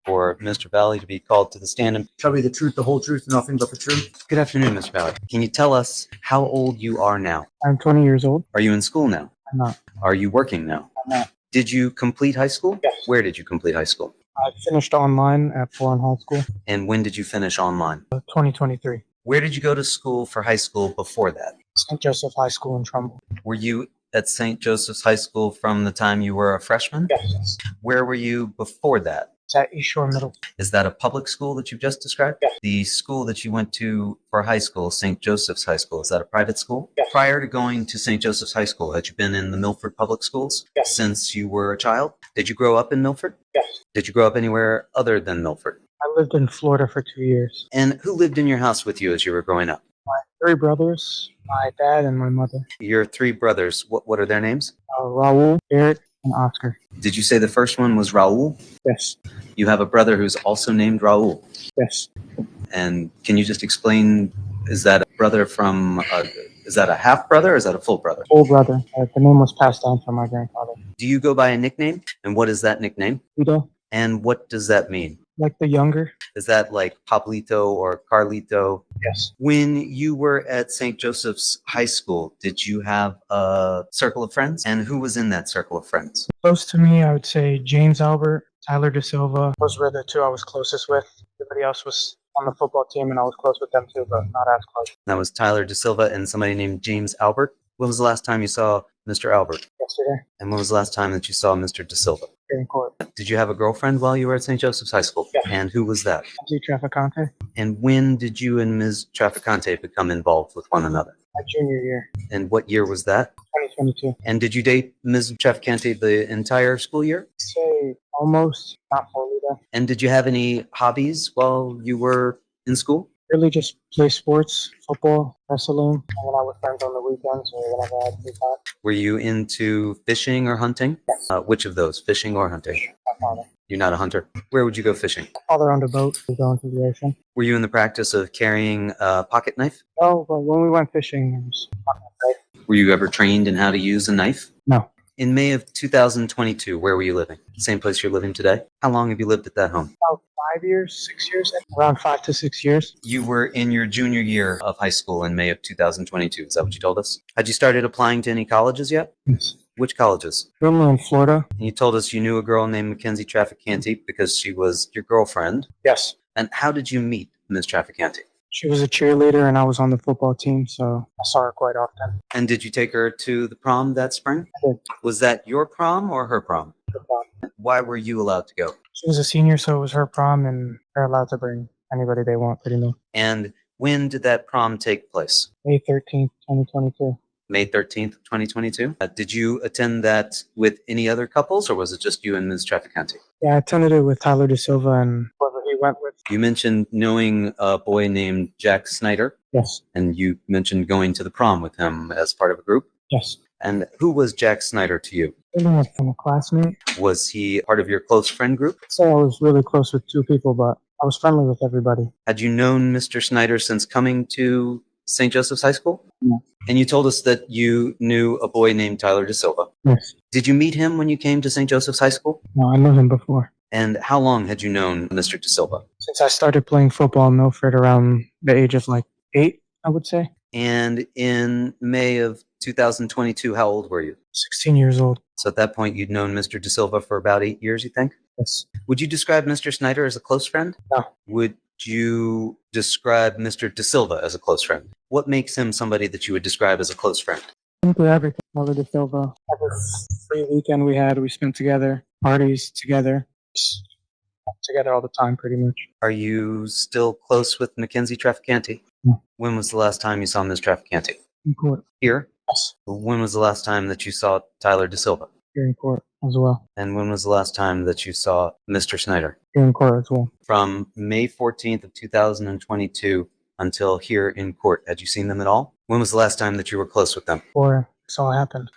for Mr. Valle to be called to the stand and tell me the truth, the whole truth, and nothing but the truth. Good afternoon, Mr. Valle. Can you tell us how old you are now? I'm 20 years old. Are you in school now? I'm not. Are you working now? I'm not. Did you complete high school? Yes. Where did you complete high school? I finished online at Foreign High School. And when did you finish online? 2023. Where did you go to school for high school before that? St. Joseph High School in Trumball. Were you at St. Joseph's High School from the time you were a freshman? Yes. Where were you before that? It's at East Shore Middle. Is that a public school that you've just described? Yes. The school that you went to for high school, St. Joseph's High School, is that a private school? Yes. Prior to going to St. Joseph's High School, had you been in the Milford Public Schools Yes. since you were a child? Did you grow up in Milford? Yes. Did you grow up anywhere other than Milford? I lived in Florida for 2 years. And who lived in your house with you as you were growing up? My 3 brothers, my dad, and my mother. Your 3 brothers, what are their names? Raul, Eric, and Oscar. Did you say the first one was Raul? Yes. You have a brother who's also named Raul. Yes. And can you just explain, is that a brother from, is that a half brother or is that a full brother? Full brother. The name was passed down from my grandfather. Do you go by a nickname? And what is that nickname? Tito, And what does that mean? like the younger. Is that like Pablito or Carlito? Yes. When you were at St. Joseph's High School, did you have a circle of friends? And who was in that circle of friends? Close to me, I would say James Albert, Tyler DaSilva. Those were the 2 I was closest with. Everybody else was on the football team, and I was close with them too, but not as close. That was Tyler DaSilva and somebody named James Albert. When was the last time you saw Mr. Albert? Yesterday, And when was the last time that you saw Mr. DaSilva? here in court. Did you have a girlfriend while you were at St. Joseph's High School? Yeah. And who was that? Mackenzie Traficante, And when did you and Ms. Traficante become involved with one another? my junior year, And what year was that? 2022. And did you date Ms. Traficante the entire school year? Say almost, not fully though. And did you have any hobbies while you were in school? Really just play sports, football, wrestling, hanging out with friends on the weekends or whenever I had free time. Were you into fishing or hunting? Yes. Which of those, fishing or hunting? My father. You're not a hunter. Where would you go fishing? My father owned a boat. We go into the ocean. Were you in the practice of carrying a pocket knife? Oh, but when we went fishing, it was not safe. Were you ever trained in how to use a knife? No. In May of 2022, where were you living? Same place you're living today? How long have you lived at that home? About 5 years, 6 years, around 5 to 6 years. You were in your junior year of high school in May of 2022. Is that what you told us? Had you started applying to any colleges yet? Yes. Which colleges? Currently in Florida. And you told us you knew a girl named Mackenzie Traficante because she was your girlfriend. Yes. And how did you meet Ms. Traficante? She was a cheerleader and I was on the football team, so I saw her quite often. And did you take her to the prom that spring? I did. Was that your prom or her prom? The prom. Why were you allowed to go? She was a senior, so it was her prom, and they're allowed to bring anybody they want, pretty much. And when did that prom take place? May 13th, 2022. May 13th, 2022. Did you attend that with any other couples or was it just you and Ms. Traficante? Yeah, I attended it with Tyler DaSilva and whoever he went with. You mentioned knowing a boy named Jack Snyder, Yes. and you mentioned going to the prom with him as part of a group. Yes. And who was Jack Snyder to you? Really was from a classmate. Was he part of your close friend group? So I was really close with 2 people, but I was friendly with everybody. Had you known Mr. Snyder since coming to St. Joseph's High School? No. And you told us that you knew a boy named Tyler DaSilva. Yes. Did you meet him when you came to St. Joseph's High School? No, I knew him before. And how long had you known Mr. DaSilva? Since I started playing football in Milford around the age of like 8, I would say. And in May of 2022, how old were you? 16 years old. So at that point, you'd known Mr. DaSilva for about 8 years, you think? Yes. Would you describe Mr. Snyder as a close friend? No. Would you describe Mr. DaSilva as a close friend? What makes him somebody that you would describe as a close friend? Simply everything. Tyler DaSilva. Every free weekend we had, we spent together. Parties together. Just together all the time, pretty much. Are you still close with Mackenzie Traficante? No. When was the last time you saw Ms. Traficante? In court. Here? Yes. When was the last time that you saw Tyler DaSilva? Here in court as well. And when was the last time that you saw Mr. Snyder? Here in court as well. From May 14th of 2022 until here in court, had you seen them at all? When was the last time that you were close with them? Before this all happened.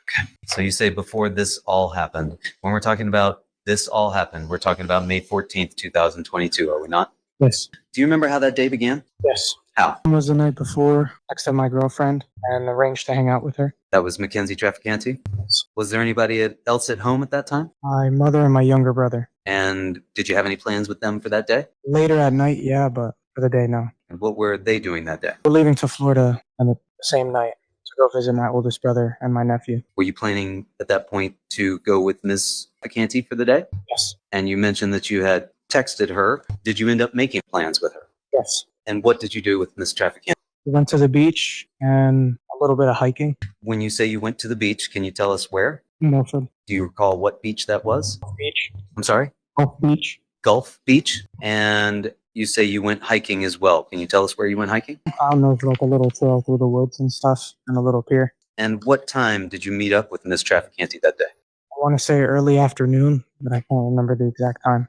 So you say before this all happened. When we're talking about this all happened, we're talking about May 14th, 2022, are we not? Yes. Do you remember how that day began? Yes. How? It was the night before. Texted my girlfriend and arranged to hang out with her. That was Mackenzie Trafficante? Yes. Was there anybody else at home at that time? My mother and my younger brother. And did you have any plans with them for that day? Later at night, yeah, but for the day, no. And what were they doing that day? We're leaving to Florida on the same night to go visit my oldest brother and my nephew. Were you planning at that point to go with Ms. Trafficante for the day? Yes. And you mentioned that you had texted her. Did you end up making plans with her? Yes. And what did you do with Ms. Trafficante? We went to the beach and a little bit of hiking. When you say you went to the beach, can you tell us where? Milford Do you recall what beach that was? Beach. I'm sorry? Gulf Beach. Gulf Beach. And you say you went hiking as well. Can you tell us where you went hiking? I don't know, like a little trail through the woods and stuff and a little pier. And what time did you meet up with Ms. Trafficante that day? I want to say early afternoon, but I can't remember the exact time.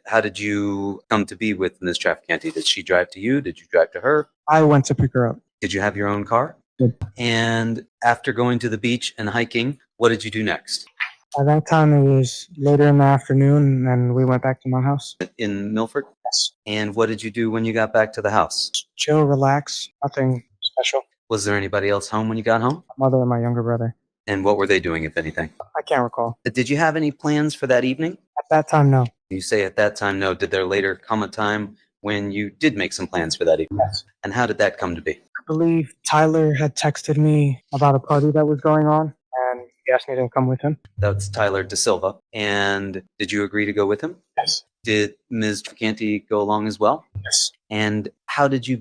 How did you come to be with Ms. Trafficante? Did she drive to you? Did you drive to her? I went to pick her up. Did you have your own car? Did. And after going to the beach and hiking, what did you do next? At that time, it was later in the afternoon, and we went back to my house. In Milford? Yes. And what did you do when you got back to the house? Chill, relax, nothing special. Was there anybody else home when you got home? My mother and my younger brother. And what were they doing, if anything? I can't recall. Did you have any plans for that evening? At that time, no. You say at that time, no. Did there later come a time when you did make some plans for that evening? Yes. And how did that come to be? I believe Tyler had texted me about a party that was going on, and he asked me to come with him. That's Tyler DaSilva. And did you agree to go with him? Yes. Did Ms. Trafficante go along as well? Yes. And how did you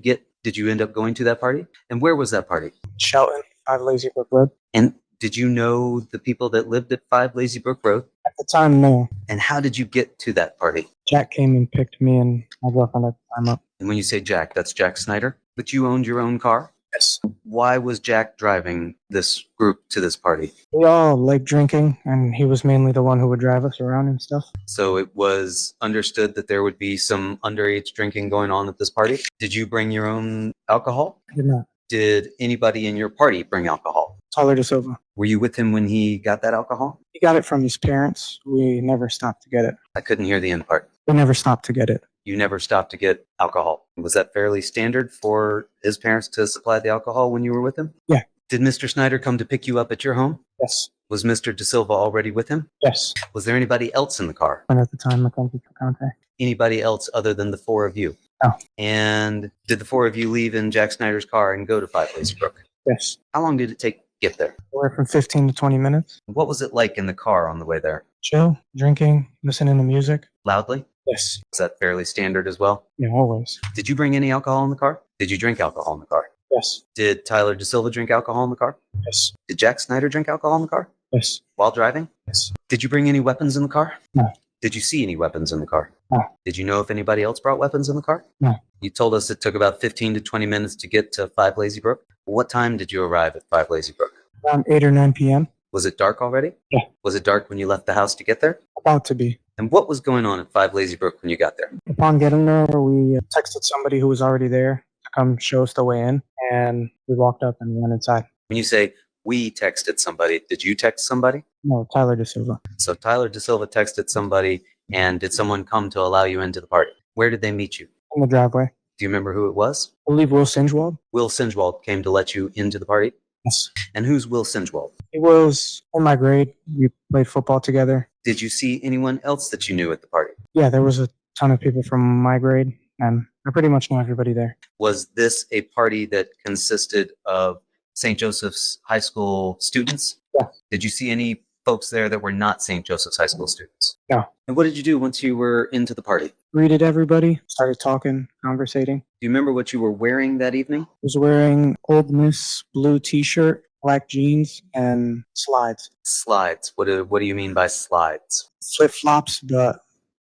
end up going to that party? And where was that party? Shelton, 5 Lazy Brook Road. And did you know the people that lived at 5 Lazy Brook Road? At the time, no. And how did you get to that party? Jack came and picked me and my girlfriend at the time up. And when you say Jack, that's Jack Snyder? But you owned your own car? Yes. Why was Jack driving this group to this party? We all liked drinking, and he was mainly the one who would drive us around and stuff. So it was understood that there would be some underage drinking going on at this party? Did you bring your own alcohol? I did not. Did anybody in your party bring alcohol? Tyler DaSilva. Were you with him when he got that alcohol? He got it from his parents. We never stopped to get it. I couldn't hear the end part. We never stopped to get it. You never stopped to get alcohol. Was that fairly standard for his parents to supply the alcohol when you were with him? Yeah. Did Mr. Snyder come to pick you up at your home? Yes. Was Mr. DaSilva already with him? Yes. Was there anybody else in the car? And at the time, Mackenzie Trafficante. Anybody else other than the four of you? No. And did the four of you leave in Jack Snyder's car and go to 5 Lazy Brook? Yes. How long did it take to get there? Anywhere from 15 to 20 minutes. What was it like in the car on the way there? Chill, drinking, listening to music. Loudly? Yes. Was that fairly standard as well? Yeah, always. Did you bring any alcohol in the car? Did you drink alcohol in the car? Yes. Did Tyler DaSilva drink alcohol in the car? Yes. Did Jack Snyder drink alcohol in the car? Yes. While driving? Yes. Did you bring any weapons in the car? No. Did you see any weapons in the car? No. Did you know if anybody else brought weapons in the car? No. You told us it took about 15 to 20 minutes to get to 5 Lazy Brook. What time did you arrive at 5 Lazy Brook? Around 8 or 9 p.m. Was it dark already? Yeah. Was it dark when you left the house to get there? About to be. And what was going on at 5 Lazy Brook when you got there? Upon getting there, we texted somebody who was already there to come show us the way in, and we walked up and went inside. When you say we texted somebody, did you text somebody? No, Tyler DaSilva. So Tyler DaSilva texted somebody, and did someone come to allow you into the party? Where did they meet you? In the driveway. Do you remember who it was? I believe Will Singewold. Will Singewold came to let you into the party? Yes. And who's Will Singewold? He was in my grade. We played football together. Did you see anyone else that you knew at the party? Yeah, there was a ton of people from my grade, and I pretty much know everybody there. Was this a party that consisted of St. Joseph's High School students? Yeah. Did you see any folks there that were not St. Joseph's High School students? No. And what did you do once you were into the party? Greeted everybody, started talking, conversating. Do you remember what you were wearing that evening? Was wearing Old Miss blue t-shirt, black jeans, and slides. Slides. What do you mean by slides? Flip-flops, but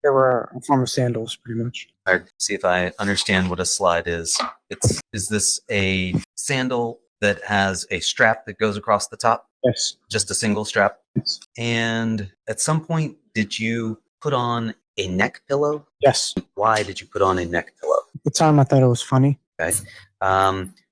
they were a form of sandals, pretty much. All right, see if I understand what a slide is. Is this a sandal that has a strap that goes across the top? Yes. Just a single strap? Yes. And at some point, did you put on a neck pillow? Yes. Why did you put on a neck pillow? At the time, I thought it was funny. Okay.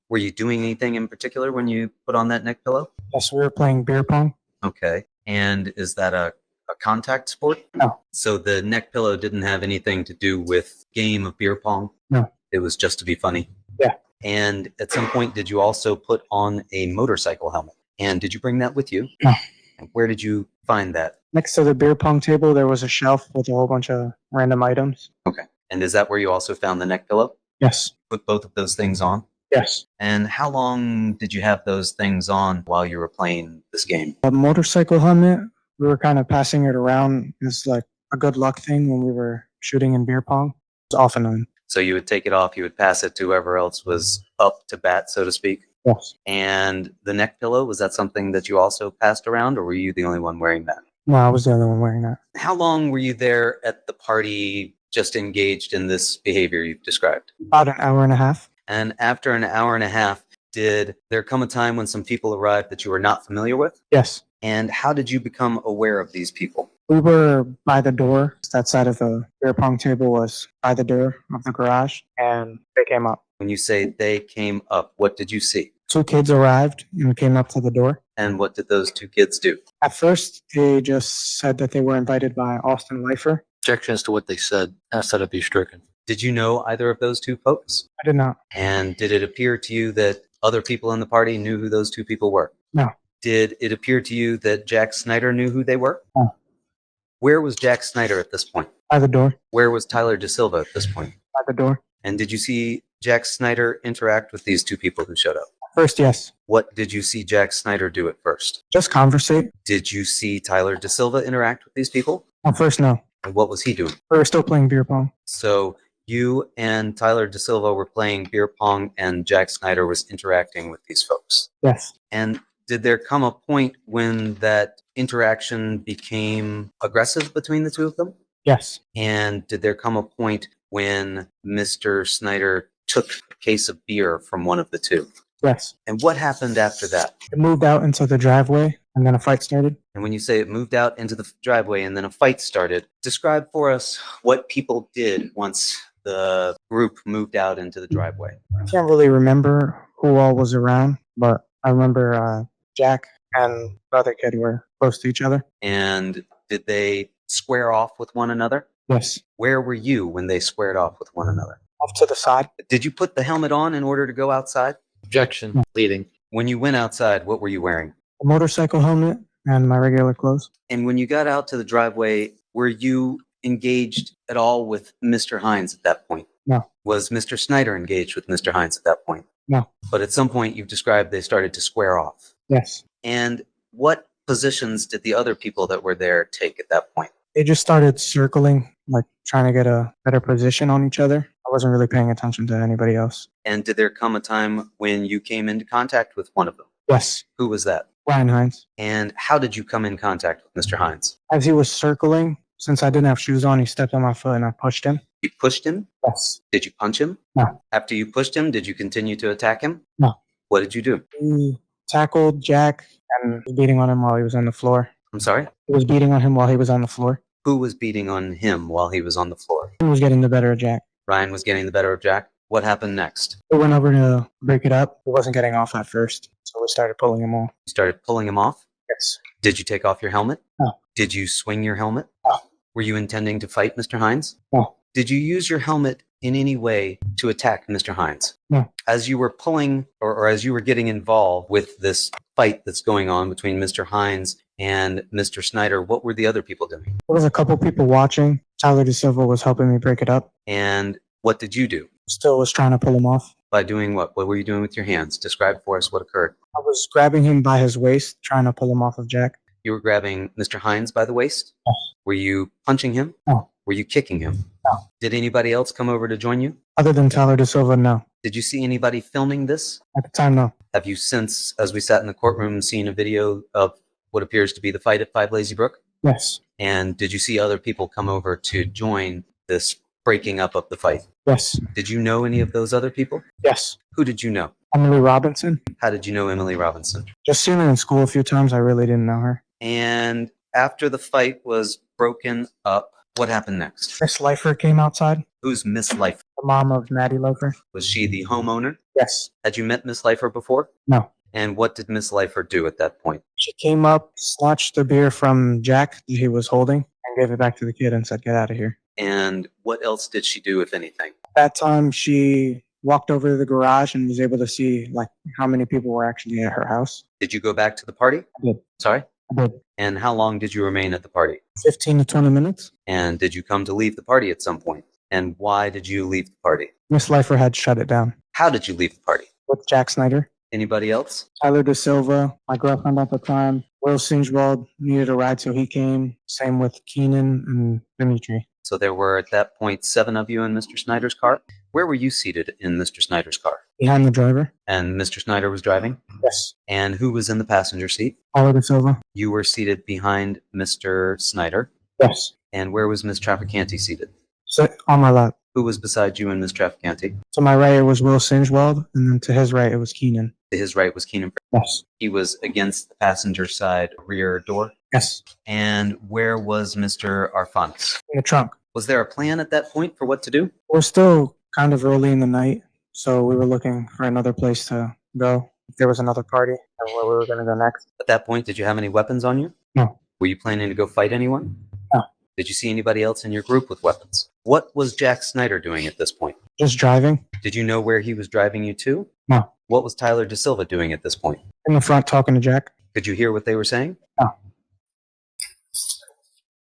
Were you doing anything in particular when you put on that neck pillow? Yes, we were playing beer pong. Okay. And is that a a contact sport? No. So the neck pillow didn't have anything to do with game of beer pong? No. It was just to be funny? Yeah. And at some point, did you also put on a motorcycle helmet? And did you bring that with you? No. And where did you find that? Next to the beer pong table, there was a shelf with a whole bunch of random items. Okay. And is that where you also found the neck pillow? Yes. Put both of those things on? Yes. And how long did you have those things on while you were playing this game? A motorcycle helmet, we were kind of passing it around as like a good luck thing when we were shooting in beer pong. It's off and on. So you would take it off, you would pass it to whoever else was up to bat, so to speak? Yes. And the neck pillow, was that something that you also passed around, or were you the only one wearing that? No, I was the only one wearing that. How long were you there at the party just engaged in this behavior you've described? About an hour and a half. And after an hour and a half, did there come a time when some people arrived that you were not familiar with? Yes. And how did you become aware of these people? We were by the door. That side of the beer pong table was by the door of the garage, and they came up. When you say they came up, what did you see? 2 kids arrived and came up to the door. And what did those 2 kids do? At first, they just said that they were invited by Austin Leifer. Objections to what they said. Ask that it be stricken. Did you know either of those 2 folks? I did not. And did it appear to you that other people in the party knew who those 2 people were? No. Did it appear to you that Jack Snyder knew who they were? No. Where was Jack Snyder at this point? By the door. Where was Tyler DaSilva at this point? By the door. And did you see Jack Snyder interact with these 2 people who showed up? First, yes. What did you see Jack Snyder do at first? Just conversate. Did you see Tyler DaSilva interact with these people? At first, no. And what was he doing? We were still playing beer pong. So you and Tyler DaSilva were playing beer pong and Jack Snyder was interacting with these folks. Yes. And did there come a point when that interaction became aggressive between the 2 of them? Yes. And did there come a point when Mr. Snyder took a case of beer from one of the 2? Yes. And what happened after that? It moved out into the driveway, and then a fight started. And when you say it moved out into the driveway and then a fight started, describe for us what people did once the group moved out into the driveway. I can't really remember who all was around, but I remember Jack and the other kid were close to each other. And did they square off with one another? Yes. Where were you when they squared off with one another? Off to the side. Did you put the helmet on in order to go outside? Objection. Leading. When you went outside, what were you wearing? A motorcycle helmet and my regular clothes. And when you got out to the driveway, were you engaged at all with Mr. Heinz at that point? No. Was Mr. Snyder engaged with Mr. Heinz at that point? No. But at some point, you've described they started to square off. Yes. And what positions did the other people that were there take at that point? They just started circling, like trying to get a better position on each other. I wasn't really paying attention to anybody else. And did there come a time when you came into contact with one of them? Yes. Who was that? Ryan Heinz. And how did you come in contact with Mr. Heinz? As he was circling, since I didn't have shoes on, he stepped on my foot and I pushed him. You pushed him? Yes. Did you punch him? No. After you pushed him, did you continue to attack him? No. What did you do? He tackled Jack and was beating on him while he was on the floor. I'm sorry? He was beating on him while he was on the floor. Who was beating on him while he was on the floor? He was getting the better of Jack. Ryan was getting the better of Jack. What happened next? We went over to break it up. He wasn't getting off at first, so we started pulling him off. You started pulling him off? Yes. Did you take off your helmet? No. Did you swing your helmet? No. Were you intending to fight Mr. Heinz? No. Did you use your helmet in any way to attack Mr. Heinz? No. As you were pulling or as you were getting involved with this fight that's going on between Mr. Heinz and Mr. Snyder, what were the other people doing? There was a couple people watching. Tyler DaSilva was helping me break it up. And what did you do? Still was trying to pull him off. By doing what? What were you doing with your hands? Describe for us what occurred. I was grabbing him by his waist, trying to pull him off of Jack. You were grabbing Mr. Heinz by the waist? No. Were you punching him? No. Were you kicking him? No. Did anybody else come over to join you? Other than Tyler DaSilva, no. Did you see anybody filming this? At the time, no. Have you since, as we sat in the courtroom, seen a video of what appears to be the fight at 5 Lazy Brook? Yes. And did you see other people come over to join this breaking up of the fight? Yes. Did you know any of those other people? Yes. Who did you know? Emily Robinson. How did you know Emily Robinson? Just seen her in school a few times. I really didn't know her. And after the fight was broken up, what happened next? Miss Leifer came outside. Who's Miss Leifer? The mom of Maddie Leifer. Was she the homeowner? Yes. Had you met Miss Leifer before? No. And what did Miss Leifer do at that point? She came up, snatched the beer from Jack that he was holding, and gave it back to the kid and said, "Get out of here." And what else did she do, if anything? At that time, she walked over to the garage and was able to see like how many people were actually at her house. Did you go back to the party? I did. Sorry? I did. And how long did you remain at the party? 15 to 20 minutes. And did you come to leave the party at some point? And why did you leave the party? Miss Leifer had shut it down How did you leave the party? with Jack Snyder. Anybody else? Tyler DaSilva, my girlfriend at the time. Will Singewald needed a ride, so he came. Same with Keenan and Dimitri. So there were at that point 7 of you in Mr. Snyder's car. Where were you seated in Mr. Snyder's car? Behind the driver. And Mr. Snyder was driving? Yes. And who was in the passenger seat? Tyler DaSilva. You were seated behind Mr. Snyder. Yes. And where was Miss Traficante seated? So on my left. Who was beside you and Miss Traficante? To my right, it was Will Singewald, and then to his right, it was Keenan. To his right was Keenan. Yes. He was against the passenger side rear door. Yes. And where was Mr. Arfanis? In the trunk. Was there a plan at that point for what to do? We're still kind of early in the night, so we were looking for another place to go. If there was another party, and where we were going to go next. At that point, did you have any weapons on you? No. Were you planning to go fight anyone? No. Did you see anybody else in your group with weapons? What was Jack Snyder doing at this point? Just driving. Did you know where he was driving you to? No. What was Tyler DaSilva doing at this point? In the front talking to Jack. Could you hear what they were saying? No.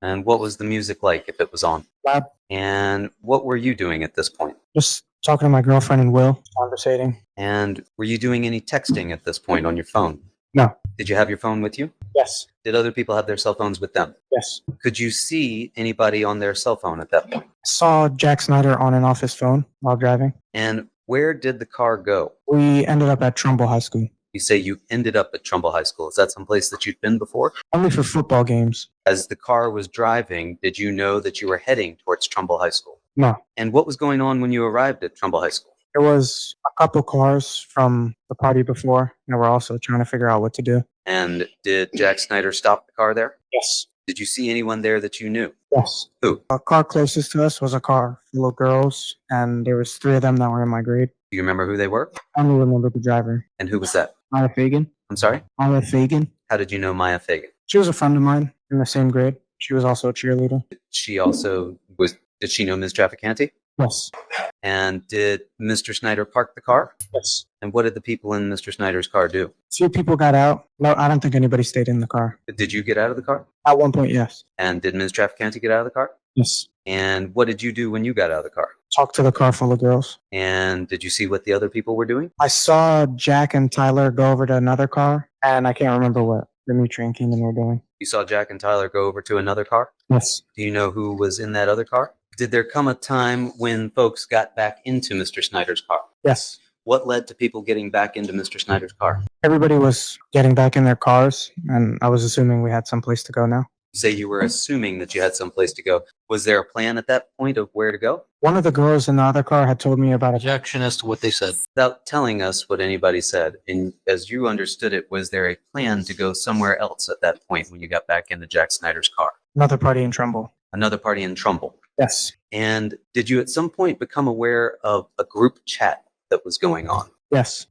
And what was the music like if it was on? Loud. And what were you doing at this point? Just talking to my girlfriend and Will. Conversating. And were you doing any texting at this point on your phone? No. Did you have your phone with you? Yes. Did other people have their cell phones with them? Yes. Could you see anybody on their cell phone at that point? I saw Jack Snyder on and off his phone while driving. And where did the car go? We ended up at Trumball High School. You say you ended up at Trumball High School. Is that someplace that you'd been before? Only for football games. As the car was driving, did you know that you were heading towards Trumball High School? No. And what was going on when you arrived at Trumball High School? There was a couple cars from the party before, and we're also trying to figure out what to do. And did Jack Snyder stop the car there? Yes. Did you see anyone there that you knew? Yes. Who? A car closest to us was a car full of girls, and there was 3 of them that were in my grade. Do you remember who they were? I only remember the driver. And who was that? Maya Fagan. I'm sorry? Maya Fagan. How did you know Maya Fagan? She was a friend of mine in the same grade. She was also a cheerleader. Did she know Ms. Traficante? Yes. And did Mr. Snyder park the car? Yes. And what did the people in Mr. Snyder's car do? Few people got out. No, I don't think anybody stayed in the car. Did you get out of the car? At one point, yes. And did Ms. Traficante get out of the car? Yes. And what did you do when you got out of the car? Talked to the car full of girls. And did you see what the other people were doing? I saw Jack and Tyler go over to another car, and I can't remember what Dimitri and Keenan were doing. You saw Jack and Tyler go over to another car? Yes. Do you know who was in that other car? Did there come a time when folks got back into Mr. Snyder's car? Yes. What led to people getting back into Mr. Snyder's car? Everybody was getting back in their cars, and I was assuming we had someplace to go now. You say you were assuming that you had someplace to go. Was there a plan at that point of where to go? One of the girls in the other car had told me about a Objection as to what they said. Without telling us what anybody said, and as you understood it, was there a plan to go somewhere else at that point when you got back into Jack Snyder's car? another party in Trumball. Another party in Trumball. Yes. And did you at some point become aware of a group chat that was going on? Yes.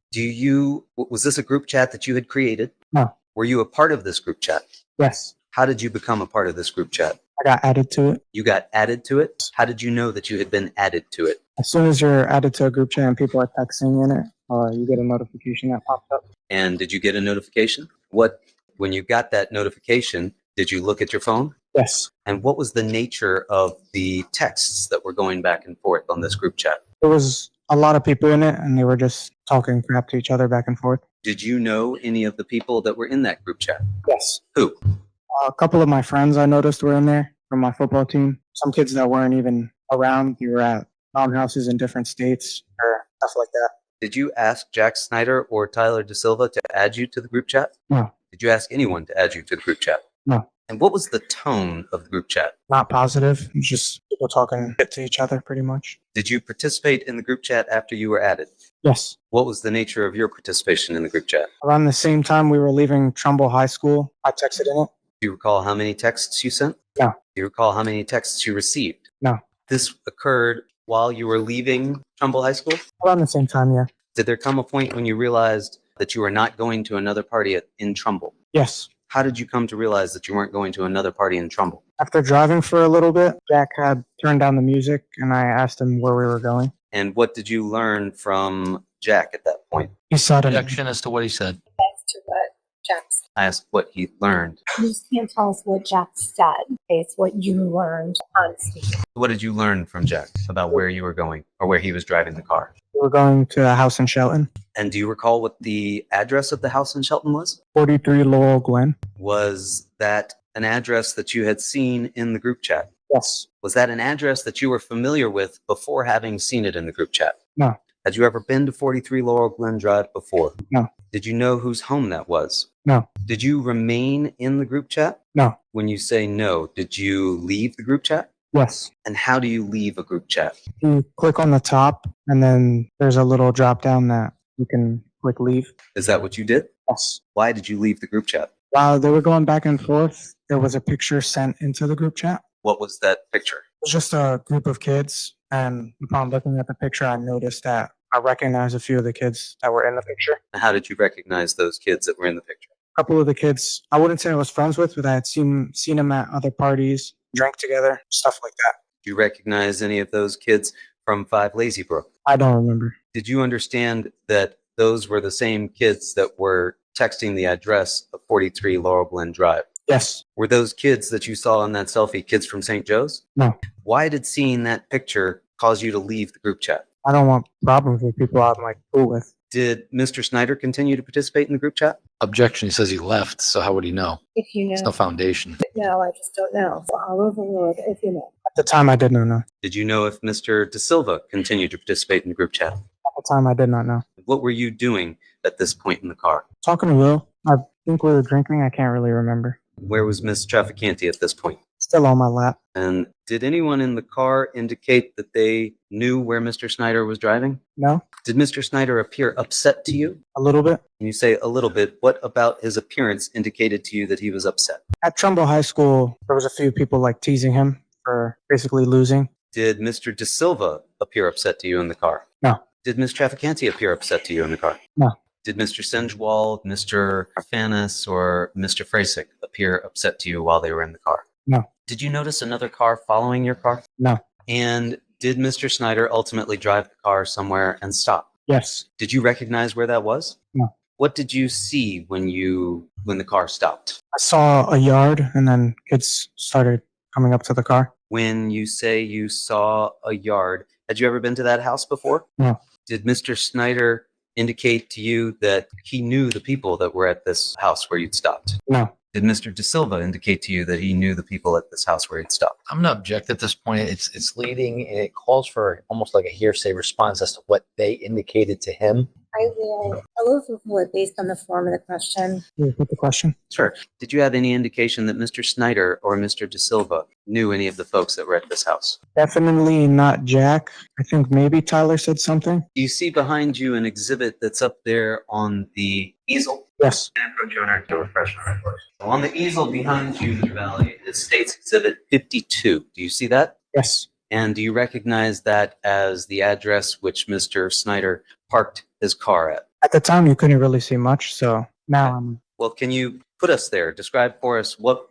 Was this a group chat that you had created? No. Were you a part of this group chat? Yes. How did you become a part of this group chat? I got added to it. You got added to it? How did you know that you had been added to it? As soon as you're added to a group chat and people are texting in it, you get a notification that pops up. And did you get a notification? When you got that notification, did you look at your phone? Yes. And what was the nature of the texts that were going back and forth on this group chat? There was a lot of people in it, and they were just talking crap to each other back and forth. Did you know any of the people that were in that group chat? Yes. Who? A couple of my friends I noticed were in there from my football team. Some kids that weren't even around. They were at townhouses in different states or stuff like that. Did you ask Jack Snyder or Tyler DaSilva to add you to the group chat? No. Did you ask anyone to add you to the group chat? No. And what was the tone of the group chat? Not positive. It's just people talking shit to each other pretty much. Did you participate in the group chat after you were added? Yes. What was the nature of your participation in the group chat? Around the same time we were leaving Trumball High School, I texted in it. Do you recall how many texts you sent? No. Do you recall how many texts you received? No. This occurred while you were leaving Trumball High School? Around the same time, yeah. Did there come a point when you realized that you were not going to another party in Trumball. Yes. How did you come to realize that you weren't going to another party in Trumball? After driving for a little bit, Jack had turned down the music, and I asked him where we were going. And what did you learn from Jack at that point? He said it. Objection as to what he said. As to what Jack said. I asked what he learned. You just can't tell us what Jack said. It's what you learned on stage. What did you learn from Jack about where you were going or where he was driving the car? We were going to a house in Shelton, And do you recall what the address of the house in Shelton was? 43 Laurel Glen. Was that an address that you had seen in the group chat? Yes. Was that an address that you were familiar with before having seen it in the group chat? No. Had you ever been to 43 Laurel Glen Drive before? No. Did you know whose home that was? No. Did you remain in the group chat? No. When you say no, did you leave the group chat? Yes. And how do you leave a group chat? You click on the top, and then there's a little drop down that you can click leave. Is that what you did? Yes. Why did you leave the group chat? While they were going back and forth, there was a picture sent into the group chat. What was that picture? It was just a group of kids, and upon looking at the picture, I noticed that I recognized a few of the kids that were in the picture. How did you recognize those kids that were in the picture? A couple of the kids, I wouldn't say I was friends with, but I had seen them at other parties, drank together, stuff like that. Did you recognize any of those kids from 5 Lazy Brook? I don't remember. Did you understand that those were the same kids that were texting the address of 43 Laurel Glen Drive? Yes. Were those kids that you saw in that selfie kids from St. Joe's? No. Why did seeing that picture cause you to leave the group chat? I don't want problems with people I'm like cool with. Did Mr. Snyder continue to participate in the group chat? Objection. He says he left, so how would he know? If you There's know, no foundation. no, I just don't know. So I'll overrule it if you know. At the time, I did not know. Did you know if Mr. DaSilva continued to participate in the group chat? At the time, I did not know. What were you doing at this point in the car? Talking to Will, I think we were drinking. I can't really remember. Where was Miss Traficante at this point? Still on my lap. And did anyone in the car indicate that they knew where Mr. Snyder was driving? No? Did Mr. Snyder appear upset to you? A little bit. When you say a little bit, what about his appearance indicated to you that he was upset? At Trumball High School, there was a few people like teasing him for basically losing. Did Mr. DaSilva appear upset to you in the car? No. Did Miss Traficante appear upset to you in the car? No. Did Mr. Senjwald, Mr. Fanis, or Mr. Frasick appear upset to you while they were in the car? No. Did you notice another car following your car? No. And did Mr. Snyder ultimately drive the car somewhere and stop? Yes. Did you recognize where that was? No. What did you see when the car stopped? I saw a yard, and then kids started coming up to the car. When you say you saw a yard, had you ever been to that house before? No. Did Mr. Snyder indicate to you that he knew the people that were at this house where you'd stopped? No. Did Mr. DaSilva indicate to you that he knew the people at this house where he'd stopped? I'm going to object at this point. It's leading, and it calls for almost like a hearsay response as to what they indicated to him. I will overrule it based on the form of the question. Can you repeat the question? Sure. Did you have any indication that Mr. Snyder or Mr. DaSilva knew any of the folks that were at this house? Definitely not Jack. I think maybe Tyler said something. You see behind you an exhibit that's up there on the easel. Yes. On the easel behind you, Mr. Valley, it states Exhibit 52. Do you see that? Yes. And do you recognize that as the address which Mr. Snyder parked his car at? At the time, you couldn't really see much, so now I'm. Well, can you put us there? Describe for us what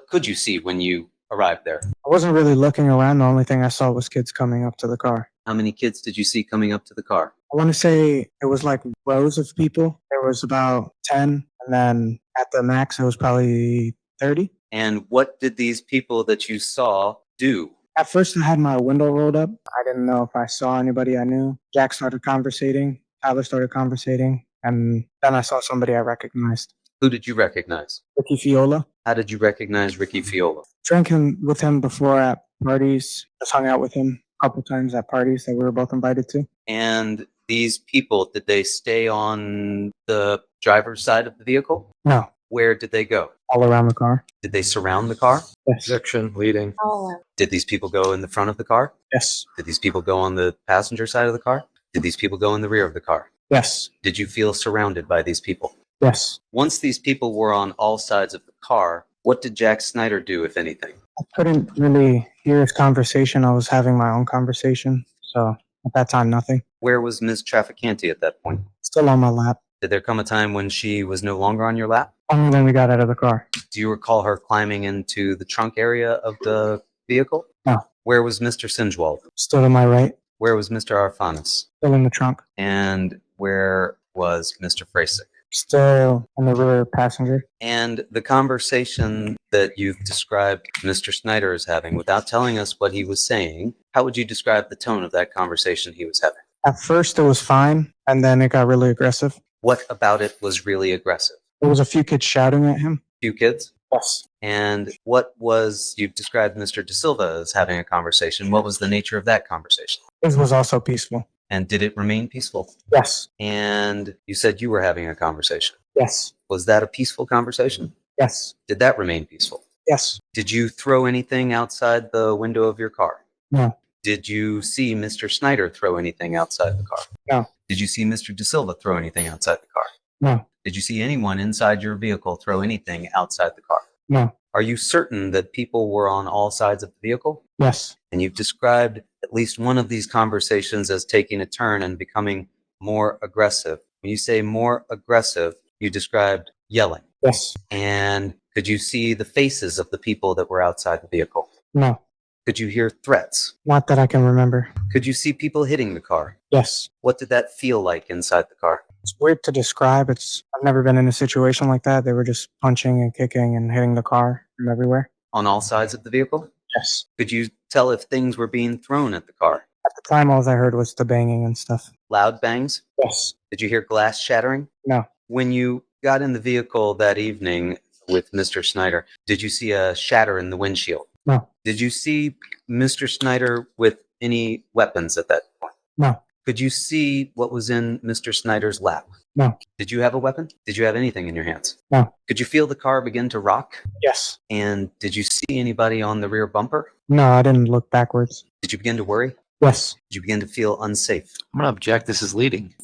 could you see when you arrived there? I wasn't really looking around. The only thing I saw was kids coming up to the car. How many kids did you see coming up to the car? I want to say it was like rows of people. There was about 10, and then at the max, it was probably 30. And what did these people that you saw do? At first, I had my window rolled up. I didn't know if I saw anybody I knew. Jack started conversating. Tyler started conversating. And then I saw somebody I recognized. Who did you recognize? Ricky Feola. How did you recognize Ricky Feola? Drank with him before at parties. Just hung out with him a couple times at parties that we were both invited to. And these people, did they stay on the driver's side of the vehicle? No, Where did they go? all around the car. Did they surround the car? Yes. Objection. Leading. Oh, Did these people go in the front of the car? Yes. Did these people go on the passenger side of the car? Did these people go in the rear of the car? Yes. Did you feel surrounded by these people? Yes. Once these people were on all sides of the car, what did Jack Snyder do, if anything? I couldn't really hear his conversation. I was having my own conversation. So at that time, nothing. Where was Ms. Traficante at that point? Still on my lap. Did there come a time when she was no longer on your lap? Only when we got out of the car. Do you recall her climbing into the trunk area of the vehicle? No. Where was Mr. Sinjwald? Still to my right, Where was Mr. Arfanis? still in the trunk. And where was Mr. Frasick? Still in the rear passenger. And the conversation that you've described Mr. Snyder as having, without telling us what he was saying, how would you describe the tone of that conversation he was having? At first, it was fine, and then it got really aggressive. What about it was really aggressive? There was a few kids shouting at him. Few kids? Yes. And what was, you've described Mr. DaSilva as having a conversation. What was the nature of that conversation? This was also peaceful. And did it remain peaceful? Yes. And you said you were having a conversation. Yes. Was that a peaceful conversation? Yes. Did that remain peaceful? Yes. Did you throw anything outside the window of your car? No. Did you see Mr. Snyder throw anything outside the car? No. Did you see Mr. DaSilva throw anything outside the car? No. Did you see anyone inside your vehicle throw anything outside the car? No. Are you certain that people were on all sides of the vehicle? Yes. And you've described at least one of these conversations as taking a turn and becoming more aggressive. When you say more aggressive, you described yelling. Yes. And could you see the faces of the people that were outside the vehicle? No. Could you hear threats? Not that I can remember. Could you see people hitting the car? Yes. What did that feel like inside the car? It's weird to describe. I've never been in a situation like that. They were just punching and kicking and hitting the car from everywhere. On all sides of the vehicle? Yes. Could you tell if things were being thrown at the car? At the time, all I heard was the banging and stuff. Loud bangs? Yes. Did you hear glass shattering? No. When you got in the vehicle that evening with Mr. Snyder, did you see a shatter in the windshield? No. Did you see Mr. Snyder with any weapons at that point? No. Could you see what was in Mr. Snyder's lap? No. Did you have a weapon? Did you have anything in your hands? No. Could you feel the car begin to rock? Yes. And did you see anybody on the rear bumper? No, I didn't look backwards. Did you begin to worry? Yes. Did you begin to feel unsafe? I'm going to object. This is leading.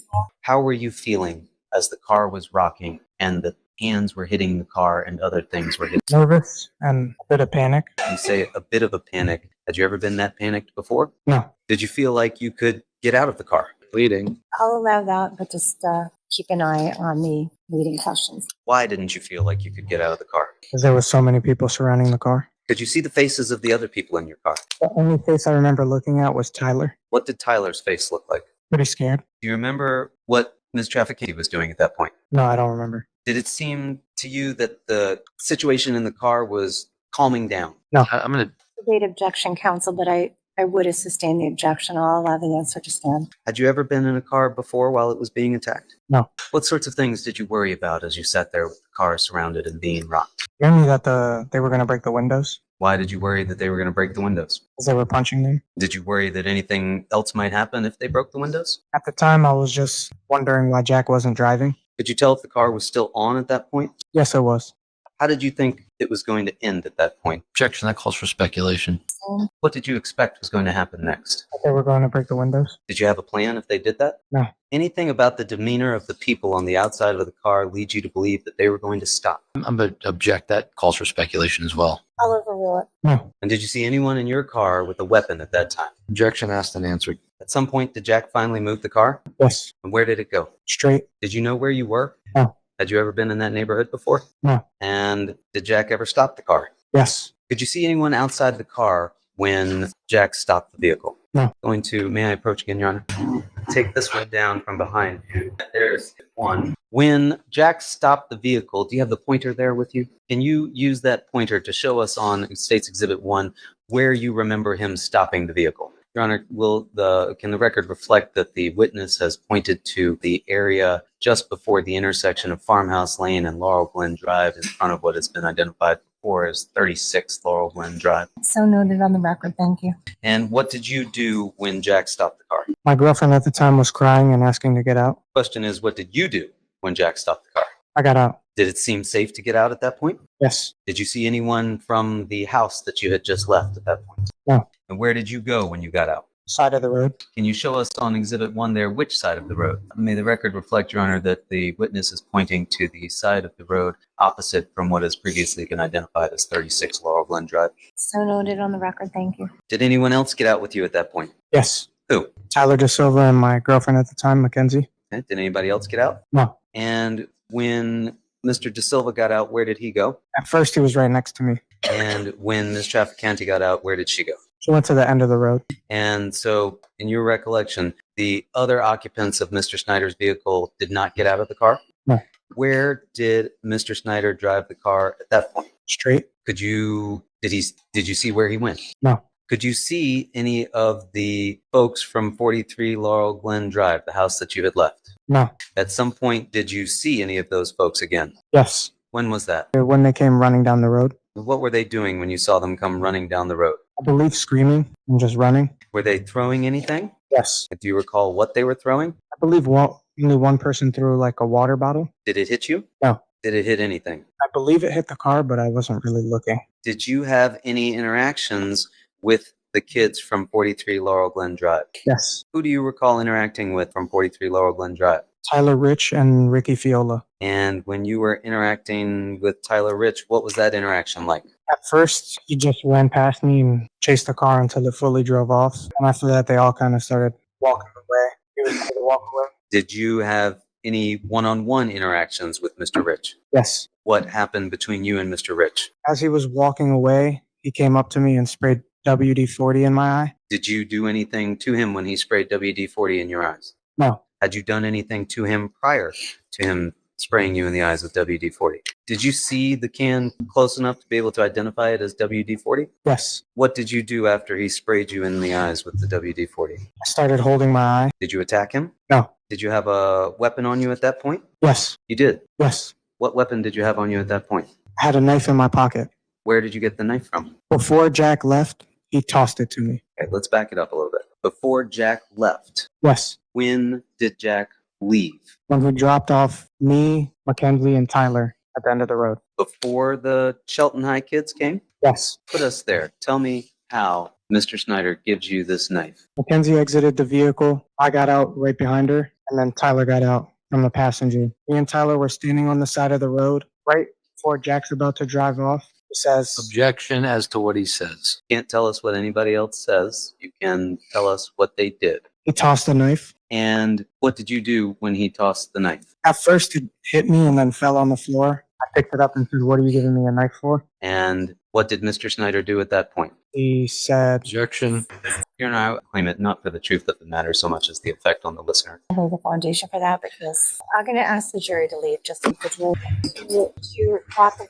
How were you feeling as the car was rocking and the hands were hitting the car and other things were hitting? Nervous and a bit of panic. You say a bit of a panic. Had you ever been that panicked before? No. Did you feel like you could get out of the car? Leading. I'll allow that, but just keep an eye on the leading questions. Why didn't you feel like you could get out of the car? Because there were so many people surrounding the car. Could you see the faces of the other people in your car? The only face I remember looking at was Tyler. What did Tyler's face look like? Pretty scared. Do you remember what Ms. Trafficante was doing at that point? No, I don't remember. Did it seem to you that the situation in the car was calming down? I'm going to Debate objection, counsel, but I would have sustained the objection. I'll allow the answer to stand. Had you ever been in a car before while it was being attacked? No. What sorts of things did you worry about as you sat there with the car surrounded and being rocked? Mainly that they were going to break the windows Why did you worry that they were going to break the windows? because they were punching them. Did you worry that anything else might happen if they broke the windows? At the time, I was just wondering why Jack wasn't driving. Could you tell if the car was still on at that point? Yes, it was. How did you think it was going to end at that point? objection. That calls for speculation. What did you expect was going to happen next? That they were going to break the windows. Did you have a plan if they did that? No. Anything about the demeanor of the people on the outside of the car leads you to believe that they were going to stop? I'm going to object. That calls for speculation as well. I'll overrule it. No. And did you see anyone in your car with a weapon at that time? Objection asked and answered. At some point, did Jack finally move the car? Yes. And where did it go? Straight. Did you know where you were? No. Had you ever been in that neighborhood before? No. And did Jack ever stop the car? Yes. Could you see anyone outside the car when Jack stopped the vehicle? No. May I approach again, Your Honor? Take this one down from behind you. There's one. When Jack stopped the vehicle, do you have the pointer there with you? Can you use that pointer to show us on State's Exhibit 1 where you remember him stopping the vehicle? Your Honor, can the record reflect that the witness has pointed to the area just before the intersection of Farmhouse Lane and Laurel Glen Drive in front of what has been identified before as 36 Laurel Glen Drive? So noted on the record. Thank you. And what did you do when Jack stopped the car? My girlfriend at the time was crying and asking to get out. Question is, what did you do when Jack stopped the car? I got out. Did it seem safe to get out at that point? Yes. Did you see anyone from the house that you had just left at that point? No. And where did you go when you got out? Side of the road. Can you show us on Exhibit 1 there which side of the road? May the record reflect, Your Honor, that the witness is pointing to the side of the road opposite from what has previously been identified as 36 Laurel Glen Drive. So noted on the record. Thank you. Did anyone else get out with you at that point? Yes. Who? Tyler DaSilva and my girlfriend at the time, Mackenzie. Okay. Did anybody else get out? No. And when Mr. DaSilva got out, where did he go? At first, he was right next to me. And when Ms. Trafficante got out, where did she go? She went to the end of the road. And so, in your recollection, the other occupants of Mr. Snyder's vehicle did not get out of the car? No. Where did Mr. Snyder drive the car at that point? Straight? Did you see where he went? No. Could you see any of the folks from 43 Laurel Glen Drive, the house that you had left? No. At some point, did you see any of those folks again? Yes. When was that? When they came running down the road. What were they doing when you saw them come running down the road? I believe screaming and just running. Were they throwing anything? Yes. Do you recall what they were throwing? I believe only one person threw like a water bottle. Did it hit you? No. Did it hit anything? I believe it hit the car, but I wasn't really looking. Did you have any interactions with the kids from 43 Laurel Glen Drive? Yes. Who do you recall interacting with from 43 Laurel Glen Drive? Tyler Rich and Ricky Feola. And when you were interacting with Tyler Rich, what was that interaction like? At first, he just ran past me and chased the car until it fully drove off. And after that, they all kind of started walking away. He was able to walk away. Did you have any one-on-one interactions with Mr. Rich? Yes. What happened between you and Mr. Rich? As he was walking away, he came up to me and sprayed WD-40 in my eye. Did you do anything to him when he sprayed WD-40 in your eyes? No. Had you done anything to him prior to him spraying you in the eyes with WD-40? Did you see the can close enough to be able to identify it as WD-40? Yes. What did you do after he sprayed you in the eyes with the WD-40? I started holding my eye. Did you attack him? No. Did you have a weapon on you at that point? Yes. You did. Yes. What weapon did you have on you at that point? I had a knife in my pocket. Where did you get the knife from? Before Jack left, he tossed it to me. Okay, let's back it up a little bit. Before Jack left, Yes. when did Jack leave? When he dropped off me, Mackenzie, and Tyler at the end of the road. Before the Shelton High kids came? Yes. Put us there. Tell me how Mr. Snyder gives you this knife. Mackenzie exited the vehicle. I got out right behind her, and then Tyler got out from the passenger. Me and Tyler were standing on the side of the road right before Jack's about to drive off. He says, Objection as to what he says. You can't tell us what anybody else says. You can tell us what they did. he tossed the knife. And what did you do when he tossed the knife? At first, it hit me and then fell on the floor. I picked it up and said, "What are you giving me a knife for?" And what did Mr. Snyder do at that point? He said, Objection. Here and I claim it not for the truth of the matter so much as the effect on the listener. I lay the foundation for that because I'm going to ask the jury to leave just individually. You're talking.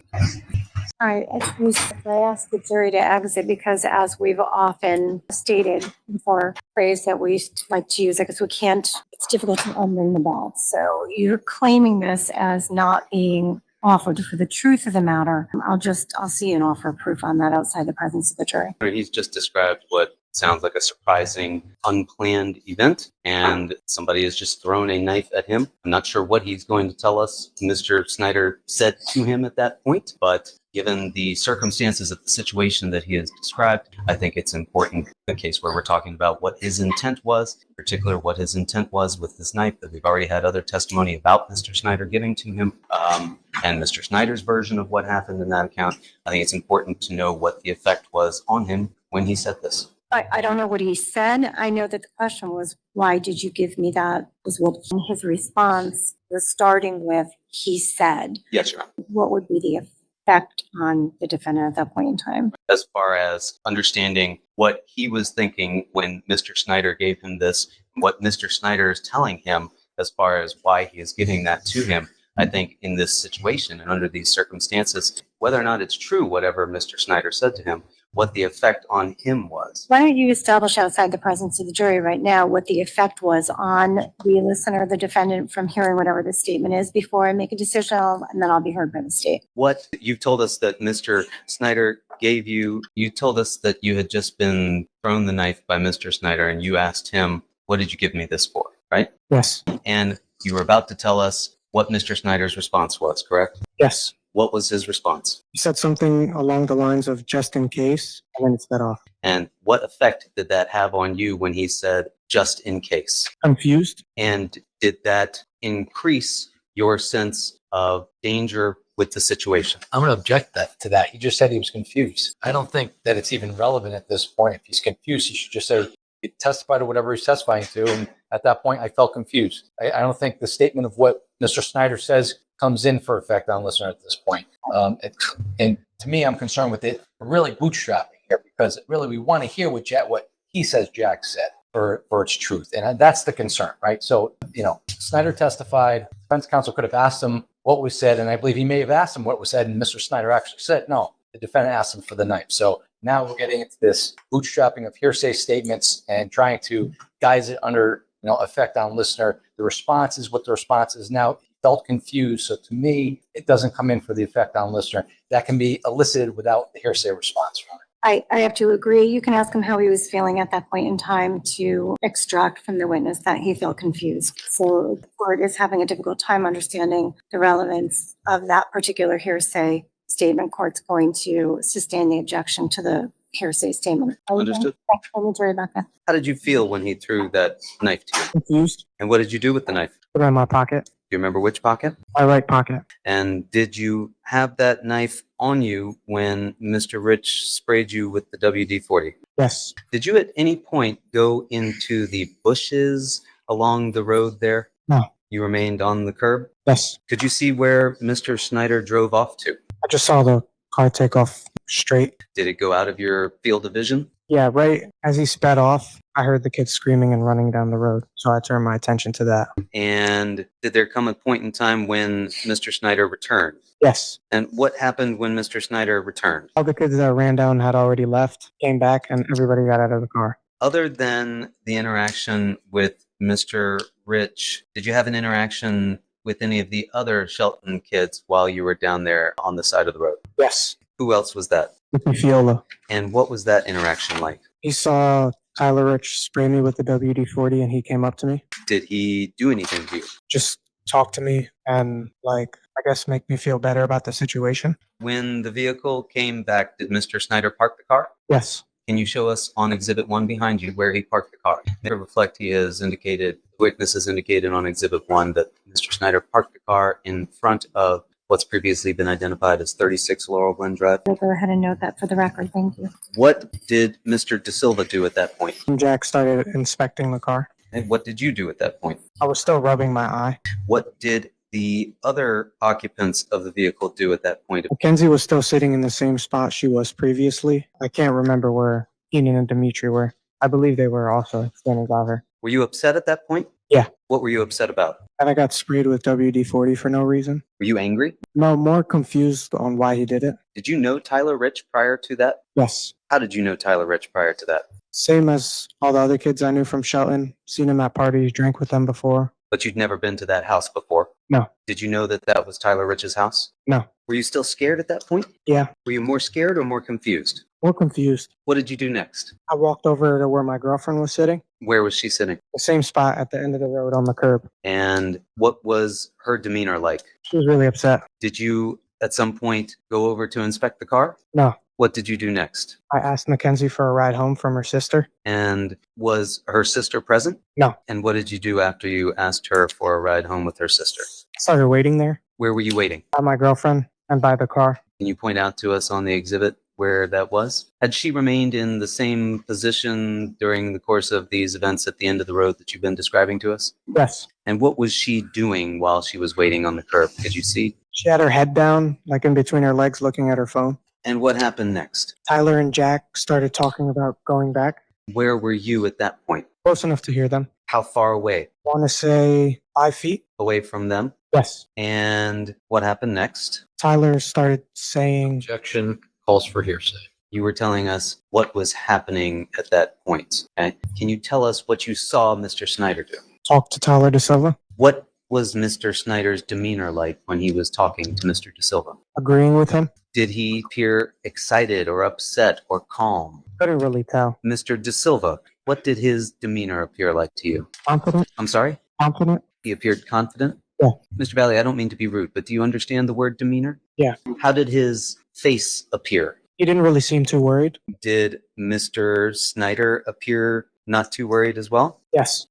All right, I ask the jury to exit because, as we've often stated before, phrase that we like to use, because we can't, it's difficult to unring the bell. So you're claiming this as not being offered for the truth of the matter. I'll see an offer of proof on that outside the presence of the jury. He's just described what sounds like a surprising, unplanned event, and somebody has just thrown a knife at him. I'm not sure what he's going to tell us Mr. Snyder said to him at that point, but given the circumstances of the situation that he has described, I think it's important in the case where we're talking about what his intent was, in particular what his intent was with this knife, that we've already had other testimony about Mr. Snyder giving to him, and Mr. Snyder's version of what happened in that account. I think it's important to know what the effect was on him when he said this. I don't know what he said. I know that the question was, why did you give me that? Was what his response was starting with, he said. Yes, Your Honor. What would be the effect on the defendant at that point in time? As far as understanding what he was thinking when Mr. Snyder gave him this, what Mr. Snyder is telling him as far as why he is giving that to him, I think in this situation and under these circumstances, whether or not it's true, whatever Mr. Snyder said to him, what the effect on him was. Why don't you establish outside the presence of the jury right now what the effect was on the listener, the defendant, from hearing whatever the statement is before I make a decision, and then I'll be heard by the state. What you've told us that Mr. Snyder gave you, you told us that you had just been thrown the knife by Mr. Snyder and you asked him, what did you give me this for, right? yes, And you were about to tell us what Mr. Snyder's response was, correct? yes. What was his response? He said something along the lines of just in case, and then it sped off. And what effect did that have on you when he said, just in case? Confused? And did that increase your sense of danger with the situation? I'm going to object to that. He just said he was confused. I don't think that it's even relevant at this point. If he's confused, he should just say, he testified to whatever he's testifying to, and At that point, I felt confused. I don't think the statement of what Mr. Snyder says comes in for effect on listener at this point. And to me, I'm concerned with it really bootstrapping here because really we want to hear what he says Jack said for its truth. And that's the concern, right? So, Snyder testified, defense counsel could have asked him what was said, and I believe he may have asked him what was said, and Mr. Snyder actually said, no, the defendant asked him for the knife. So now we're getting into this bootstrapping of hearsay statements and trying to guise it under, effect on listener. The response is what the response is. Now, he felt confused. So to me, it doesn't come in for the effect on listener. That can be elicited without the hearsay response from it. I have to agree. You can ask him how he was feeling at that point in time to extract from the witness that he felt confused. So the court is having a difficult time understanding the relevance of that particular hearsay statement. Court's going to sustain the objection to the hearsay statement. Understood. Rebecca. How did you feel when he threw that knife to you? Confused. And what did you do with the knife? Put it in my pocket. Do you remember which pocket? My right pocket. And did you have that knife on you when Mr. Rich sprayed you with the WD-40? Yes. Did you at any point go into the bushes along the road there? No. You remained on the curb? Yes. Could you see where Mr. Snyder drove off to? I just saw the car take off straight. Did it go out of your field of vision? Yeah, right as he sped off, I heard the kids screaming and running down the road. So I turned my attention to that. And did there come a point in time when Mr. Snyder returned? Yes. And what happened when Mr. Snyder returned? All the kids that ran down had already left, came back, and everybody got out of the car. Other than the interaction with Mr. Rich, did you have an interaction with any of the other Shelton kids while you were down there on the side of the road? Yes. Who else was that? Ricky Feola. And what was that interaction like? He saw Tyler Rich spray me with the WD-40 and he came up to me. Did he do anything to you? Just talk to me and I guess make me feel better about the situation. When the vehicle came back, did Mr. Snyder park the car? Yes. Can you show us on Exhibit 1 behind you where he parked the car? To reflect, the witness has indicated on Exhibit 1 that Mr. Snyder parked the car in front of what's previously been identified as 36 Laurel Glen Drive. We'll go ahead and note that for the record. Thank you. What did Mr. DaSilva do at that point? Jack started inspecting the car. And what did you do at that point? I was still rubbing my eye. What did the other occupants of the vehicle do at that point? Mackenzie was still sitting in the same spot she was previously. I can't remember where Keenan and Dimitri were. I believe they were also standing by her. Were you upset at that point? Yeah. What were you upset about? And I got sprayed with WD-40 for no reason. Were you angry? No, more confused on why he did it. Did you know Tyler Rich prior to that? Yes. How did you know Tyler Rich prior to that? Same as all the other kids I knew from Shelton. Seen him at parties, drank with them before. But you'd never been to that house before? No. Did you know that that was Tyler Rich's house? No. Were you still scared at that point? Yeah. Were you more scared or more confused? More confused. What did you do next? I walked over to where my girlfriend was sitting. Where was she sitting? The same spot at the end of the road on the curb. And what was her demeanor like? She was really upset. Did you at some point go over to inspect the car? No. What did you do next? I asked Mackenzie for a ride home from her sister. And was her sister present? No. And what did you do after you asked her for a ride home with her sister? I started waiting there Where were you waiting? by my girlfriend and by the car. Can you point out to us on the exhibit where that was? Had she remained in the same position during the course of these events at the end of the road that you've been describing to us? Yes. And what was she doing while she was waiting on the curb? Could you see? She had her head down, in between her legs, looking at her phone. And what happened next? Tyler and Jack started talking about going back. Where were you at that point? Close enough to hear them. How far away? Want to say 5 feet? Away from them? Yes. And what happened next? Tyler started saying, Objection calls for hearsay. You were telling us what was happening at that point. Okay? Can you tell us what you saw Mr. Snyder do? talk to Tyler DaSilva, What was Mr. Snyder's demeanor like when he was talking to Mr. DaSilva? agreeing with him. Did he appear excited or upset or calm? Couldn't really tell. Mr. DaSilva, what did his demeanor appear like to you? Confident? I'm sorry? Confident? He appeared confident? Yeah. Mr. Valle, I don't mean to be rude, but do you understand the word demeanor? Yeah. How did his face appear? He didn't really seem too worried. Did Mr. Snyder appear not too worried as well? Yes.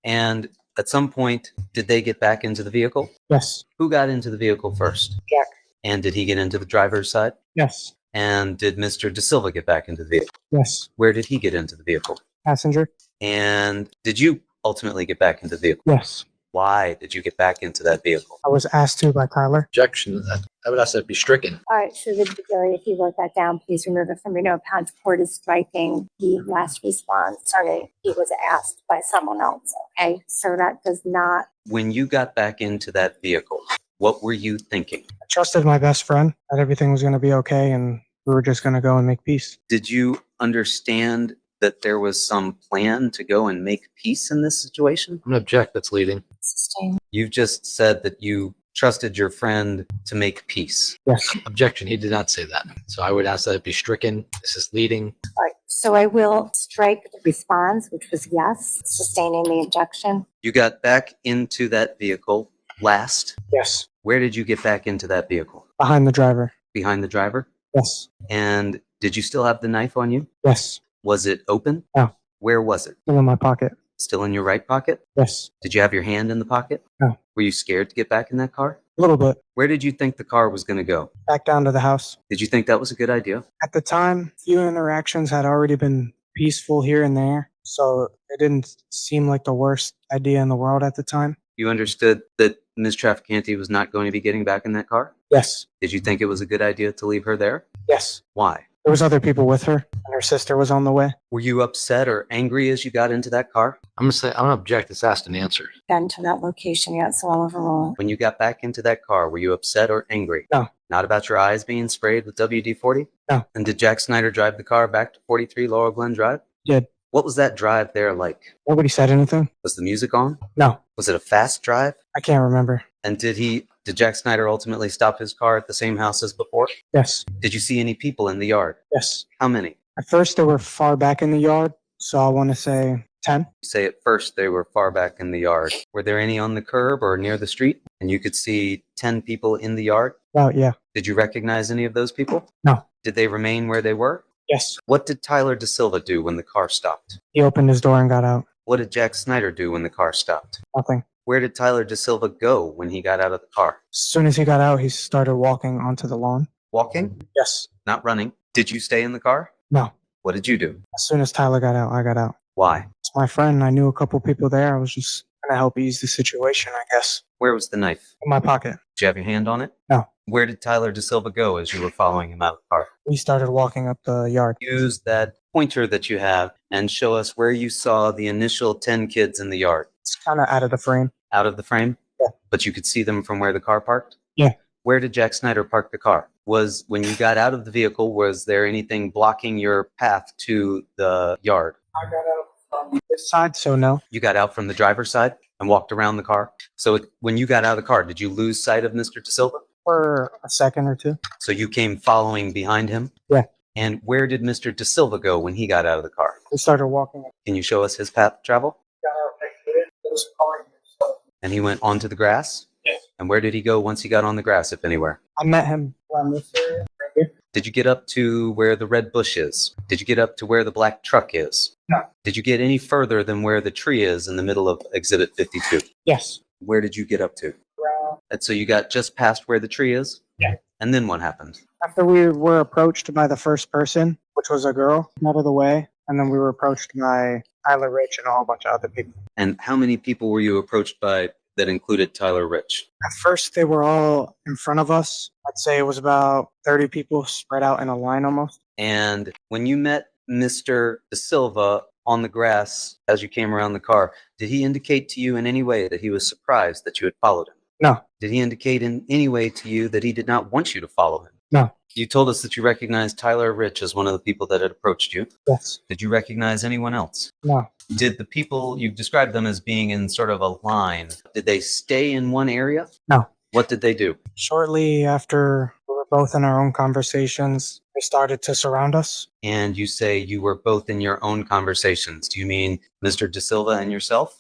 And at some point, did they get back into the vehicle? Yes. Who got into the vehicle first? Jack. And did he get into the driver's side? Yes. And did Mr. DaSilva get back into the vehicle? Yes. Where did he get into the vehicle? Passenger? And did you ultimately get back into the vehicle? Yes. Why did you get back into that vehicle? I was asked to by Tyler. Objection. I would ask that it be stricken. All right, so the jury, if you wrote that down, please remove it from your notepads. Court is striking the last response. Sorry, he was asked by someone else. Okay, so that does not. When you got back into that vehicle, what were you thinking? I trusted my best friend that everything was going to be okay and we were just going to go and make peace. Did you understand that there was some plan to go and make peace in this situation? I'm going to object. That's leading. Sustain. You've just said that you trusted your friend to make peace. Yes. Objection. He did not say that. So I would ask that it be stricken. This is leading. All right, so I will strike the response, which was yes, sustaining the objection. You got back into that vehicle last. Yes. Where did you get back into that vehicle? Behind the driver. Behind the driver? Yes. And did you still have the knife on you? Yes. Was it open? No. Where was it? Still in my pocket. Still in your right pocket? Yes. Did you have your hand in the pocket? No. Were you scared to get back in that car? A little bit. Where did you think the car was going to go? Back down to the house. Did you think that was a good idea? At the time, few interactions had already been peaceful here and there, so it didn't seem like the worst idea in the world at the time. You understood that Ms. Traficante was not going to be getting back in that car? Yes. Did you think it was a good idea to leave her there? Yes. Why? There was other people with her, and her sister was on the way. Were you upset or angry as you got into that car? I'm going to object. It's asked and answered. Gotten to that location yet, so I'll overrule. When you got back into that car, were you upset or angry? No. Not about your eyes being sprayed with WD-40? No. And did Jack Snyder drive the car back to 43 Laurel Glen Drive? Did. What was that drive there like? Nobody said anything? Was the music on? No. Was it a fast drive? I can't remember. And did Jack Snyder ultimately stop his car at the same house as before? Yes. Did you see any people in the yard? Yes. How many? At first, they were far back in the yard, so I want to say 10. You say at first they were far back in the yard. Were there any on the curb or near the street? And you could see 10 people in the yard? Well, yeah. Did you recognize any of those people? No. Did they remain where they were? Yes. What did Tyler DaSilva do when the car stopped? He opened his door and got out. What did Jack Snyder do when the car stopped? Nothing. Where did Tyler DaSilva go when he got out of the car? As soon as he got out, he started walking onto the lawn. Walking? Yes. Not running. Did you stay in the car? No. What did you do? As soon as Tyler got out, I got out. Why? It's my friend. I knew a couple people there. I was just going to help ease the situation, I guess. Where was the knife? In my pocket. Did you have your hand on it? No. Where did Tyler DaSilva go as you were following him out of the car? We started walking up the yard. Use that pointer that you have and show us where you saw the initial 10 kids in the yard. It's kind of out of the frame. Out of the frame? Yeah. But you could see them from where the car parked? Yeah. Where did Jack Snyder park the car? When you got out of the vehicle, was there anything blocking your path to the yard? I got out from this side, so no. You got out from the driver's side and walked around the car? So when you got out of the car, did you lose sight of Mr. DaSilva? For a second or two. So you came following behind him? Yeah. And where did Mr. DaSilva go when he got out of the car? We started walking. Can you show us his path of travel? Got out next to it. There was a car in here, so And he went onto the grass? Yes. And where did he go once he got on the grass, if anywhere? I met him around this area right here. Did you get up to where the red bush is? Did you get up to where the black truck is? No. Did you get any further than where the tree is in the middle of Exhibit 52? Yes. Where did you get up to? Around. And so you got just past where the tree is? Yeah. And then what happened? After we were approached by the first person, which was a girl, out of the way, and then we were approached by Tyler Rich and a whole bunch of other people. And how many people were you approached by that included Tyler Rich? At first, they were all in front of us. I'd say it was about 30 people spread out in a line almost. And when you met Mr. DaSilva on the grass as you came around the car, did he indicate to you in any way that he was surprised that you had followed him? No. Did he indicate in any way to you that he did not want you to follow him? No. You told us that you recognized Tyler Rich as one of the people that had approached you. Yes. Did you recognize anyone else? No. Did the people, you described them as being in sort of a line, did they stay in one area? No. What did they do? Shortly after we were both in our own conversations, they started to surround us. And you say you were both in your own conversations. Do you mean Mr. DaSilva and yourself?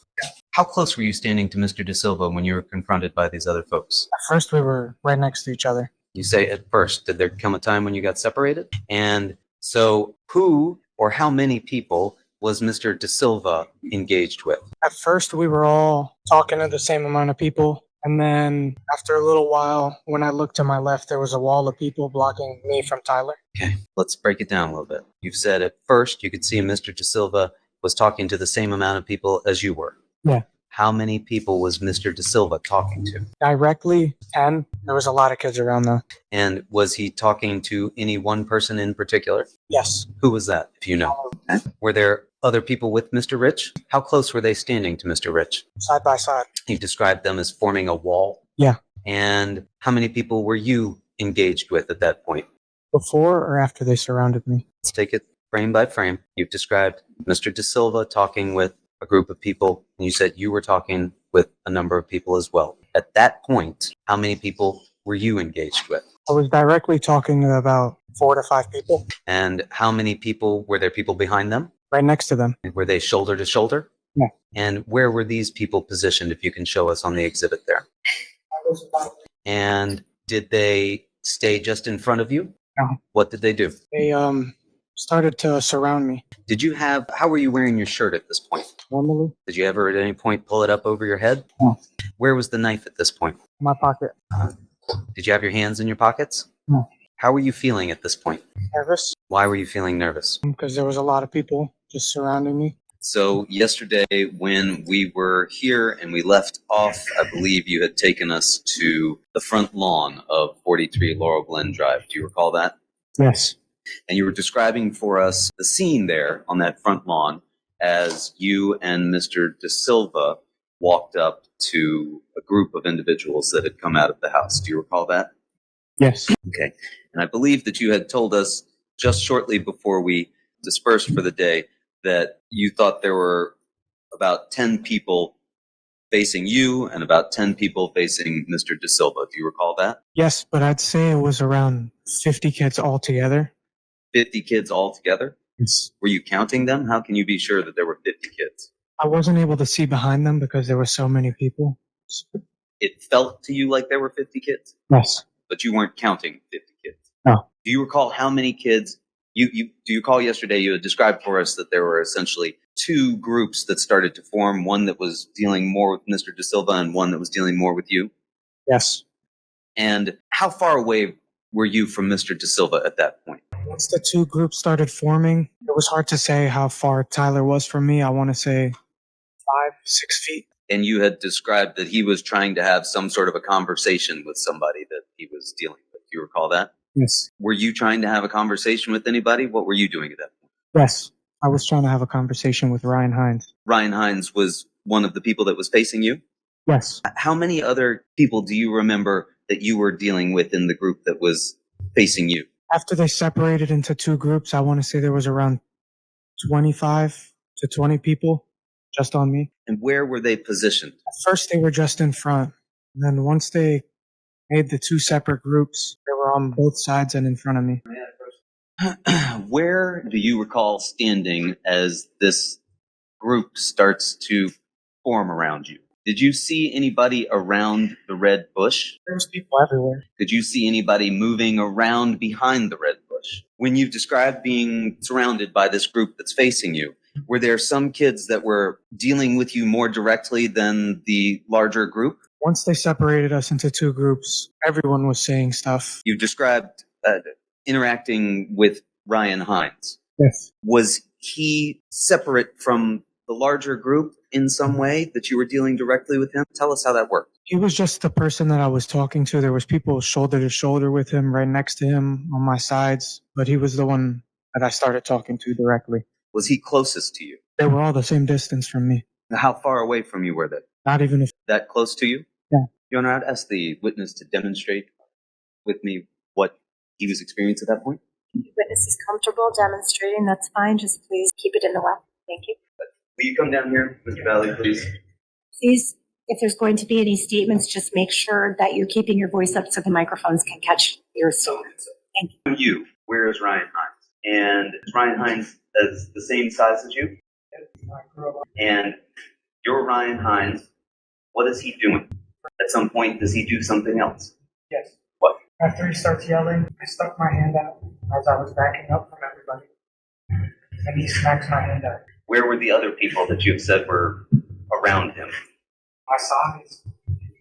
How close were you standing to Mr. DaSilva when you were confronted by these other folks? At first, we were right next to each other. You say at first. Did there come a time when you got separated? And so who or how many people was Mr. DaSilva engaged with? At first, we were all talking to the same amount of people. And then after a little while, when I looked to my left, there was a wall of people blocking me from Tyler. Okay, let's break it down a little bit. You've said at first you could see Mr. DaSilva was talking to the same amount of people as you were. Yeah. How many people was Mr. DaSilva talking to? Directly 10. There was a lot of kids around though. And was he talking to any one person in particular? Yes. Who was that, if you know? Were there other people with Mr. Rich? How close were they standing to Mr. Rich? Side by side. You described them as forming a wall. Yeah. And how many people were you engaged with at that point? Before or after they surrounded me? Let's take it frame by frame. You've described Mr. DaSilva talking with a group of people, and you said you were talking with a number of people as well. At that point, how many people were you engaged with? I was directly talking to about 4 to 5 people. And how many people, were there people behind them? Right next to them. Were they shoulder to shoulder? Yeah. And where were these people positioned, if you can show us on the exhibit there? And did they stay just in front of you? No. What did they do? They started to surround me. How were you wearing your shirt at this point? Normally. Did you ever at any point pull it up over your head? No. Where was the knife at this point? In my pocket. Did you have your hands in your pockets? No. How were you feeling at this point? Nervous. Why were you feeling nervous? Because there was a lot of people just surrounding me. So yesterday when we were here and we left off, I believe you had taken us to the front lawn of 43 Laurel Glen Drive. Do you recall that? Yes. And you were describing for us the scene there on that front lawn as you and Mr. DaSilva walked up to a group of individuals that had come out of the house. Do you recall that? Yes. Okay. And I believe that you had told us just shortly before we dispersed for the day that you thought there were about 10 people facing you and about 10 people facing Mr. DaSilva. Do you recall that? Yes, but I'd say it was around 50 kids altogether. 50 kids altogether? Yes. Were you counting them? How can you be sure that there were 50 kids? I wasn't able to see behind them because there were so many people. It felt to you like there were 50 kids, Yes. but you weren't counting 50 kids. No. Do you recall how many kids do you recall yesterday you had described for us that there were essentially two groups that started to form, one that was dealing more with Mr. DaSilva and one that was dealing more with you? Yes. And how far away were you from Mr. DaSilva at that point? Once the two groups started forming, it was hard to say how far Tyler was from me. I want to say 5, 6 feet. And you had described that he was trying to have some sort of a conversation with somebody that he was dealing with. Do you recall that? Yes. Were you trying to have a conversation with anybody? What were you doing at that point? Yes. I was trying to have a conversation with Ryan Heinz. Ryan Heinz was one of the people that was facing you? Yes. How many other people do you remember that you were dealing with in the group that was facing you? After they separated into two groups, I want to say there was around 25 to 20 people just on me. And where were they positioned? At first, they were just in front. And then once they made the two separate groups, they were on both sides and in front of me. Where do you recall standing as this group starts to form around you? Did you see anybody around the red bush? There was people everywhere. Did you see anybody moving around behind the red bush? When you described being surrounded by this group that's facing you, were there some kids that were dealing with you more directly than the larger group? Once they separated us into two groups, everyone was saying stuff. You described interacting with Ryan Heinz. Yes. Was he separate from the larger group in some way that you were dealing directly with him? Tell us how that worked. He was just the person that I was talking to. There was people shoulder to shoulder with him, right next to him, on my sides. But he was the one that I started talking to directly. Was he closest to you? They were all the same distance from me. How far away from you were they? Not even if That close to you? Yeah. Your Honor, I'd ask the witness to demonstrate with me what he was experiencing at that point. If the witness is comfortable demonstrating, that's fine. Just please keep it in the web. Thank you. Will you come down here, Mr. Valley, please? Please, if there's going to be any statements, just make sure that you're keeping your voice up so the microphones can catch your statements. Thank you. You, where is Ryan Heinz? And is Ryan Heinz as the same size as you? And you're Ryan Heinz. What is he doing? At some point, does he do something else? Yes. What? After he starts yelling, I stuck my hand out as I was backing up from everybody. And he smacks my hand out. Where were the other people that you've said were around him? My sides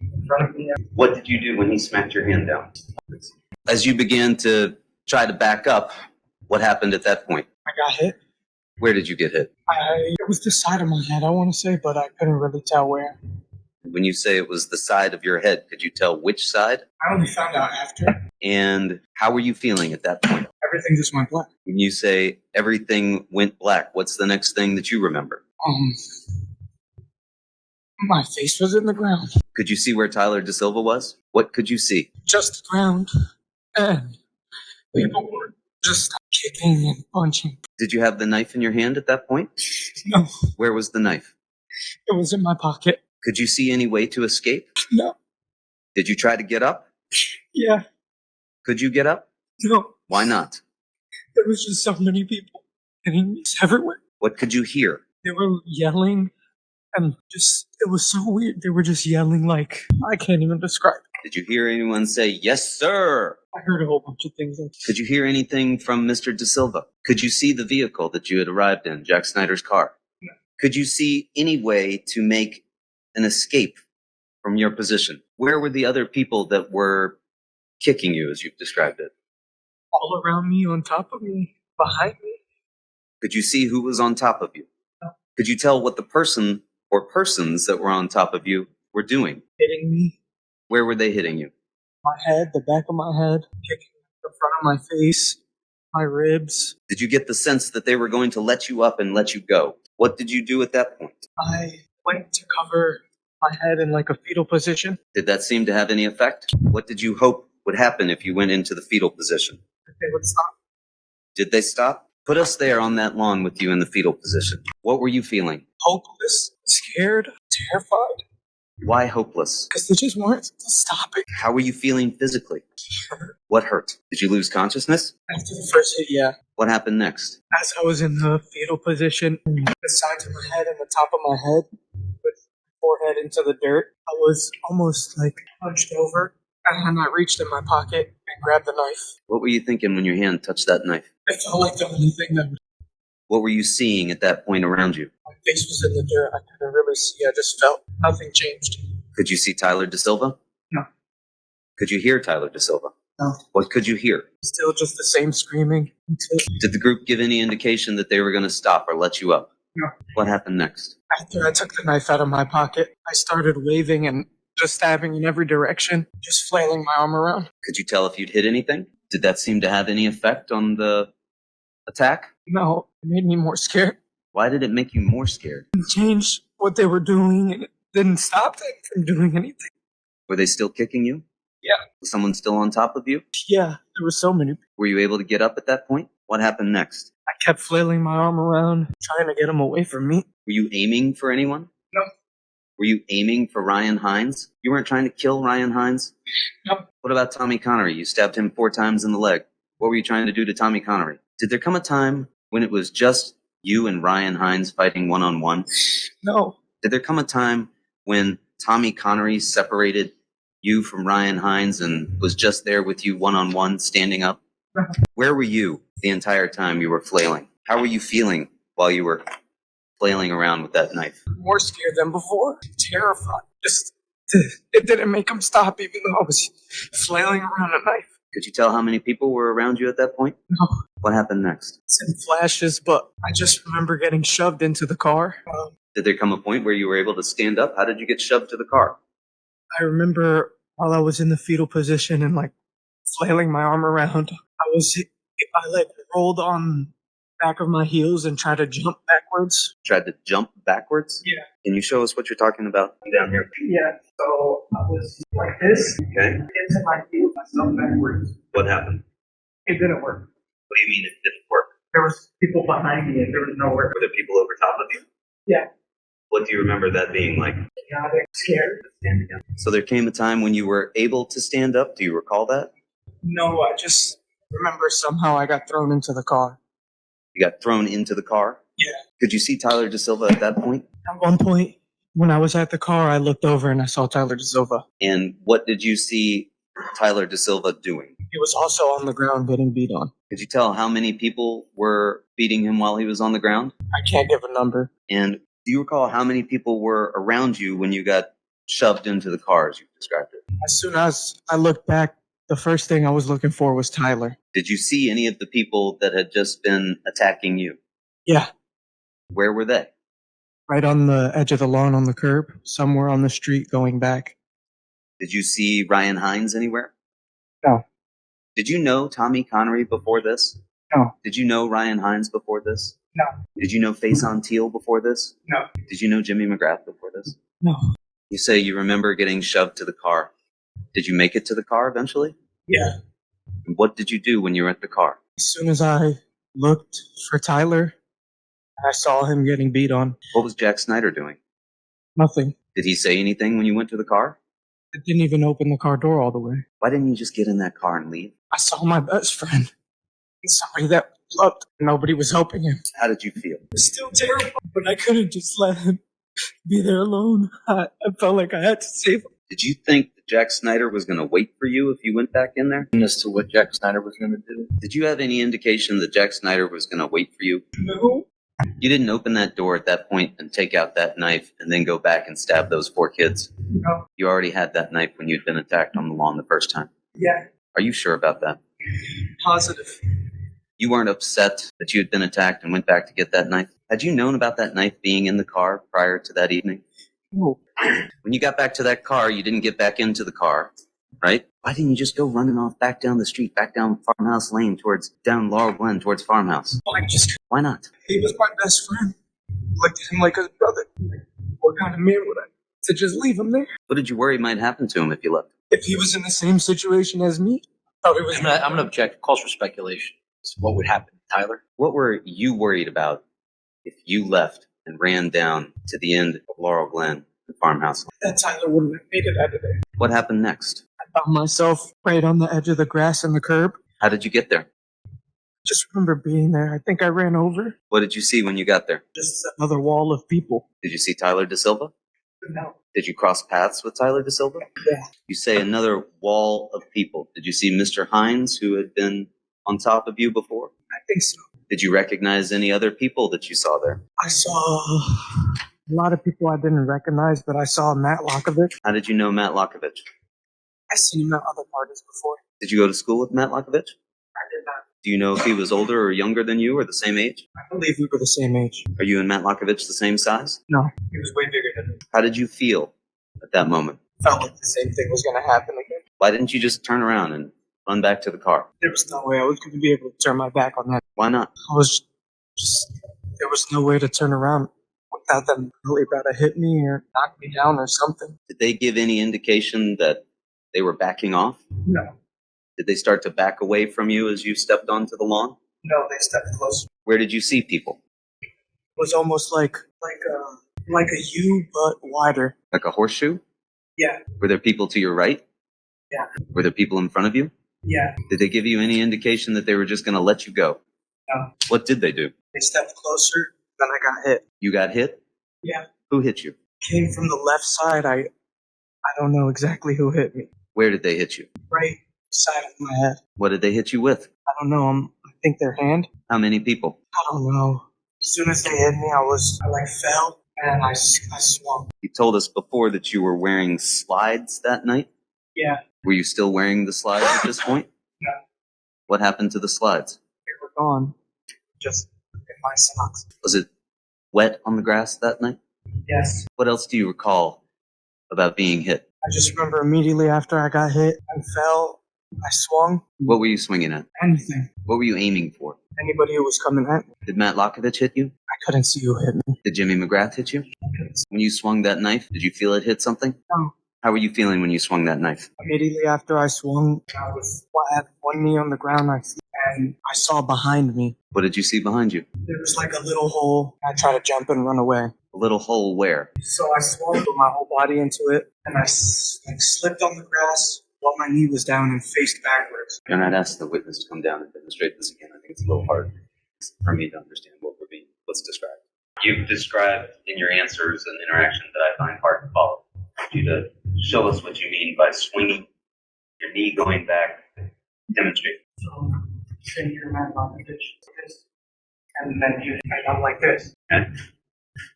in front of me. What did you do when he smacked your hand down? As you began to try to back up, what happened at that point? I got hit. Where did you get hit? It was the side of my head, I want to say, but I couldn't really tell where. When you say it was the side of your head, could you tell which side? I only found out after. And how were you feeling at that point? Everything just went black. When you say everything went black, what's the next thing that you remember? My face was in the ground. Could you see where Tyler DaSilva was? What could you see? Just the ground. And people were just kicking and punching. Did you have the knife in your hand at that point? No, Where was the knife? it was in my pocket. Could you see any way to escape? No. Did you try to get up? Yeah. Could you get up? No. Why not? There was just so many people hitting me everywhere. What could you hear? They were yelling and just, it was so weird. They were just yelling like, I can't even describe it. Did you hear anyone say, yes, sir? I heard a whole bunch of things. Could you hear anything from Mr. DaSilva? Could you see the vehicle that you had arrived in, Jack Snyder's car? No. Could you see any way to make an escape from your position? Where were the other people that were kicking you, as you've described it? All around me, on top of me, behind me. Could you see who was on top of you? No. Could you tell what the person or persons that were on top of you were doing? Hitting me. Where were they hitting you? My head, the back of my head, kicking the front of my face, my ribs. Did you get the sense that they were going to let you up and let you go? What did you do at that point? I went to cover my head in like a fetal position. Did that seem to have any effect? What did you hope would happen if you went into the fetal position? They would stop. Did they stop? Put us there on that lawn with you in the fetal position. What were you feeling? Hopeless, scared, terrified. Why hopeless? Because they just weren't stopping. How were you feeling physically? What hurt? Did you lose consciousness? After the first hit, yeah. What happened next? As I was in the fetal position, the sides of my head and the top of my head, with my forehead into the dirt, I was almost like hunched over. And I reached in my pocket and grabbed the knife. What were you thinking when your hand touched that knife? It felt like the only thing that What were you seeing at that point around you? my face was in the dirt. I couldn't really see. I just felt nothing changed. Could you see Tyler DaSilva? No. Could you hear Tyler DaSilva? No. What could you hear? Still just the same screaming. Did the group give any indication that they were going to stop or let you up? No. What happened next? After I took the knife out of my pocket, I started waving and just stabbing in every direction, just flailing my arm around. Could you tell if you'd hit anything? Did that seem to have any effect on the attack? No, it made me more scared. Why did it make you more scared? It changed what they were doing and it didn't stop them from doing anything. Were they still kicking you? Yeah. Was someone still on top of you? Yeah, there were so many. Were you able to get up at that point? What happened next? I kept flailing my arm around, trying to get them away from me. Were you aiming for anyone? No. Were you aiming for Ryan Heinz? You weren't trying to kill Ryan Heinz? No. What about Tommy Connery? You stabbed him 4 times in the leg. What were you trying to do to Tommy Connery? Did there come a time when it was just you and Ryan Heinz fighting one-on-one? No. Did there come a time when Tommy Connery separated you from Ryan Heinz and was just there with you one-on-one, standing up? No. Where were you the entire time you were flailing? How were you feeling while you were flailing around with that knife? More scared than before. Terrified. Just, it didn't make them stop even though I was flailing around a knife. Could you tell how many people were around you at that point? No. What happened next? It's in flashes, but I just remember getting shoved into the car. Did there come a point where you were able to stand up? How did you get shoved to the car? I remember while I was in the fetal position and like flailing my arm around, I like rolled on the back of my heels and tried to jump backwards. Tried to jump backwards? Yeah. Can you show us what you're talking about down here? Yeah, so I was like this, Okay. into my heels, myself backwards. What happened? It didn't work. What do you mean it didn't work? There was people behind me and there was nowhere. Were there people over top of you? Yeah. What do you remember that being like? Chaotic, scared. So there came a time when you were able to stand up. Do you recall that? No, I just remember somehow I got thrown into the car. You got thrown into the car? Yeah. Could you see Tyler DaSilva at that point? At one point, when I was at the car, I looked over and I saw Tyler DaSilva. And what did you see Tyler DaSilva doing? He was also on the ground getting beat on. Could you tell how many people were beating him while he was on the ground? I can't give a number. And do you recall how many people were around you when you got shoved into the car, as you described it? As soon as I looked back, the first thing I was looking for was Tyler. Did you see any of the people that had just been attacking you? Yeah, Where were they? Right on the edge of the lawn on the curb, somewhere on the street going back. Did you see Ryan Heinz anywhere? No. Did you know Tommy Connery before this? No. Did you know Ryan Heinz before this? No. Did you know Faison Teal before this? No. Did you know Jimmy McGrath before this? No. You say you remember getting shoved to the car. Did you make it to the car eventually? Yeah. And what did you do when you were at the car? As soon as I looked for Tyler, I saw him getting beat on. What was Jack Snyder doing? Nothing. Did he say anything when you went to the car? I didn't even open the car door all the way. Why didn't you just get in that car and leave? I saw my best friend. Somebody that loved. Nobody was helping him. How did you feel? It was still terrible, but I couldn't just let him be there alone. I felt like I had to save him. Did you think that Jack Snyder was going to wait for you if you went back in there? As to what Jack Snyder was going to do. Did you have any indication that Jack Snyder was going to wait for you? No. You didn't open that door at that point and take out that knife and then go back and stab those 4 kids? No. You already had that knife when you'd been attacked on the lawn the first time. Yeah. Are you sure about that? Positive. You weren't upset that you had been attacked and went back to get that knife? Had you known about that knife being in the car prior to that evening? No. When you got back to that car, you didn't get back into the car, right? Why didn't you just go running off back down the street, back down Farmhouse Lane, down Laurel Glen, towards Farmhouse? Why not? He was my best friend. Looked at him like a brother. What kind of man would I? To just leave him there? What did you worry might happen to him if you left? If he was in the same situation as me, oh, it was. I'm going to object. Calls for speculation. It's what would happen to Tyler? What were you worried about if you left and ran down to the end of Laurel Glen and Farmhouse? That Tyler wouldn't have made it out of there. What happened next? I found myself right on the edge of the grass and the curb. How did you get there? Just remember being there. I think I ran over. What did you see when you got there? Just another wall of people. Did you see Tyler DaSilva? No. Did you cross paths with Tyler DaSilva? Yeah. You say another wall of people. Did you see Mr. Heinz, who had been on top of you before? I think so. Did you recognize any other people that you saw there? I saw a lot of people I didn't recognize, but I saw Matt Lockovich. How did you know Matt Lockovich? I've seen him at other parties before. Did you go to school with Matt Lockovich? I did not. Do you know if he was older or younger than you or the same age? I believe we were the same age. Are you and Matt Lockovich the same size? No, he was way bigger than me. How did you feel at that moment? Felt like the same thing was going to happen again. Why didn't you just turn around and run back to the car? There was no way I was going to be able to turn my back on that. Why not? I was just, there was no way to turn around without them really about to hit me or knock me down or something. Did they give any indication that they were backing off? No. Did they start to back away from you as you stepped onto the lawn? No, they stepped closer. Where did you see people? It was almost like a U, but wider. Like a horseshoe? Yeah. Were there people to your right? Yeah. Were there people in front of you? Yeah. Did they give you any indication that they were just going to let you go? No. What did they do? They stepped closer, then I got hit. You got hit? Yeah. Who hit you? Came from the left side. I don't know exactly who hit me. Where did they hit you? Right side of my head. What did they hit you with? I don't know. I think their hand. How many people? I don't know. As soon as they hit me, I fell and I swung. You told us before that you were wearing slides that night. Yeah. Were you still wearing the slides at this point? No. What happened to the slides? They were gone. Just in my socks. Was it wet on the grass that night? Yes. What else do you recall about being hit? I just remember immediately after I got hit and fell, I swung. What were you swinging at? Anything. What were you aiming for? Anybody who was coming at me. Did Matt Lockovich hit you? I couldn't see who hit me. Did Jimmy McGrath hit you? When you swung that knife, did you feel it hit something? No. How were you feeling when you swung that knife? Immediately after I swung, I had one knee on the ground and I saw behind me. What did you see behind you? There was like a little hole. I tried to jump and run away. A little hole where? So I swung, put my whole body into it, and I slipped on the grass while my knee was down and faced backwards. And I'd ask the witness to come down and demonstrate this again. I think it's a little hard for me to understand what's described. You've described in your answers an interaction that I find hard to follow. I want you to show us what you mean by swinging, your knee going back. Demonstrate. So, sitting here, man, on the ditch, like this, and then you hit up like this. Okay.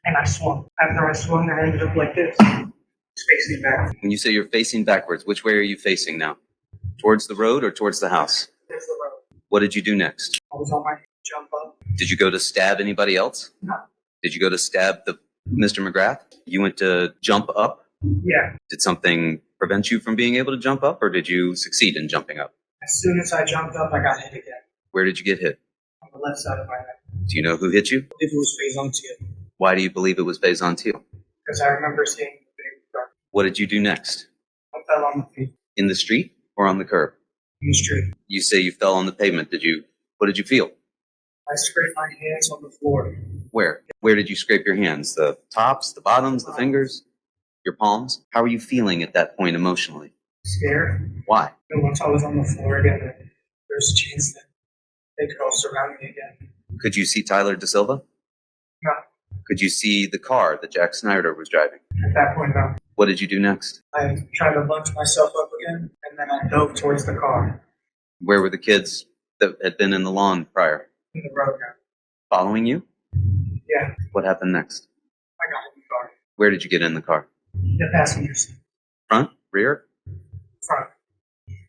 And I swung. After I swung, I ended up like this, facing back. When you say you're facing backwards, which way are you facing now? Towards the road or towards the house? There's the road. What did you do next? I was on my jump up. Did you go to stab anybody else? No. Did you go to stab Mr. McGrath? You went to jump up? Yeah. Did something prevent you from being able to jump up, or did you succeed in jumping up? As soon as I jumped up, I got hit again Where did you get hit? on the left side of my head. Do you know who hit you? I believe it was phase on two Why do you believe it was Faison Teal? because I remember seeing the big truck. What did you do next? I fell on the feet In the street or on the curb? in the street. You say you fell on the pavement. What did you feel? I scraped my hands on the floor. Where? Where did you scrape your hands? The tops, the bottoms, the fingers, your palms? How were you feeling at that point emotionally? Scared. Why? And once I was on the floor again, there's a chance that they could all surround me again. Could you see Tyler DaSilva? No. Could you see the car that Jack Snyder was driving? At that point, no. What did you do next? I tried to lunge myself up again, and then I dove towards the car Where were the kids that had been in the lawn prior? in the road now. Following you? Yeah, What happened next? I got in the car. Where did you get in the car? The passenger seat. Front? Rear? Front.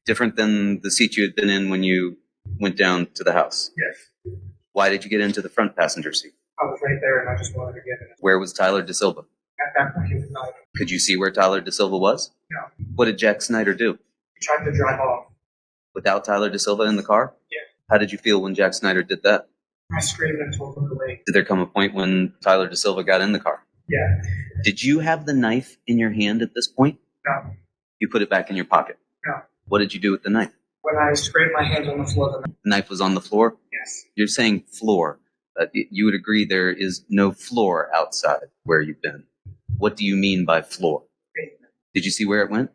Different than the seat you had been in when you went down to the house. Yes. Why did you get into the front passenger seat? I was right there, and I just wanted to get in. Where was Tyler DaSilva? At that point, he was not. Could you see where Tyler DaSilva was? No. What did Jack Snyder do? He tried to drive off. Without Tyler DaSilva in the car? Yeah. How did you feel when Jack Snyder did that? I screamed and told him to wait. Did there come a point when Tyler DaSilva got in the car? Yeah. Did you have the knife in your hand at this point? No. You put it back in your pocket. No. What did you do with the knife? When I scraped my hands on the floor, The knife was on the floor? yes. You're saying floor. You would agree there is no floor outside where you've been. What do you mean by floor? Pavement. Did you see where it went?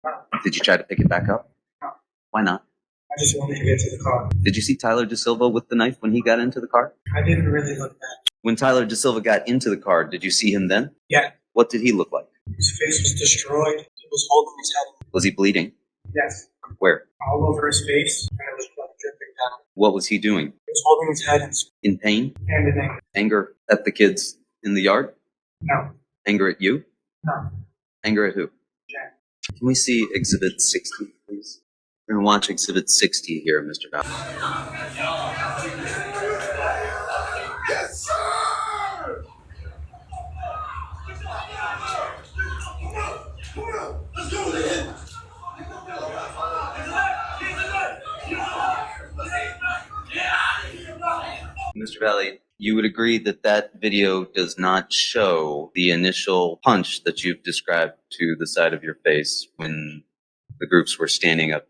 No. Did you try to pick it back up? No. Why not? I just wanted to get to the car. Did you see Tyler DaSilva with the knife when he got into the car? I didn't really look back. When Tyler DaSilva got into the car, did you see him then? Yeah. What did he look like? His face was destroyed. He was holding his head. Was he bleeding? Yes. Where? All over his face, and it was blood dripping down. What was he doing? He was holding his head and In pain? hand in anger. Anger at the kids in the yard? No. Anger at you? No. Anger at who? Jack. Can we see Exhibit 60, please? We're going to watch Exhibit 60 here, Mr. Valle. Yes, sir! Come on, let's go then. Mr. Valle, you would agree that that video does not show the initial punch that you've described to the side of your face when the groups were standing up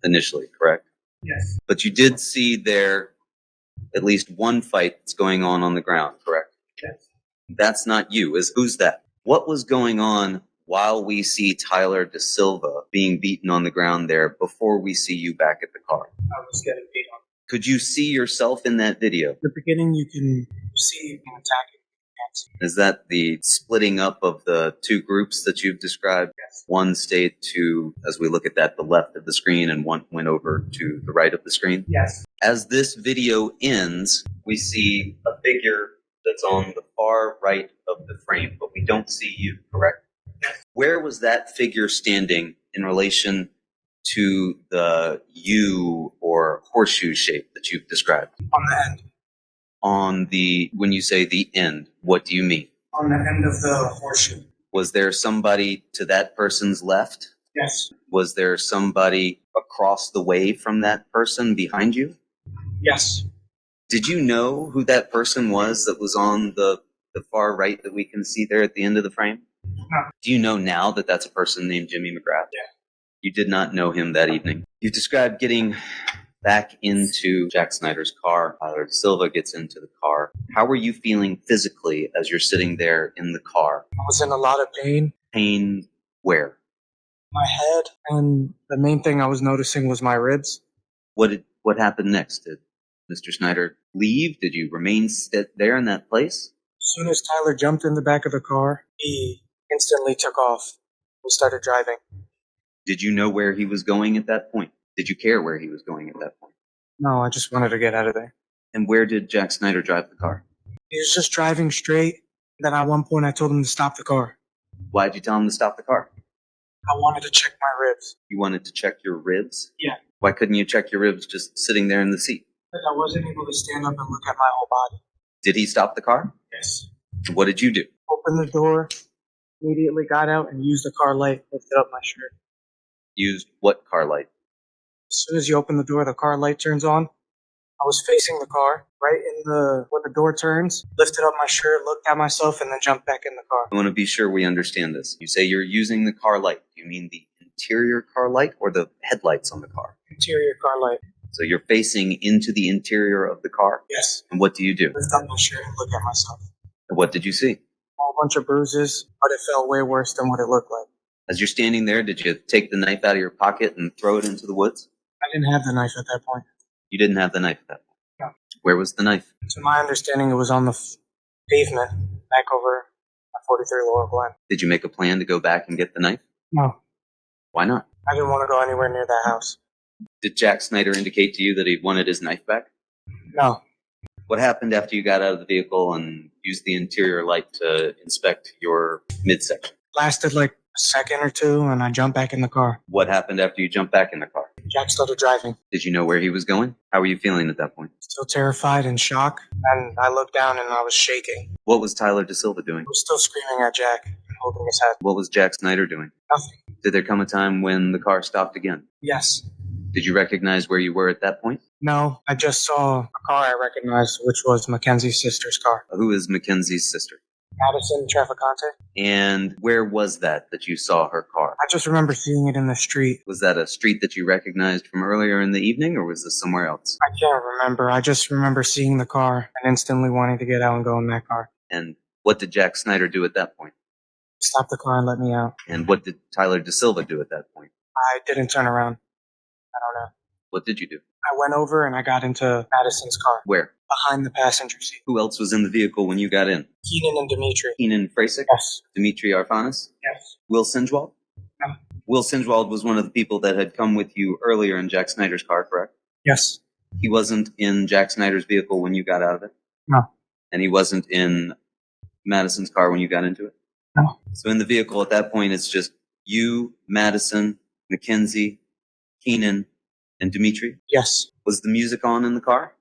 initially, correct? Yes. But you did see there at least one fight that's going on the ground, correct? Yes. That's not you. Who's that? What was going on while we see Tyler DaSilva being beaten on the ground there before we see you back at the car? I was getting beat on. Could you see yourself in that video? At the beginning, you can see him attacking. Is that the splitting up of the two groups that you've described? Yes. One stayed to, as we look at that, the left of the screen, and one went over to the right of the screen? Yes. As this video ends, we see a figure that's on the far right of the frame, but we don't see you, correct? Yes. Where was that figure standing in relation to the U or horseshoe shape that you've described? On the end. When you say the end, what do you mean? On the end of the horseshoe. Was there somebody to that person's left? Yes. Was there somebody across the way from that person behind you? Yes. Did you know who that person was that was on the far right that we can see there at the end of the frame? No. Do you know now that that's a person named Jimmy McGrath? Yeah. You did not know him that evening. You described getting back into Jack Snyder's car. Tyler DaSilva gets into the car. How were you feeling physically as you're sitting there in the car? I was in a lot of pain. Pain where? My head, and the main thing I was noticing was my ribs. What happened next? Did Mr. Snyder leave? Did you remain there in that place? As soon as Tyler jumped in the back of the car, he instantly took off. We started driving. Did you know where he was going at that point? Did you care where he was going at that point? No, I just wanted to get out of there. And where did Jack Snyder drive the car? He was just driving straight. Then at one point I told him to stop the car. Why did you tell him to stop the car? I wanted to check my ribs. You wanted to check your ribs? Yeah. Why couldn't you check your ribs just sitting there in the seat? Because I wasn't able to stand up and look at my whole body. Did he stop the car? Yes. What did you do? Opened the door, immediately got out and used the car light, lifted up my shirt. Used what car light? As soon as you open the door, the car light turns on. I was facing the car, right in the where the door turns, lifted up my shirt, looked at myself, and then jumped back in the car. I want to be sure we understand this. You say you're using the car light. Do you mean the interior car light or the headlights on the car? Interior car light. So you're facing into the interior of the car? Yes. And what do you do? Lift up my shirt and look at myself. And what did you see? A whole bunch of bruises, but it felt way worse than what it looked like. As you're standing there, did you take the knife out of your pocket and throw it into the woods? I didn't have the knife at that point. You didn't have the knife at that point? No. Where was the knife? To my understanding, it was on the pavement back over at 43 Laurel Glen. Did you make a plan to go back and get the knife? No, Why not? I didn't want to go anywhere near that house. Did Jack Snyder indicate to you that he wanted his knife back? No, What happened after you got out of the vehicle and used the interior light to inspect your midsection? lasted like a second or two, and I jumped back in the car. What happened after you jumped back in the car? Jack started driving. Did you know where he was going? How were you feeling at that point? Still terrified and shocked, and I looked down and I was shaking. What was Tyler DaSilva doing? I was still screaming at Jack and holding his head. What was Jack Snyder doing? Nothing. Did there come a time when the car stopped again? Yes. Did you recognize where you were at that point? No, I just saw a car I recognized, which was Mackenzie's sister's car. Who is Mackenzie's sister? Madison Traficante. And where was that you saw her car? I just remember seeing it in the street. Was that a street that you recognized from earlier in the evening, or was this somewhere else? I can't remember. I just remember seeing the car and instantly wanting to get out and go in that car. And what did Jack Snyder do at that point? Stop the car and let me out. And what did Tyler DaSilva do at that point? I didn't turn around. I don't know. What did you do? I went over and I got into Madison's car, Where? behind the passenger seat. Who else was in the vehicle when you got in? Keenan and Dimitri. Keenan Frasick? Yes. Dimitri Arfanis? Yes. Will Sinjwald? No. Will Sinjwald was one of the people that had come with you earlier in Jack Snyder's car, correct? Yes. He wasn't in Jack Snyder's vehicle when you got out of it? No. And he wasn't in Madison's car when you got into it? No. So in the vehicle at that point, it's just you, Madison, Mackenzie, Keenan, and Dimitri? Yes. Was the music on in the car?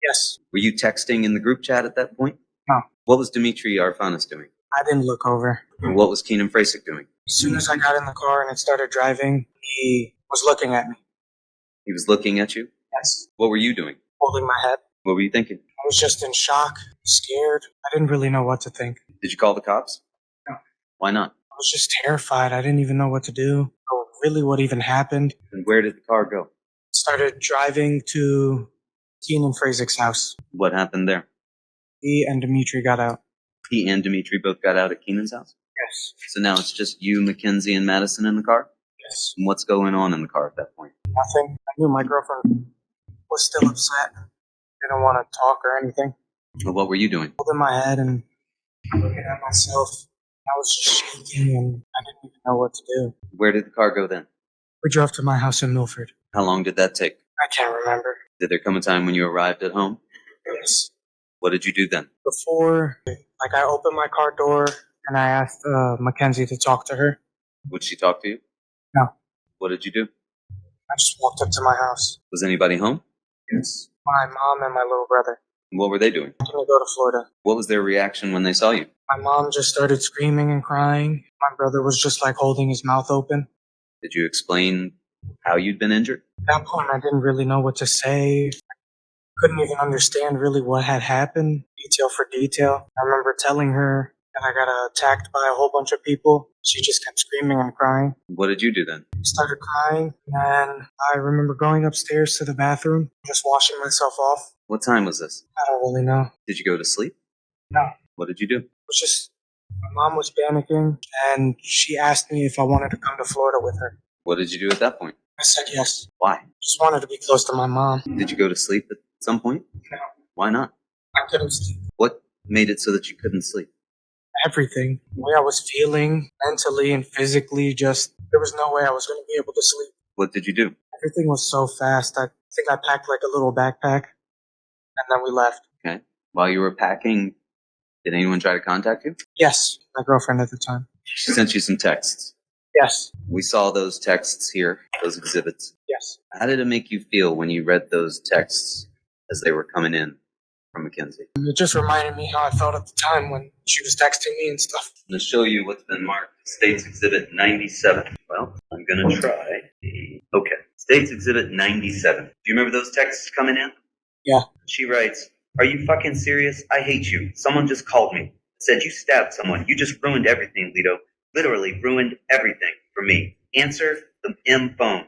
Yes. Were you texting in the group chat at that point? No. What was Dimitri Arfanis doing? I didn't look over. And what was Keenan Frasick doing? As soon as I got in the car and it started driving, he was looking at me. He was looking at you? Yes. What were you doing? Holding my head. What were you thinking? I was just in shock, scared. I didn't really know what to think. Did you call the cops? No. Why not? I was just terrified. I didn't even know what to do or really what even happened. And where did the car go? Started driving to Keenan Frasick's house. What happened there? He and Dimitri got out. He and Dimitri both got out at Keenan's house? Yes. So now it's just you, Mackenzie, and Madison in the car? Yes. And what's going on in the car at that point? Nothing. I knew my girlfriend was still upset. Didn't want to talk or anything. Well, what were you doing? Holding my head and looking at myself. I was just shaking and I didn't even know what to do. Where did the car go then? We drove to my house in Milford. How long did that take? I can't remember. Did there come a time when you arrived at home? Yes. What did you do then? Before, I opened my car door and I asked Mackenzie to talk to her. Would she talk to you? No. What did you do? I just walked up to my house. Was anybody home? Yes. My mom and my little brother. And what were they doing? I'm going to go to Florida. What was their reaction when they saw you? My mom just started screaming and crying. My brother was just like holding his mouth open. Did you explain how you'd been injured? At that point, I didn't really know what to say. I couldn't even understand really what had happened, detail for detail. I remember telling her that I got attacked by a whole bunch of people. She just kept screaming and crying. What did you do then? I started crying, and I remember going upstairs to the bathroom, just washing myself off. What time was this? I don't really know. Did you go to sleep? No. What did you do? It was just, my mom was panicking, and she asked me if I wanted to come to Florida with her. What did you do at that point? I said yes. Why? Just wanted to be close to my mom. Did you go to sleep at some point? No. Why not? I couldn't sleep. What made it so that you couldn't sleep? Everything. The way I was feeling, mentally and physically, just, there was no way I was going to be able to sleep. What did you do? Everything was so fast. I think I packed like a little backpack, and then we left. Okay. While you were packing, did anyone try to contact you? Yes, my girlfriend at the time. She sent you some texts. Yes. We saw those texts here, those exhibits. Yes. How did it make you feel when you read those texts as they were coming in from Mackenzie. It just reminded me how I felt at the time when she was texting me and stuff. I'm going to show you what's been marked. States Exhibit 97. Well, I'm going to try. Okay. States Exhibit 97. Do you remember those texts coming in? Yeah. She writes, "Are you fucking serious? I hate you. Someone just called me. Said you stabbed someone. You just ruined everything, Lito. Literally ruined everything for me. Answer the M phone.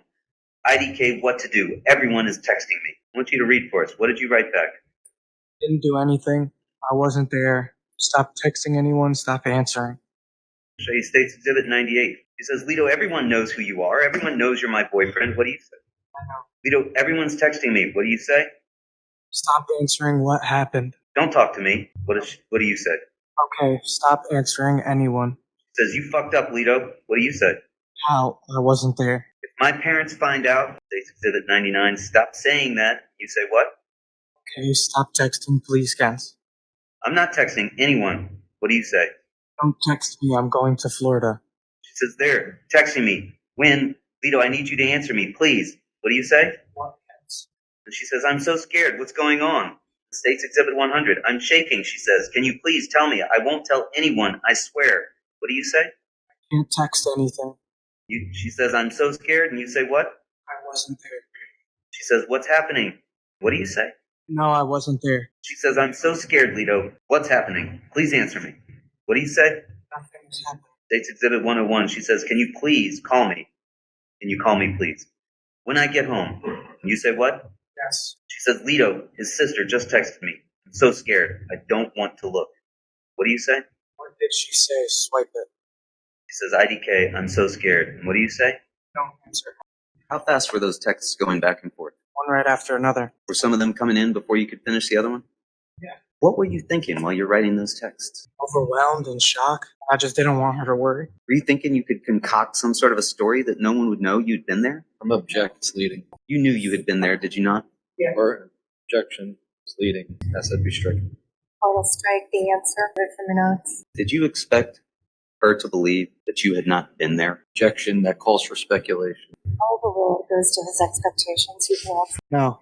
IDK what to do. Everyone is texting me. I want you to read for us. What did you write back?" Didn't do anything. I wasn't there. Stop texting anyone. Stop answering. Show you States Exhibit 98. She says, "Lito, everyone knows who you are. Everyone knows you're my boyfriend. What do you say?" I know. "Lito, everyone's texting me. What do you say?" Stop answering. What happened? "Don't talk to me. What do you say?" Okay, stop answering anyone. She says, "You fucked up, Lito. What do you say?" How? I wasn't there. "If my parents find out," States Exhibit 99, "stop saying that." You say what? Okay, stop texting, please, guys. "I'm not texting anyone. What do you say?" Don't text me. I'm going to Florida. She says, "They're texting me. When? Lito, I need you to answer me, please." What do you say? What? And she says, "I'm so scared. What's going on?" States Exhibit 100. "I'm shaking," she says. "Can you please tell me? I won't tell anyone. I swear." What do you say? Can't text anything. She says, "I'm so scared." And you say what? I wasn't there. She says, "What's happening?" What do you say? No, I wasn't there. She says, "I'm so scared, Lito. What's happening? Please answer me." What do you say? Nothing was happening. States Exhibit 101. She says, "Can you please call me? Can you call me, please? When I get home." And you say what? Yes. She says, "Lito, his sister just texted me. I'm so scared. I don't want to look." What do you say? What did she say? Swipe it. She says, "IDK, I'm so scared." And what do you say? Don't answer. How fast were those texts going back and forth? One right after another. Were some of them coming in before you could finish the other one? Yeah. What were you thinking while you're writing those texts? Overwhelmed and shocked. I just didn't want her to worry. Were you thinking you could concoct some sort of a story that no one would know you'd been there? I'm object leading. You knew you had been there, did you not? Yeah. Or objection is leading. That's to be stricken. I will strike the answer from the notes. Did you expect her to believe that you had not been there? Objection that calls for speculation. Overruled goes to his expectations. You can ask. No.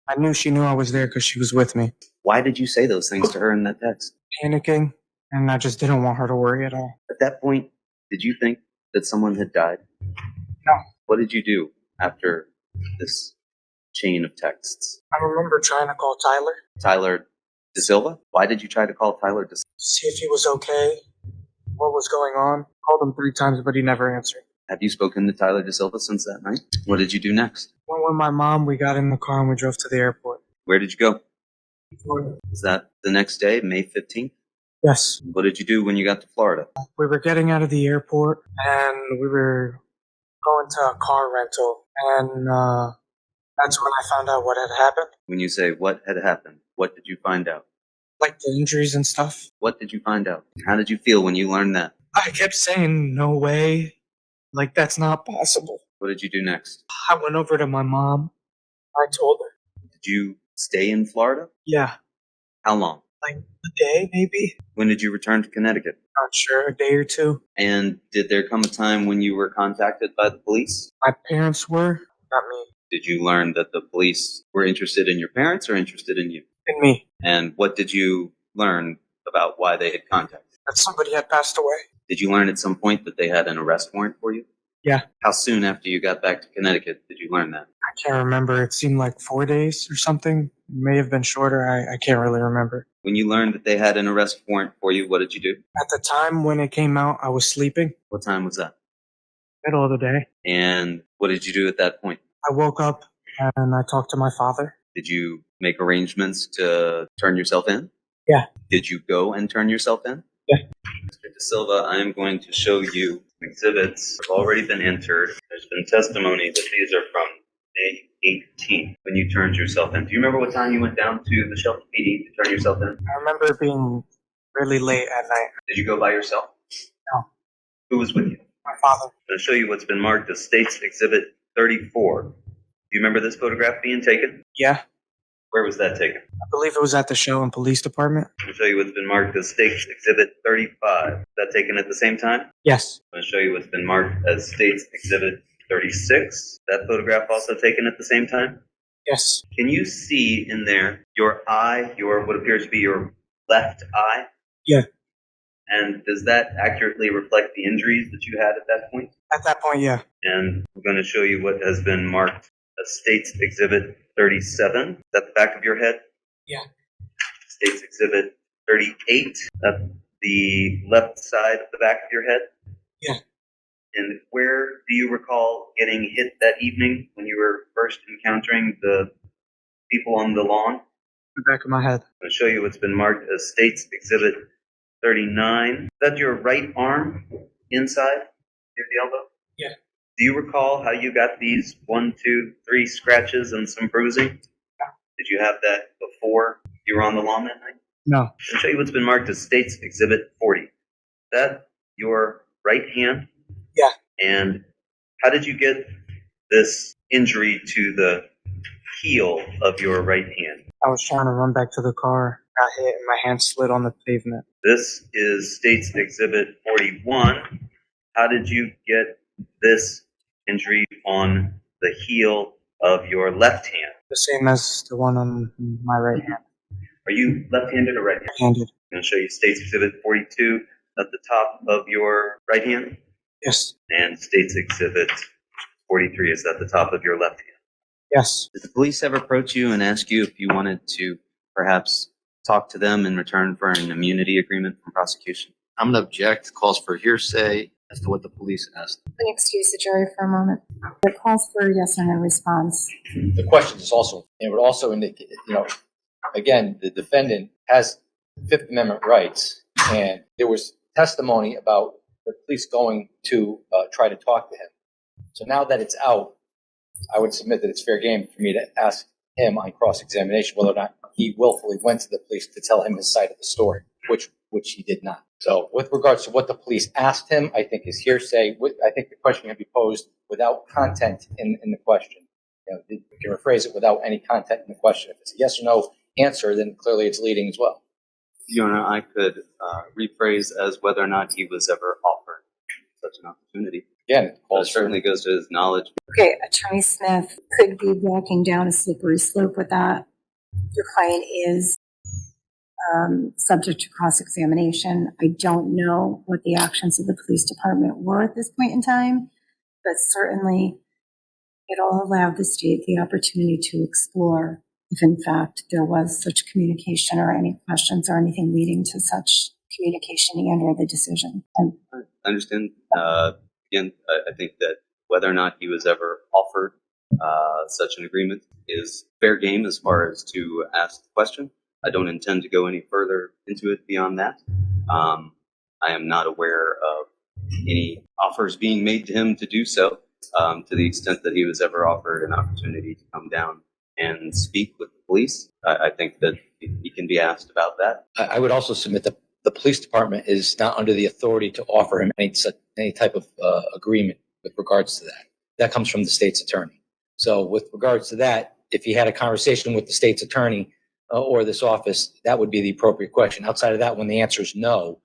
I knew she knew I was there because she was with me. Why did you say those things to her in that text? Panicking, and I just didn't want her to worry at all. At that point, did you think that someone had died? No. What did you do after this chain of texts? I remember trying to call Tyler, Tyler DaSilva? Why did you try to call Tyler DaSilva? see if he was okay, what was going on. Called him 3 times, but he never answered. Have you spoken to Tyler DaSilva since that night? What did you do next? Went with my mom, we got in the car and we drove to the airport. Where did you go? Florida. Was that the next day, May 15th? Yes. What did you do when you got to Florida? We were getting out of the airport and we were going to a car rental. And that's when I found out what had happened. When you say what had happened, what did you find out? Like the injuries and stuff. What did you find out? How did you feel when you learned that? I kept saying, no way. Like, that's not possible. What did you do next? I went over to my mom. I told her. Did you stay in Florida? Yeah. How long? Like a day, maybe? When did you return to Connecticut? Not sure. A day or 2. And did there come a time when you were contacted by the police? My parents were. Not me. Did you learn that the police were interested in your parents or interested in you? And me. And what did you learn about why they had contacted? That somebody had passed away. Did you learn at some point that they had an arrest warrant for you? Yeah. How soon after you got back to Connecticut did you learn that? I can't remember. It seemed like 4 days or something. It may have been shorter. I can't really remember. When you learned that they had an arrest warrant for you, what did you do? At the time when it came out, I was sleeping. What time was that? Middle of the day. And what did you do at that point? I woke up and I talked to my father. Did you make arrangements to turn yourself in? Yeah. Did you go and turn yourself in? Yeah. Mr. DaSilva, I am going to show you exhibits that have already been entered. There's been testimony that these are from May 18th when you turned yourself in. Do you remember what time you went down to the Shelter PD to turn yourself in? I remember it being really late at night. Did you go by yourself? No. Who was with you? My father. I'm going to show you what's been marked as States Exhibit 34. Do you remember this photograph being taken? Yeah. Where was that taken? I believe it was at the show and police department. I'm going to show you what's been marked as States Exhibit 35. Was that taken at the same time? Yes. I'm going to show you what's been marked as States Exhibit 36. That photograph also taken at the same time? Yes. Can you see in there your eye, your what appears to be your left eye? Yeah. And does that accurately reflect the injuries that you had at that point? At that point, yeah. And we're going to show you what has been marked as State's Exhibit 37. Is that the back of your head? Yeah. State's Exhibit 38. That's the left side of the back of your head? Yeah. And where do you recall getting hit that evening when you were first encountering the people on the lawn? The back of my head. I'm going to show you what's been marked as State's Exhibit 39. Is that your right arm inside near the elbow? Yeah. Do you recall how you got these 1, 2, 3 scratches and some bruising? No. Did you have that before you were on the lawn that night? No. I'll show you what's been marked as State's Exhibit 40. Is that your right hand? Yeah. And how did you get this injury to the heel of your right hand? I was trying to run back to the car, got hit, and my hand slid on the pavement. This is State's Exhibit 41. How did you get this injury on the heel of your left hand? The same as the one on my right hand. Are you left-handed or right-handed? Handed. I'm going to show you State's Exhibit 42 at the top of your right hand. Yes. And State's Exhibit 43 is at the top of your left hand. Yes. Did the police ever approach you and ask you if you wanted to perhaps talk to them in return for an immunity agreement from prosecution? I'm going to object. Calls for hearsay as to what the police asked. Can you excuse the jury for a moment? It calls for a yes or no response. The question is also, it would also indicate, again, the defendant has Fifth Amendment rights, and there was testimony about the police going to try to talk to him. So now that it's out, I would submit that it's fair game for me to ask him on cross-examination whether or not he willfully went to the police to tell him his side of the story, which he did not. So with regards to what the police asked him, I think is hearsay. I think the question can be posed without content in the question. You can rephrase it without any content in the question. If it's a yes or no answer, then clearly it's leading as well. Your Honor, I could rephrase as whether or not he was ever offered such an opportunity. Again, it Well, it calls for certainly goes to his knowledge. Okay, Attorney Smith could be walking down a slippery slope with that. Your client is subject to cross-examination. I don't know what the actions of the police department were at this point in time, but certainly it'll allow the state the opportunity to explore if in fact there was such communication or any questions or anything leading to such communication and or the decision. I understand. Again, I think that whether or not he was ever offered such an agreement is fair game as far as to ask the question. I don't intend to go any further into it beyond that. I am not aware of any offers being made to him to do so, to the extent that he was ever offered an opportunity to come down and speak with the police. I think that he can be asked about that. I would also submit that the police department is not under the authority to offer him any type of agreement with regards to that. That comes from the state's attorney. So with regards to that, if he had a conversation with the state's attorney or this office, that would be the appropriate question. Outside of that, when the answer is no,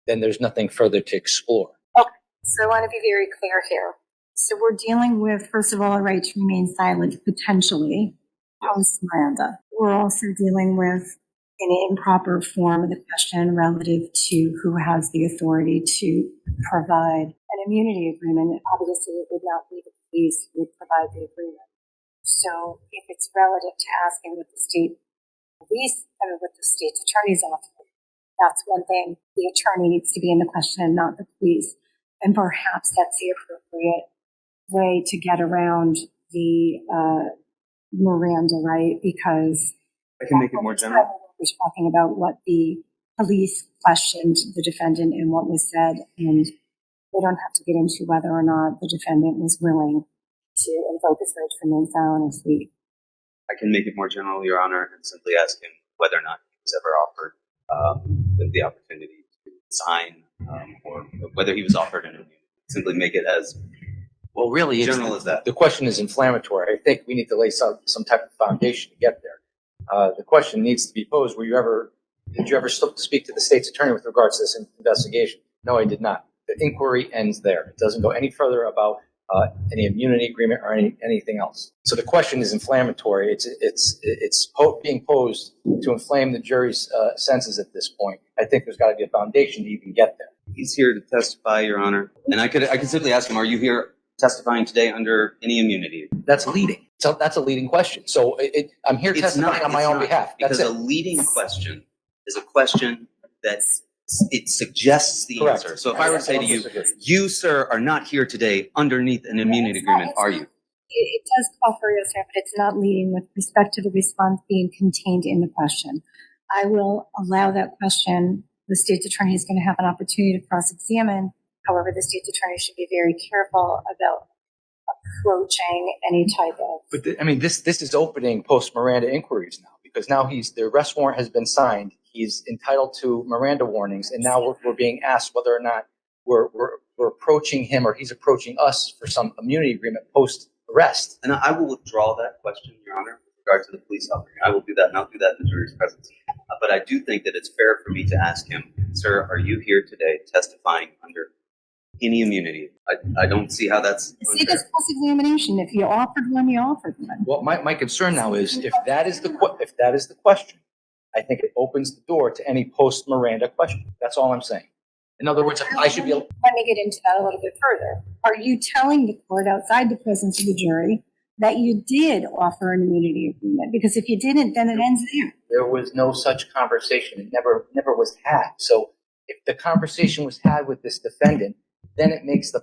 then there's nothing further to explore. Okay, so I want to be very clear here. So we're dealing with, first of all, a right to remain silent, potentially, post Miranda. We're also dealing with an improper form of the question relative to who has the authority to provide an immunity agreement. Obviously, it would not be the police who would provide the agreement. So if it's relative to asking what the state police, what the state's attorney's office, that's one thing. The attorney needs to be in the question and not the police. And perhaps that's the appropriate way to get around the Miranda right, because I can make it more general. we're talking about what the police questioned the defendant and what was said, and we don't have to get into whether or not the defendant was willing to invoke his right to remain silent and speak. I can make it more general, Your Honor, and simply ask him whether or not he was ever offered the opportunity to sign, or whether he was offered an immunity. Simply make it as Well, really, general as that. The question is inflammatory. I think we need to lay some type of foundation to get there. The question needs to be posed: did you ever speak to the state's attorney with regards to this investigation? No, I did not. The inquiry ends there. It doesn't go any further about any immunity agreement or anything else. So the question is inflammatory. It's being posed to inflame the jury's senses at this point. I think there's got to be a foundation to even get there. He's here to testify, Your Honor. And I could simply ask him, are you here testifying today under any immunity? That's leading. So that's a leading question. So I'm here testifying on my own behalf. That's Because it. a leading question is a question that it suggests the Correct. answer. So if I were to say to you, you, sir, are not here today underneath an immunity agreement, are you? It does call for yes, sir, but it's not leading with respect to the response being contained in the question. I will allow that question. The state's attorney is going to have an opportunity to cross-examine. However, the state's attorney should be very careful about approaching any type of. But this is opening post Miranda inquiries now, because now the arrest warrant has been signed. He's entitled to Miranda warnings, and now we're being asked whether or not we're approaching him or he's approaching us for some immunity agreement post arrest. And I will withdraw that question, Your Honor, with regard to the police officer. I will do that, and I'll do that in the jury's presence. But I do think that it's fair for me to ask him, sir, are you here today testifying under any immunity? I don't see how that's See this cross-examination. If you offered one, you offered one. Well, my concern now is if that is the question, I think it opens the door to any post Miranda question. That's all I'm saying. In other words, I should be able. Let me get into that a little bit further. Are you telling the court outside the presence of the jury that you did offer an immunity agreement? Because if you didn't, then it ends there. There was no such conversation. It never was had. So if the conversation was had with this defendant, then it makes the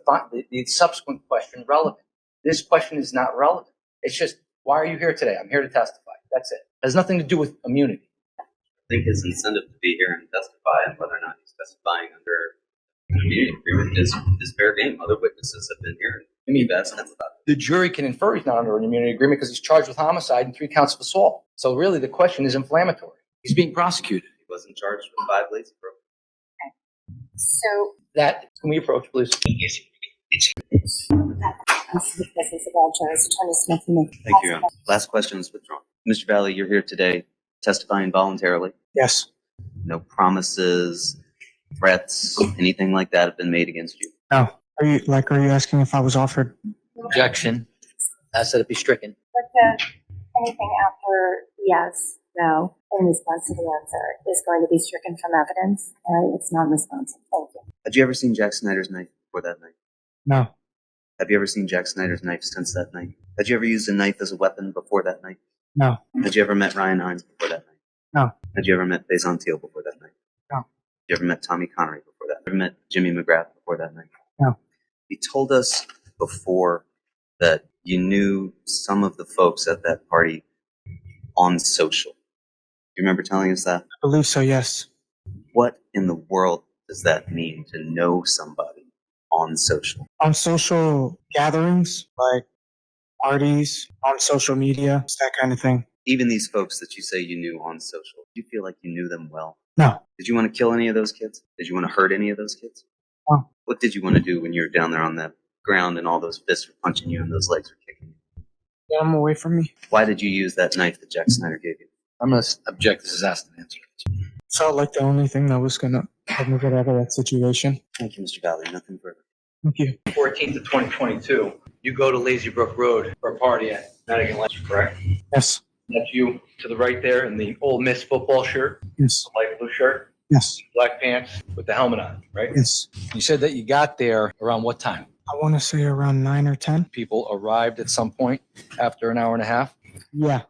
subsequent question relevant. This question is not relevant. It's just, why are you here today? I'm here to testify. That's it. It has nothing to do with immunity. I think his incentive to be here and testify, and whether or not he's testifying under an immunity agreement is fair game. Other witnesses have been here. I mean, That's about it. the jury can infer he's not under an immunity agreement because he's charged with homicide and 3 counts of assault. So really, the question is inflammatory. He's being prosecuted. He wasn't charged with 5 lazy broke. So That can we approach, please? that's the presence of all jurors. Attorney Smith, you may Thank you, Your Honor. Last question is withdrawn. Mr. Valle, you're here today testifying voluntarily. Yes. No promises, threats, anything like that have been made against you. No. Are you asking if I was offered? Objection. Ask that it be stricken. But anything after yes, no, in response to the answer is going to be stricken from evidence. It's non-responsive. Thank you. Had you ever seen Jack Snyder's knife before that night? No. Have you ever seen Jack Snyder's knife since that night? Had you ever used a knife as a weapon before that night? No. Had you ever met Ryan Heinz before that night? No. Had you ever met Faison Teal before that night? No. Had you ever met Tommy Connery before that? Ever met Jimmy McGrath before that night? No. You told us before that you knew some of the folks at that party on social. Do you remember telling us that? I believe so, yes. What in the world does that mean to know somebody on social? On social gatherings, like parties, on social media, it's that kind of thing. Even these folks that you say you knew on social, do you feel like you knew them well? No. Did you want to kill any of those kids? Did you want to hurt any of those kids? No. What did you want to do when you were down there on that ground and all those fists were punching you and those legs were kicking you? Get them away from me. Why did you use that knife that Jack Snyder gave you? I'm going to object. This is asked and answered. Felt like the only thing that was going to help me get out of that situation. Thank you, Mr. Valle. Nothing further. Thank you. 14th of 2022, you go to Lazy Brook Road for a party at Madigan Leifer, correct? Yes. That's you to the right there in the Ole Miss football shirt, Yes. light blue shirt, Yes. black pants with the helmet on, right? Yes. You said that you got there around what time? I want to say around 9 or 10. People arrived at some point after an hour and a half. Yeah.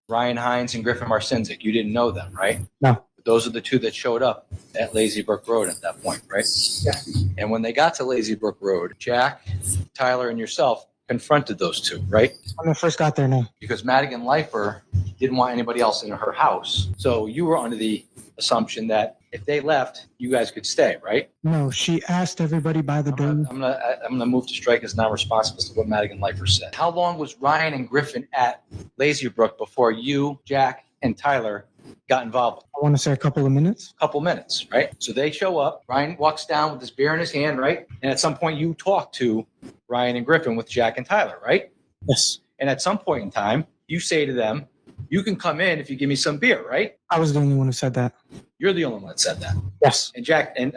Ryan Heinz and Griffin Marcinzik, you didn't know them, right? No. Those are the 2 that showed up at Lazy Brook Road at that point, right? Yeah. And when they got to Lazy Brook Road, Jack, Tyler, and yourself confronted those 2, right? When I first got there, no. Because Madigan Leifer didn't want anybody else in her house. So you were under the assumption that if they left, you guys could stay, right? No, she asked everybody by the door. I'm gonna move to strike as non-responsive as to what Madigan Leifer said. How long was Ryan and Griffin at Lazy Brook before you, Jack, and Tyler got involved? I want to say a couple of minutes. Couple minutes, right? So they show up. Ryan walks down with his beer in his hand, right? And at some point, you talk to Ryan and Griffin with Jack and Tyler, right? Yes. And at some point in time, you say to them, "You can come in if you give me some beer," right? I was the only one who said that. You're the only one that said that. Yes. And Jack and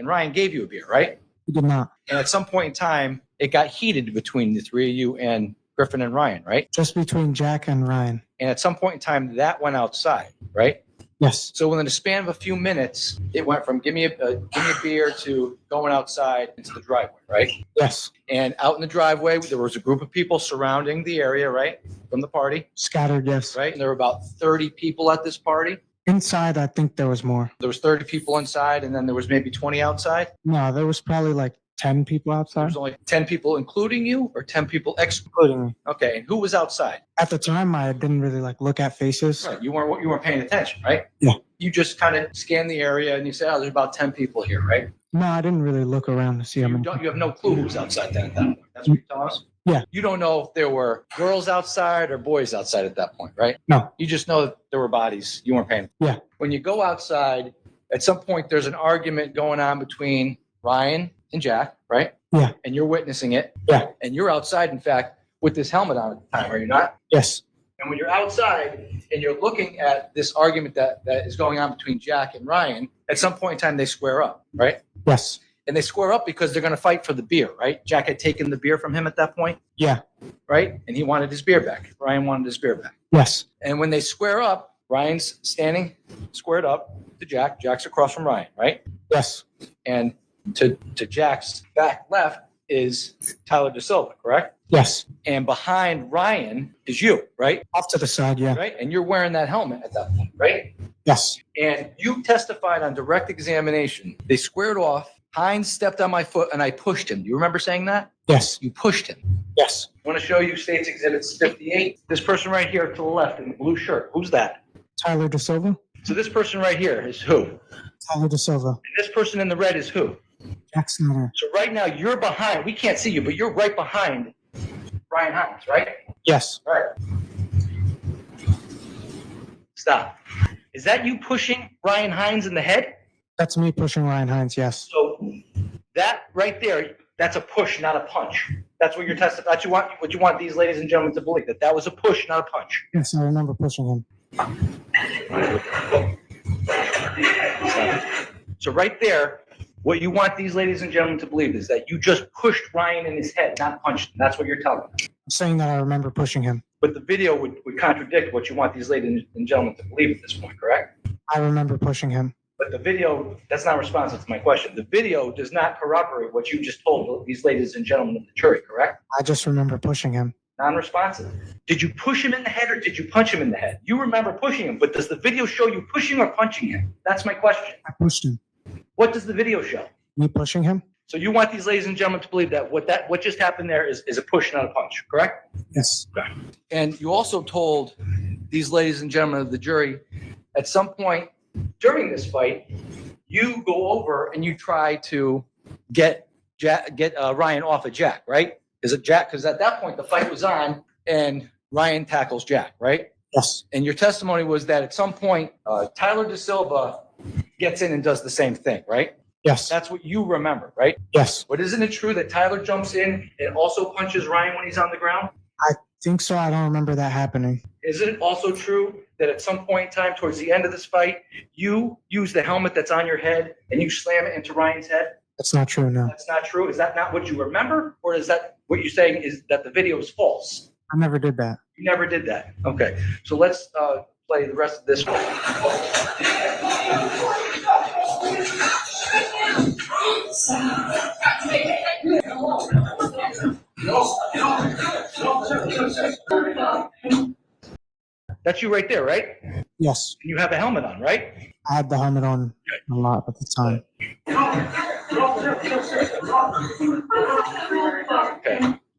Ryan gave you a beer, right? He did not. And at some point in time, it got heated between the three of you and Griffin and Ryan, right? Just between Jack and Ryan. And at some point in time, that went outside, right? Yes. So within the span of a few minutes, it went from give me a beer to going outside into the driveway, right? Yes. And out in the driveway, there was a group of people surrounding the area, right, from the party, Scattered, yes. right? And there were about 30 people at this party. Inside, I think there was more. There was 30 people inside, and then there was maybe 20 outside. No, there was probably like 10 people There outside, was only 10 people, including you, or 10 people including me. Okay, and who was outside? At the time, I didn't really like look at faces. Right, you weren't paying attention, right? Yeah. You just kind of scanned the area and you said, "Oh, there's about 10 people here," right? No, I didn't really look around to see You them. have no clue who was outside then at that point. That's what you're telling us? Yeah. You don't know if there were girls outside or boys outside at that point, right? No. You just know that there were bodies. You weren't paying. Yeah. When you go outside, at some point there's an argument going on between Ryan and Jack, right? Yeah. And you're witnessing it. Yeah. And you're outside, in fact, with this helmet on at the time, are you not? Yes. And when you're outside and you're looking at this argument that is going on between Jack and Ryan, at some point in time they square up, right? Yes. And they square up because they're going to fight for the beer, right? Jack had taken the beer from him at that point, Yeah. right? And he wanted his beer back. Ryan wanted his beer back. Yes. And when they square up, Ryan's standing squared up to Jack. Jack's across from Ryan, right? Yes. And to Jack's back left is Tyler DaSilva, correct? Yes. And behind Ryan is you, right? Off to the side, yeah. Right? And you're wearing that helmet at that point, right? Yes. And you testified on direct examination. They squared off. Heinz stepped on my foot and I pushed him. Do you remember saying that? Yes. You pushed him. Yes. I want to show you State's Exhibits 58. This person right here to the left in the blue shirt. Who's that? Tyler DaSilva? So this person right here is who? And Tyler DaSilva. this person in the red is who? Jack Snyder. So right now you're behind. We can't see you, but you're right behind Ryan Heinz, right? Yes. All right. Stop. Is that you pushing Ryan Heinz in the head? That's me pushing Ryan Heinz, yes. So that right there, that's a push, not a punch. That's what you're testifying. That's what you want these ladies and gentlemen to believe, that was a push, not a punch. Yes, I remember pushing him. So right there, what you want these ladies and gentlemen to believe is that you just pushed Ryan in his head, not punched him. That's what you're telling them. I'm saying that I remember pushing him. But the video would contradict what you want these ladies and gentlemen to believe at this point, correct? I remember pushing him. But the video, that's not responsive to my question. The video does not corroborate what you just told these ladies and gentlemen of the jury, correct? I just remember pushing him. Non-responsive. Did you push him in the head or did you punch him in the head? You remember pushing him, but does the video show you pushing or punching him? That's my question. I pushed him. What does the video show? Me pushing him? So you want these ladies and gentlemen to believe that what just happened there is a push, not a punch, correct? Yes. And you also told these ladies and gentlemen of the jury, at some point during this fight, you go over and you try to get Ryan off of Jack, right? Is it Jack? Because at that point the fight was on and Ryan tackles Jack, right? Yes. And your testimony was that at some point Tyler DaSilva gets in and does the same thing, right? Yes. That's what you remember, right? Yes. But isn't it true that Tyler jumps in and also punches Ryan when he's on the ground? I think so. I don't remember that happening. Isn't it also true that at some point in time towards the end of this fight, you use the helmet that's on your head and you slam it into Ryan's head? That's not true, no. That's not true. Is that not what you remember? Or is that what you're saying is that the video is false? I never did that. You never did that. Okay. So let's play the rest of this one. That's you right there, right? Yes. And you have a helmet on, right? I had the helmet on a lot at the time. Okay.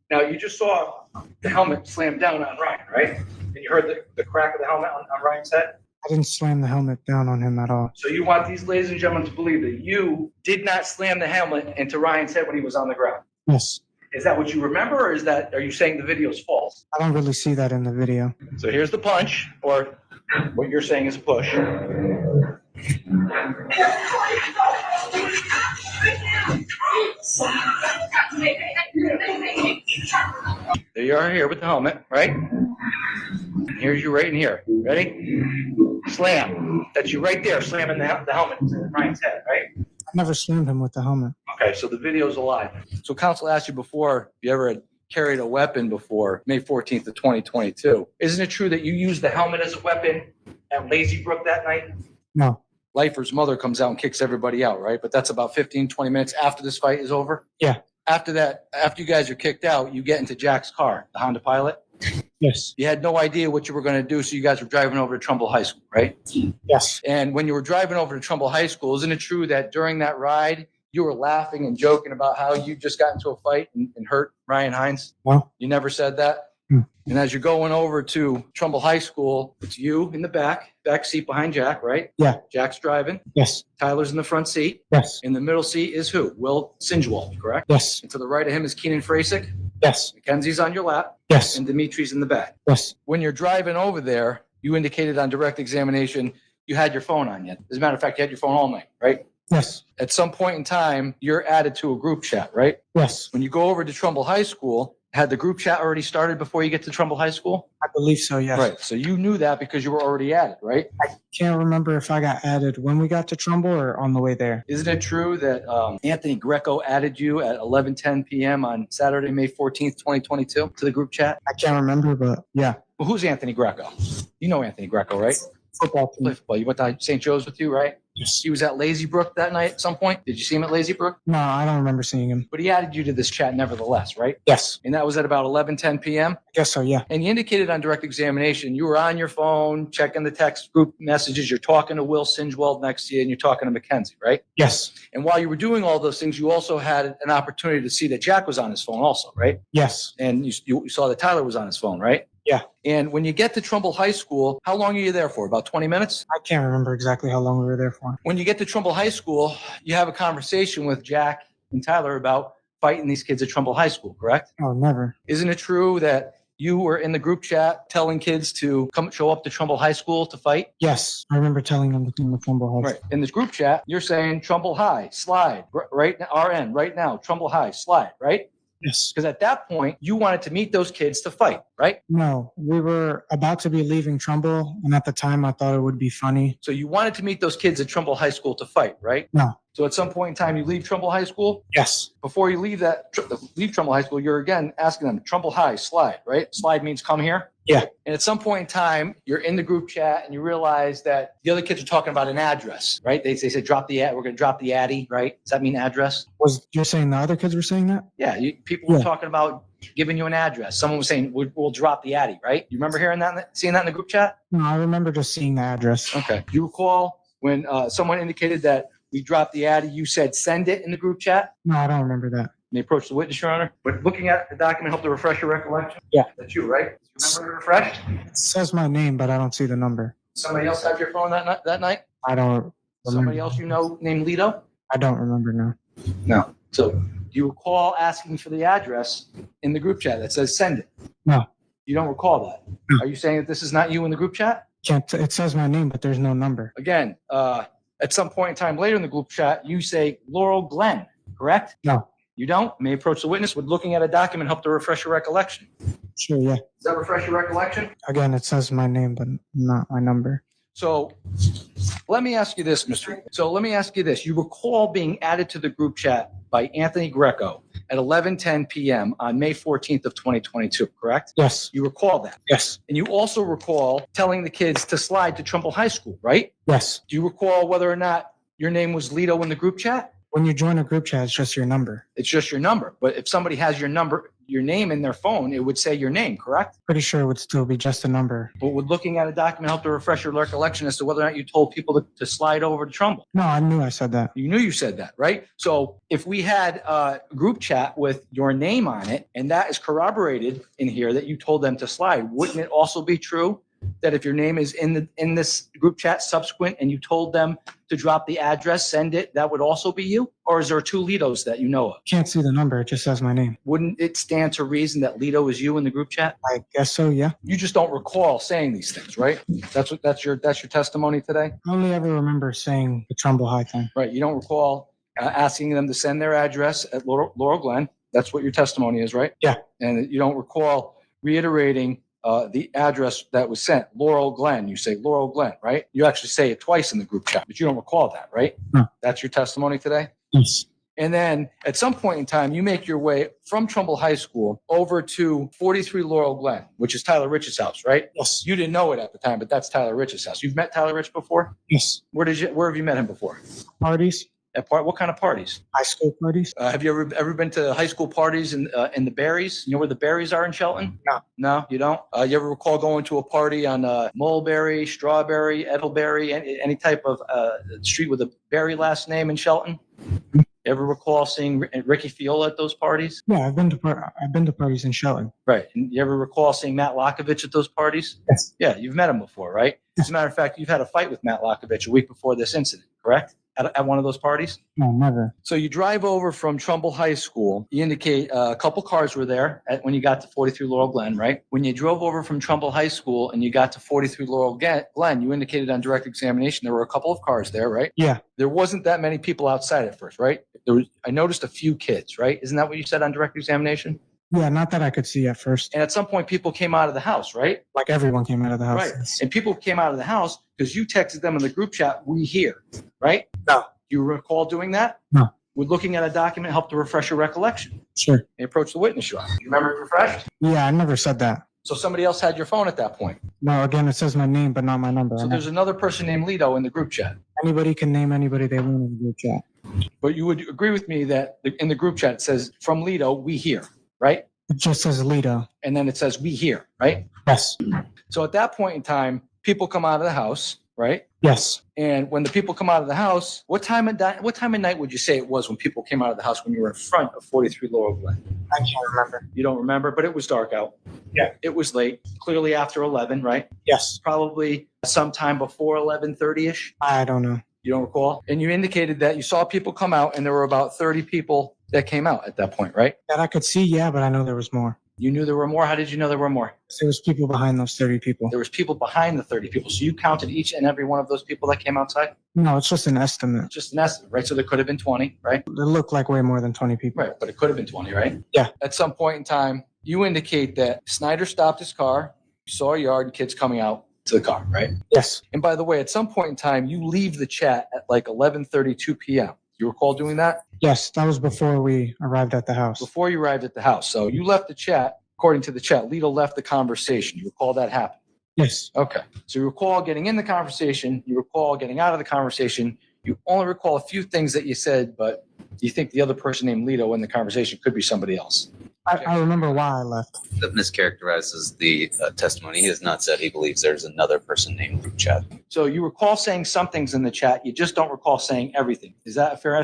Now you just saw the helmet slam down on Ryan, right? And you heard the crack of the helmet on Ryan's head? I didn't slam the helmet down on him at all. So you want these ladies and gentlemen to believe that you did not slam the helmet into Ryan's head when he was on the ground. Yes. Is that what you remember, or are you saying the video is false? I don't really see that in the video. So here's the punch, or what you're saying is a push. There you are here with the helmet, right? Here's you right in here. Ready? Slam. That's you right there, slamming the helmet into Ryan's head, right? I never slammed him with the helmet. Okay, so the video's alive. So counsel asked you before, if you ever had carried a weapon before May 14th of 2022. Isn't it true that you used the helmet as a weapon at Lazy Brook that night? No. Leifer's mother comes out and kicks everybody out, right? But that's about 15, 20 minutes after this fight is over? Yeah. After that, after you guys are kicked out, you get into Jack's car, the Honda Pilot. Yes. You had no idea what you were going to do, so you guys were driving over to Trumball High School, right? Yes. And when you were driving over to Trumball High School, isn't it true that during that ride, you were laughing and joking about how you just got into a fight and hurt Ryan Heinz? No. You never said that? And as you're going over to Trumbull High School, it's you in the back seat behind Jack, right? Yeah. Jack's driving. Yes. Tyler's in the front seat. Yes. In the middle seat is who? Will Sinjwald, correct? Yes. And to the right of him is Keenan Frasick. Yes. Mackenzie's on your lap. Yes. And Dimitri's in the back. Yes. When you're driving over there, you indicated on direct examination you had your phone on you. As a matter of fact, you had your phone all night, right? Yes. At some point in time, you're added to a group chat, right? Yes. When you go over to Trumbull High School, had the group chat already started before you get to Trumbull High School? I believe so, yes. Right. So you knew that because you were already added, right? Can't remember if I got added when we got to Trumbull or on the way there. Isn't it true that Anthony Greco added you at 11:10 p.m. on Saturday, May 14th, 2022 to the group chat? I can't remember, but yeah. Well, who's Anthony Greco? You know Anthony Greco, right? Football Play team. football. You went to St. Joe's with you, right? Yes. He was at Lazy Brook that night at some point. Did you see him at Lazy Brook? No, I don't remember seeing him. But he added you to this chat nevertheless, right? Yes. And that was at about 11:10 p.m. I guess so, yeah. And you indicated on direct examination, you were on your phone, checking the text group messages. You're talking to Will Sinjwald next to you, and you're talking to Mackenzie, right? Yes. And while you were doing all those things, you also had an opportunity to see that Jack was on his phone also, right? Yes. And you saw that Tyler was on his phone, right? Yeah. And when you get to Trumbull High School, how long are you there for? About 20 minutes? I can't remember exactly how long we were there for. When you get to Trumbull High School, you have a conversation with Jack and Tyler about fighting these kids at Trumbull High School, correct? Oh, never. Isn't it true that you were in the group chat telling kids to come show up to Trumbull High School to fight? Yes. I remember telling them to come to Trumbull High. Right. In this group chat, you're saying Trumbull High, slide, right now, RN, right now, Trumbull High, slide, right? Yes. Because at that point, you wanted to meet those kids to fight, right? No, we were about to be leaving Trumbull, and at the time I thought it would be funny. So you wanted to meet those kids at Trumbull High School to fight, right? No. So at some point in time, you leave Trumbull High School. Yes. Before you leave Trumbull High School, you're again asking them, Trumbull High, slide, right? Slide means come here. Yeah. And at some point in time, you're in the group chat and you realize that the other kids are talking about an address, right? They said, drop the ad. We're going to drop the Addy, right? Does that mean address? Was you're saying the other kids were saying that? Yeah. People were Yeah. talking about giving you an address. Someone was saying, we'll drop the Addy, right? You remember hearing that, seeing that in the group chat? No, I remember just seeing the address. Okay. Do you recall when someone indicated that we dropped the Addy, you said, send it in the group chat? No, I don't remember that. They approached the witness, Your Honor. But looking at the document, help to refresh your recollection? Yeah. That's you, right? Remember refreshed? It says my name, but I don't see the number. Somebody else have your phone that night? I don't Somebody remember. else you know named Lito? I don't remember now. No. So do you recall asking for the address in the group chat that says send it? No. You don't recall that? No. Are you saying that this is not you in the group chat? It says my name, but there's no number. Again, at some point in time later in the group chat, you say Laurel Glenn, correct? No. You don't? May approach the witness with looking at a document, help to refresh your recollection. Sure, yeah. Does that refresh your recollection? Again, it says my name, but not my number. So let me ask you this, You recall being added to the group chat by Anthony Greco at 11:10 p.m. on May 14th of 2022, correct? Yes. You recall that. Yes. And you also recall telling the kids to slide to Trumbull High School, right? Yes. Do you recall whether or not your name was Lito in the group chat? When you join a group chat, it's just your number. It's just your number. But if somebody has your name in their phone, it would say your name, correct? Pretty sure it would still be just a number. But with looking at a document, help to refresh your recollection as to whether or not you told people to slide over to Trumbull. No, I knew I said that. You knew you said that, right? So if we had a group chat with your name on it, and that is corroborated in here that you told them to slide, wouldn't it also be true that if your name is in this group chat subsequent and you told them to drop the address, send it, that would also be you? Or is there two Litos that you know of? Can't see the number. It just says my name. Wouldn't it stand to reason that Lito is you in the group chat? I guess so, yeah. You just don't recall saying these things, right? That's your testimony today? I only ever remember saying the Trumbull High thing. Right. You don't recall asking them to send their address at Laurel Glen. That's what your testimony is, right? Yeah. And you don't recall reiterating the address that was sent, Laurel Glen. You say Laurel Glen, right? You actually say it twice in the group chat, but you don't recall that, right? No. That's your testimony today? Yes. And then at some point in time, you make your way from Trumball High School over to 43 Laurel Glen, which is Tyler Rich's house, right? Yes. You didn't know it at the time, but that's Tyler Rich's house. You've met Tyler Rich before? Yes. Where have you met him before? Parties, What kind of parties? high school parties. Have you ever been to high school parties in the Berries? You know where the Berries are in Shelton? No. No, you don't? You ever recall going to a party on Mulberry, Strawberry, Edelberry, any type of street with a Berry last name in Shelton? You ever recall seeing Ricky Feola at those parties? Yeah, I've been to parties in Shelton. Right. And you ever recall seeing Matt Lockovich at those parties? Yes. Yeah, you've met him before, right? As a matter of fact, you've had a fight with Matt Lockovich a week before this incident, correct? At one of those parties? No, never. So you drive over from Trumbull High School. You indicate a couple cars were there when you got to 43 Laurel Glen, right? When you drove over from Trumbull High School and you got to 43 Laurel Glen, you indicated on direct examination there were a couple of cars there, right? Yeah. There wasn't that many people outside at first, right? I noticed a few kids, right? Isn't that what you said on direct examination? Yeah, not that I could see at first. And at some point, people came out of the house, right? Like everyone came out of the house. Right. And people came out of the house because you texted them in the group chat, "We here," right? No. You recall doing that? No. Would looking at a document help to refresh your recollection? Sure. They approached the witness yard. You remember it refreshed? Yeah, I never said that. So somebody else had your phone at that point. No, again, it says my name, but not my number. So there's another person named Lito in the group chat. Anybody can name anybody they want in the group chat. But you would agree with me that in the group chat it says, "From Lito, we here," right? It just says Lito. And then it says, "We here," right? Yes. So at that point in time, people come out of the house, right? Yes. And when the people come out of the house, what time of night would you say it was when people came out of the house when you were in front of 43 Laurel Glen? I can't remember. You don't remember, but it was dark out. Yeah. It was late, clearly after 11, right? Yes. Probably sometime before 11:30-ish. I don't know. You don't recall? And you indicated that you saw people come out and there were about 30 people that came out at that point, right? That I could see, yeah, but I know there was more. You knew there were more. How did you know there were more? There was people behind those 30 people. There was people behind the 30 people. So you counted each and every one of those people that came outside? No, it's just an estimate. Just an estimate, right? So there could have been 20, right? It looked like way more than 20 people. Right, but it could have been 20, right? Yeah. At some point in time, you indicate that Snyder stopped his car, you saw a yard and kids coming out to the car, right? Yes. And by the way, at some point in time, you leave the chat at like 11:32 p.m. You recall doing that? Yes, that was before we arrived at the house. Before you arrived at the house. So you left the chat, according to the chat, Lito left the conversation. You recall that happened? Yes. Okay. So you recall getting in the conversation, you recall getting out of the conversation. You only recall a few things that you said, but you think the other person named Lito in the conversation could be somebody else. I remember why I left. That mischaracterizes the testimony. He has not said he believes there's another person named group chat. So you recall saying some things in the chat, you just don't recall saying everything. Is that a fair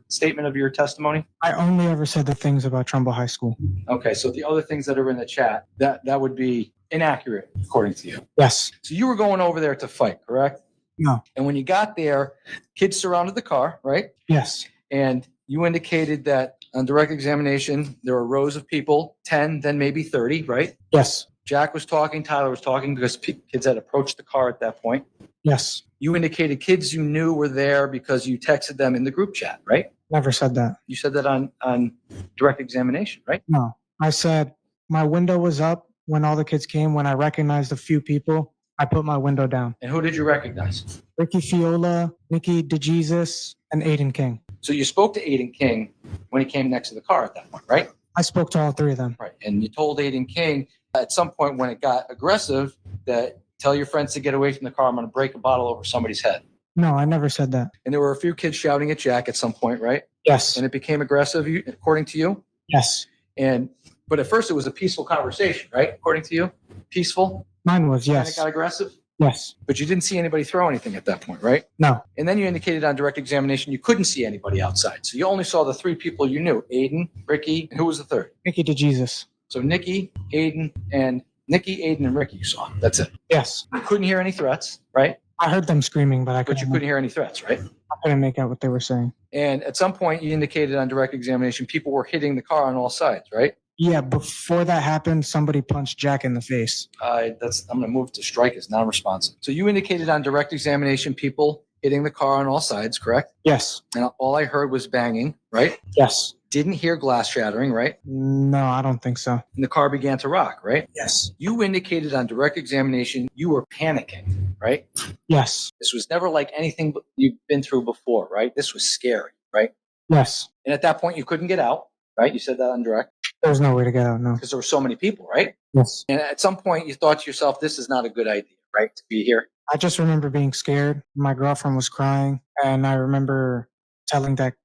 statement of your testimony? I only ever said the things about Trumbull High School. Okay, so the other things that are in the chat, that would be inaccurate according to you. Yes. So you were going over there to fight, correct? No. And when you got there, kids surrounded the car, right? Yes. And you indicated that on direct examination, there were rows of people, 10, then maybe 30, right? Yes. Jack was talking, Tyler was talking because kids had approached the car at that point. Yes. You indicated kids you knew were there because you texted them in the group chat, right? Never said that. You said that on direct examination, right? No. I said my window was up when all the kids came. When I recognized a few people, I put my window down. And who did you recognize? Ricky Feola, Nicky DeJesus, and Aiden King. So you spoke to Aiden King when he came next to the car at that point, right? I spoke to all three of them. Right. And you told Aiden King at some point when it got aggressive that tell your friends to get away from the car. I'm going to break a bottle over somebody's head. No, I never said that. And there were a few kids shouting at Jack at some point, right? Yes. And it became aggressive, according to you? Yes. But at first it was a peaceful conversation, right? According to you? Peaceful? Mine was, And yes. it got aggressive? Yes. But you didn't see anybody throw anything at that point, right? No. And then you indicated on direct examination you couldn't see anybody outside. So you only saw the three people you knew, Aiden, Ricky, and who was the third? Nicky DeJesus. So Nicky, Aiden, and Ricky you saw. That's it. Yes. You couldn't hear any threats, right? I heard them screaming, but But you couldn't hear any threats, right? I couldn't make out what they were saying. And at some point you indicated on direct examination people were hitting the car on all sides, right? Yeah, before that happened, somebody punched Jack in the face. I'm going to move to strike as non-responsive. So you indicated on direct examination people hitting the car on all sides, correct? Yes. And all I heard was banging, right? Yes. didn't hear glass shattering, right? No, I don't think so. And the car began to rock, right? Yes. You indicated on direct examination you were panicking, right? Yes. This was never like anything you've been through before, right? This was scary, right? Yes. And at that point, you couldn't get out, right? You said that on direct There's no way to get out, no. because there were so many people, right? Yes. And at some point, you thought to yourself, this is not a good idea, right? To be here. I just remember being scared. My girlfriend was crying, and I remember telling that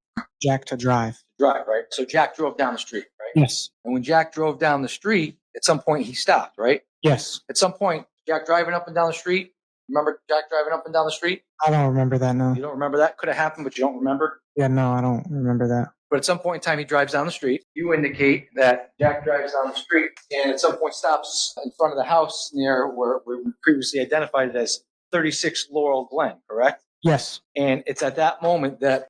Jack to drive. Drive, right? So Jack drove down the street, right? Yes. And when Jack drove down the street, at some point, he stopped, right? Yes. At some point, Jack driving up and down the street. Remember Jack driving up and down the street? I don't remember that, no. You don't remember that? Could have happened, but you don't remember? Yeah, no, I don't remember that. But at some point in time, he drives down the street. You indicate that Jack drives down the street and at some point stops in front of the house near where we previously identified it as 36 Laurel Glen, correct? Yes. And it's at that moment that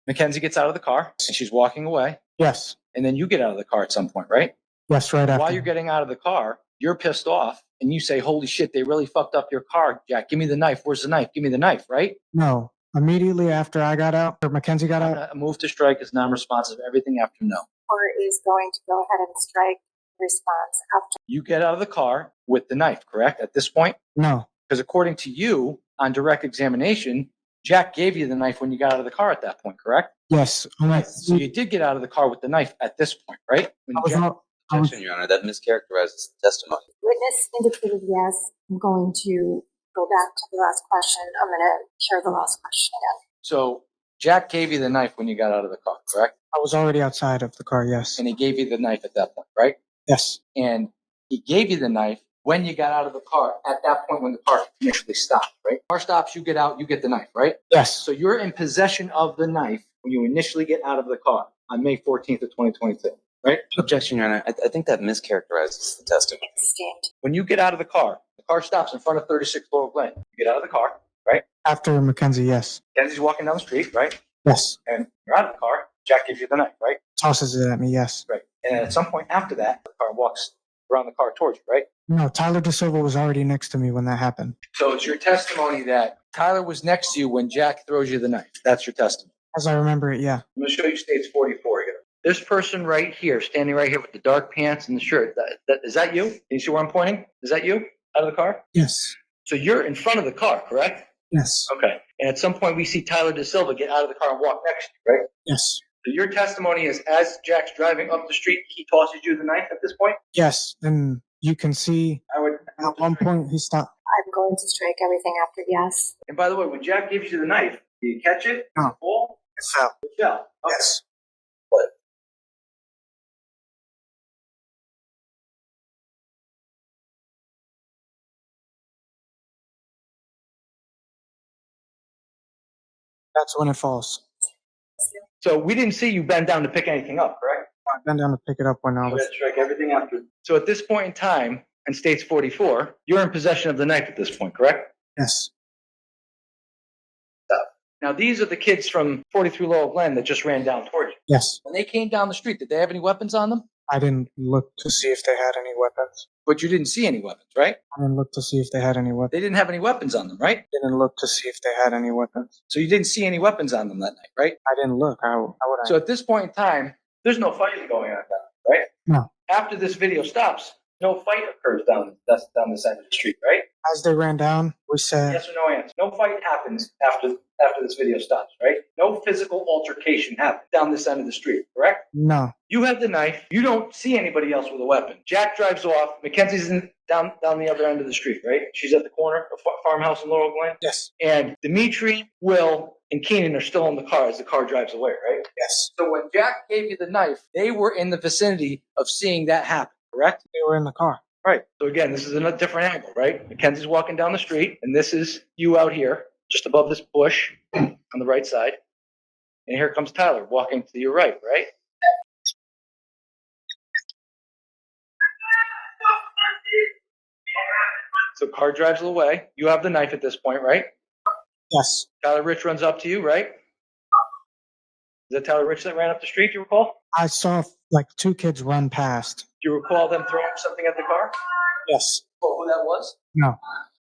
Mackenzie gets out of the car and she's walking away. Yes. And then you get out of the car at some point, right? Yes, right after. While you're getting out of the car, you're pissed off and you say, holy shit, they really fucked up your car, Jack. Give me the knife. Where's the knife? Give me the knife, right? No. Immediately after I got out, or Mackenzie got out. A move to strike is non-responsive. Everything after no. Or is going to go ahead and strike response after. You get out of the car with the knife, correct? At this point? No. Because according to you, on direct examination, Jack gave you the knife when you got out of the car at that point, correct? Yes. So you did get out of the car with the knife at this point, right? When Objection, Your Honor. That mischaracterizes the testimony. Witness indicated yes. I'm going to go back to the last question. I'm going to share the last question again. So Jack gave you the knife when you got out of the car, correct? I was already outside of the car, yes. And he gave you the knife at that point, right? Yes. And he gave you the knife when you got out of the car at that point when the car initially stopped, right? Car stops, you get out, you get the knife, right? Yes. So you're in possession of the knife when you initially get out of the car on May 14th of 2022, right? Objection, Your Honor. I think that mischaracterizes the testimony. Stand. When you get out of the car stops in front of 36 Laurel Glen. You get out of the car, right? After Mackenzie, yes. Kenzie's walking down the street, right? Yes. And you're out of the car. Jack gives you the knife, right? Tosses it at me, yes. Right. And at some point after that, the car walks around the car towards you, right? No, Tyler DaSilva was already next to me when that happened. So it's your testimony that Tyler was next to you when Jack throws you the knife. That's your testimony. As I remember it, yeah. I'm going to show you states 44 here. This person right here, standing right here with the dark pants and the shirt, is that you? Can you see where I'm pointing? Is that you out of the car? Yes. So you're in front of the car, correct? Yes. Okay. And at some point we see Tyler DaSilva get out of the car and walk next to you, right? Yes. So your testimony is as Jack's driving up the street, he tosses you the knife at this point? Yes. And you can see at one point he stopped. I'm going to strike everything after yes. And by the way, when Jack gives you the knife, do you catch it? No. Does it fall? It fell. It fell. Okay. Yes. What? That's when it falls. So we didn't see you bend down to pick anything up, correct? I bent down to pick it up when I You was. had to strike everything after. So at this point in time, in states 44, you're in possession of the knife at this point, correct? Yes. Now these are the kids from 43 Laurel Glen that just ran down towards you. Yes. When they came down the street, did they have any weapons on them? I didn't look to see if they had any weapons. But you didn't see any weapons, right? I didn't look to see if they had any weapons. They didn't have any weapons on them, right? Didn't look to see if they had any weapons. So you didn't see any weapons on them that night, right? I didn't look. How would I? So at this point in time, there's no fighting going on down, right? No. After this video stops, no fight occurs down this end of the street, right? As they ran down, we said, Yes or no answer. No fight happens after this video stops, right? No physical altercation happens down this end of the street, correct? no. You have the knife. You don't see anybody else with a weapon. Jack drives off. Mackenzie's down the other end of the street, right? She's at the corner of farmhouse in Laurel Glen. Yes. And Dimitri, Will, and Keenan are still in the car as the car drives away, right? Yes. So when Jack gave you the knife, they were in the vicinity of seeing that happen, correct? They were in the car. Right. So again, this is a different angle, right? Mackenzie's walking down the street, and this is you out here, just above this bush on the right side. And here comes Tyler walking to your right, right? So car drives away. You have the knife at this point, right? Yes. Tyler Rich runs up to you, right? Is that Tyler Rich that ran up the street, do you recall? I saw like two kids run past. Do you recall them throwing something at the car? Yes. Well, who that was? No.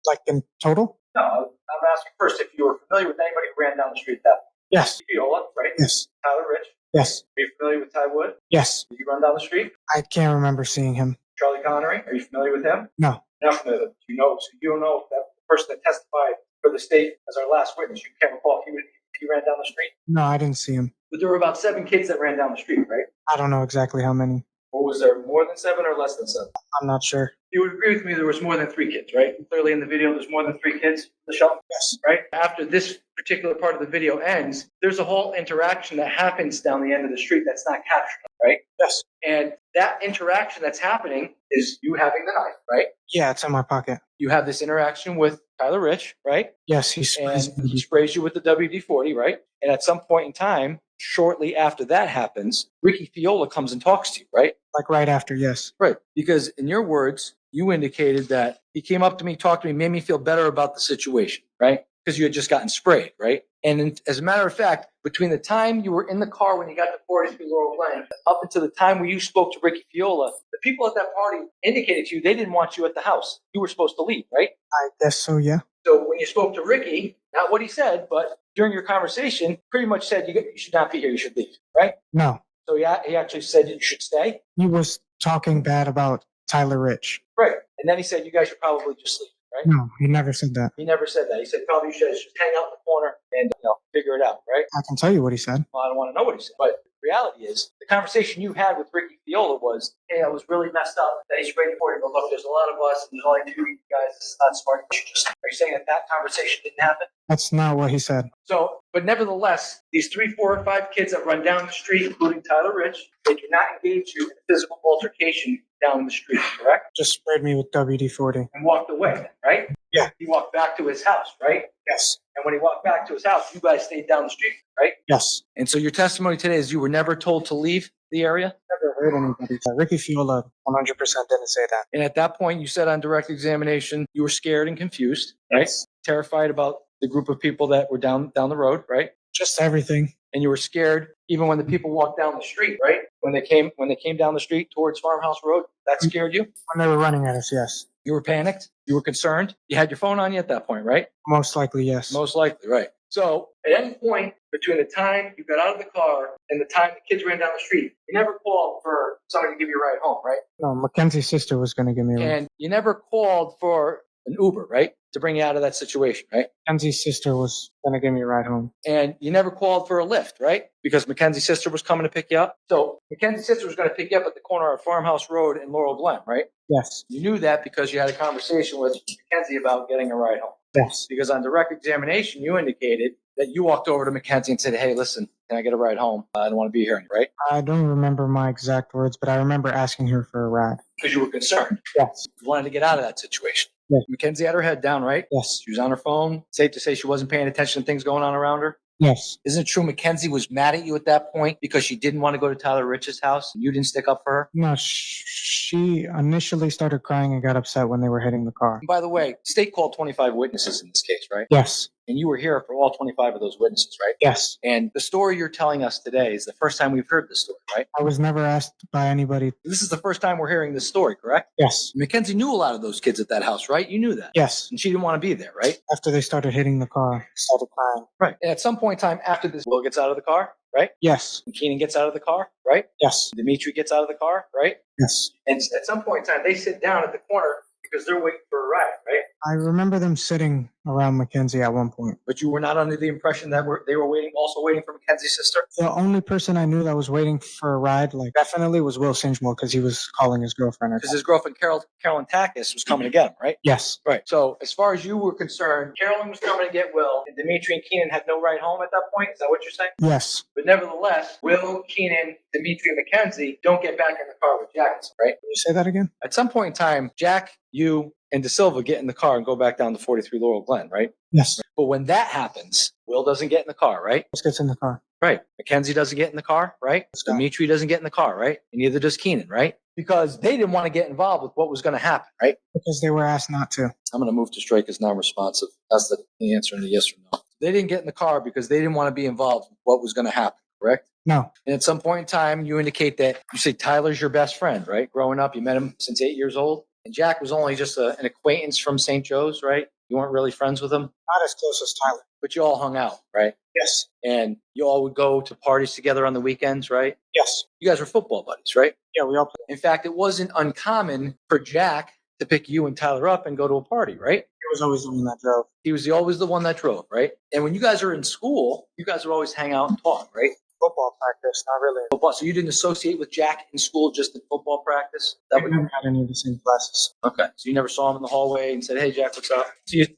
Like in total? No, I'm asking first if you were familiar with anybody who ran down the street that way. Yes. Feola, right? Yes. Tyler Rich. Yes. Are you familiar with Ty Wood? Yes. Did he run down the street? I can't remember seeing him. Charlie Connery, are you familiar with him? No. Not familiar with him. Do you know? So you don't know if that person that testified for the state as our last witness. You can't recall if he ran down the street. No, I didn't see him. But there were about 7 kids that ran down the street, right? I don't know exactly how many. Or was there more than 7 or less than 7? I'm not sure. You would agree with me there was more than 3 kids, right? Clearly in the video, there's more than 3 kids, Michelle? Yes. Right? After this particular part of the video ends, there's a whole interaction that happens down the end of the street that's not captured, right? Yes. And that interaction that's happening is you having the knife, right? Yeah, it's in my pocket. You have this interaction with Tyler Rich, right? Yes, he sprays And he sprays you with the WD-40, right? And at some point in time, shortly after that happens, Ricky Feola comes and talks to you, right? like right after, yes. Right. Because in your words, you indicated that he came up to me, talked to me, made me feel better about the situation, right? Because you had just gotten sprayed, right? And as a matter of fact, between the time you were in the car when you got to 43 Laurel Glen up until the time where you spoke to Ricky Feola, the people at that party indicated to you they didn't want you at the house. You were supposed to leave, right? I guess so, yeah. So when you spoke to Ricky, not what he said, but during your conversation, pretty much said you should not be here, you should leave, right? No, So he actually said you should stay. he was talking bad about Tyler Rich. Right. And then he said you guys should probably just leave, right? No, he never said that. He never said that. He said probably you should just hang out in the corner and figure it out, right? I can tell you what he said. Well, I don't want to know what he said. But the reality is, the conversation you had with Ricky Feola was, hey, I was really messed up that he sprayed for you, but look, there's a lot of us, and there's only 2 of you guys. It's not smart. Are you saying that conversation didn't happen? That's not what he said. So, but nevertheless, these 3, 4, or 5 kids that run down the street, including Tyler Rich, they do not engage you in a physical altercation down the street, correct? Just sprayed me with WD-40. And walked away, right? Yeah. He walked back to his house, right? Yes. And when he walked back to his house, you guys stayed down the street, right? Yes. And so your testimony today is you were never told to leave the area? Never heard anybody. Ricky Feola 100% didn't say that. And at that point, you said on direct examination, you were scared and confused, right? Yes. Terrified about the group of people that were down the road, right? Just everything. And you were scared even when the people walked down the street, right? When they came down the street towards Farmhouse Road, that scared you? When they were running at us, yes. You were panicked? You were concerned? You had your phone on you at that point, right? Most likely, yes. Most likely, right. So at any point between the time you got out of the car and the time the kids ran down the street, you never called for somebody to give you a ride home, right? No, Mackenzie's sister was going to give me a ride. And you never called for an Uber, right? To bring you out of that situation, right? Mackenzie's sister was going to give me a ride home. And you never called for a lift, right? Because Mackenzie's sister was coming to pick you up. So Mackenzie's sister was going to pick you up at the corner of Farmhouse Road and Laurel Glen, right? Yes. You knew that because you had a conversation with Mackenzie about getting a ride home. Yes. Because on direct examination, you indicated that you walked over to Mackenzie and said, hey, listen, can I get a ride home? I don't want to be here, right? I don't remember my exact words, but I remember asking her for a ride. Because you were concerned. Yes. You wanted to get out of that situation. Yes. Mackenzie had her head down, right? Yes. She was on her phone. Safe to say she wasn't paying attention to things going on around her. Yes. Isn't it true Mackenzie was mad at you at that point because she didn't want to go to Tyler Rich's house and you didn't stick up for her? No, she initially started crying and got upset when they were hitting the car. And by the way, state called 25 witnesses in this case, right? Yes. And you were here for all 25 of those witnesses, right? Yes. And the story you're telling us today is the first time we've heard this story, right? I was never asked by anybody. This is the first time we're hearing this story, correct? Yes. Mackenzie knew a lot of those kids at that house, right? You knew that. Yes. And she didn't want to be there, right? After they started hitting the car, I started crying. Right. And at some point in time after this, Will gets out of the car, right? Yes. And Keenan gets out of the car, right? Yes. Dimitri gets out of the car, right? Yes. And at some point in time, they sit down at the corner because they're waiting for a ride, right? I remember them sitting around Mackenzie at one point. But you were not under the impression that they were also waiting for Mackenzie's sister? The only person I knew that was waiting for a ride, definitely was Will Singemore because he was calling his girlfriend. Because his girlfriend, Carolyn Takis, was coming to get him, right? Yes. Right. So as far as you were concerned, Carolyn was coming to get Will, and Dimitri and Keenan had no ride home at that point? Is that what you're saying? Yes. But nevertheless, Will, Keenan, Dimitri, and Mackenzie don't get back in the car with Jack, right? Can you say that again? At some point in time, Jack, you, and DaSilva get in the car and go back down to 43 Laurel Glen, right? Yes. But when that happens, Will doesn't get in the car, right? Let's get in the car. Right. Mackenzie doesn't get in the car, right? Let's go. Dimitri doesn't get in the car, right? And neither does Keenan, right? Because they didn't want to get involved with what was going to happen, right? Because they were asked not to. I'm going to move to strike as non-responsive. That's the answer in the yes or no. They didn't get in the car because they didn't want to be involved with what was going to happen, correct? No. And at some point in time, you indicate that you say Tyler's your best friend, right? Growing up, you met him since 8 years old. And Jack was only just an acquaintance from St. Joe's, right? You weren't really friends with him, Not as close as Tyler. but you all hung out, right? Yes. And you all would go to parties together on the weekends, right? Yes. You guys were football buddies, right? Yeah, we all played. In fact, it wasn't uncommon for Jack to pick you and Tyler up and go to a party, right? He was always the one that drove. He was always the one that drove, right? And when you guys are in school, you guys would always hang out and talk, right? Football practice, not really. Football. So you didn't associate with Jack in school, just in football practice? We never had any of the same classes. Okay. So you never saw him in the hallway and said, "Hey, Jack, what's up?"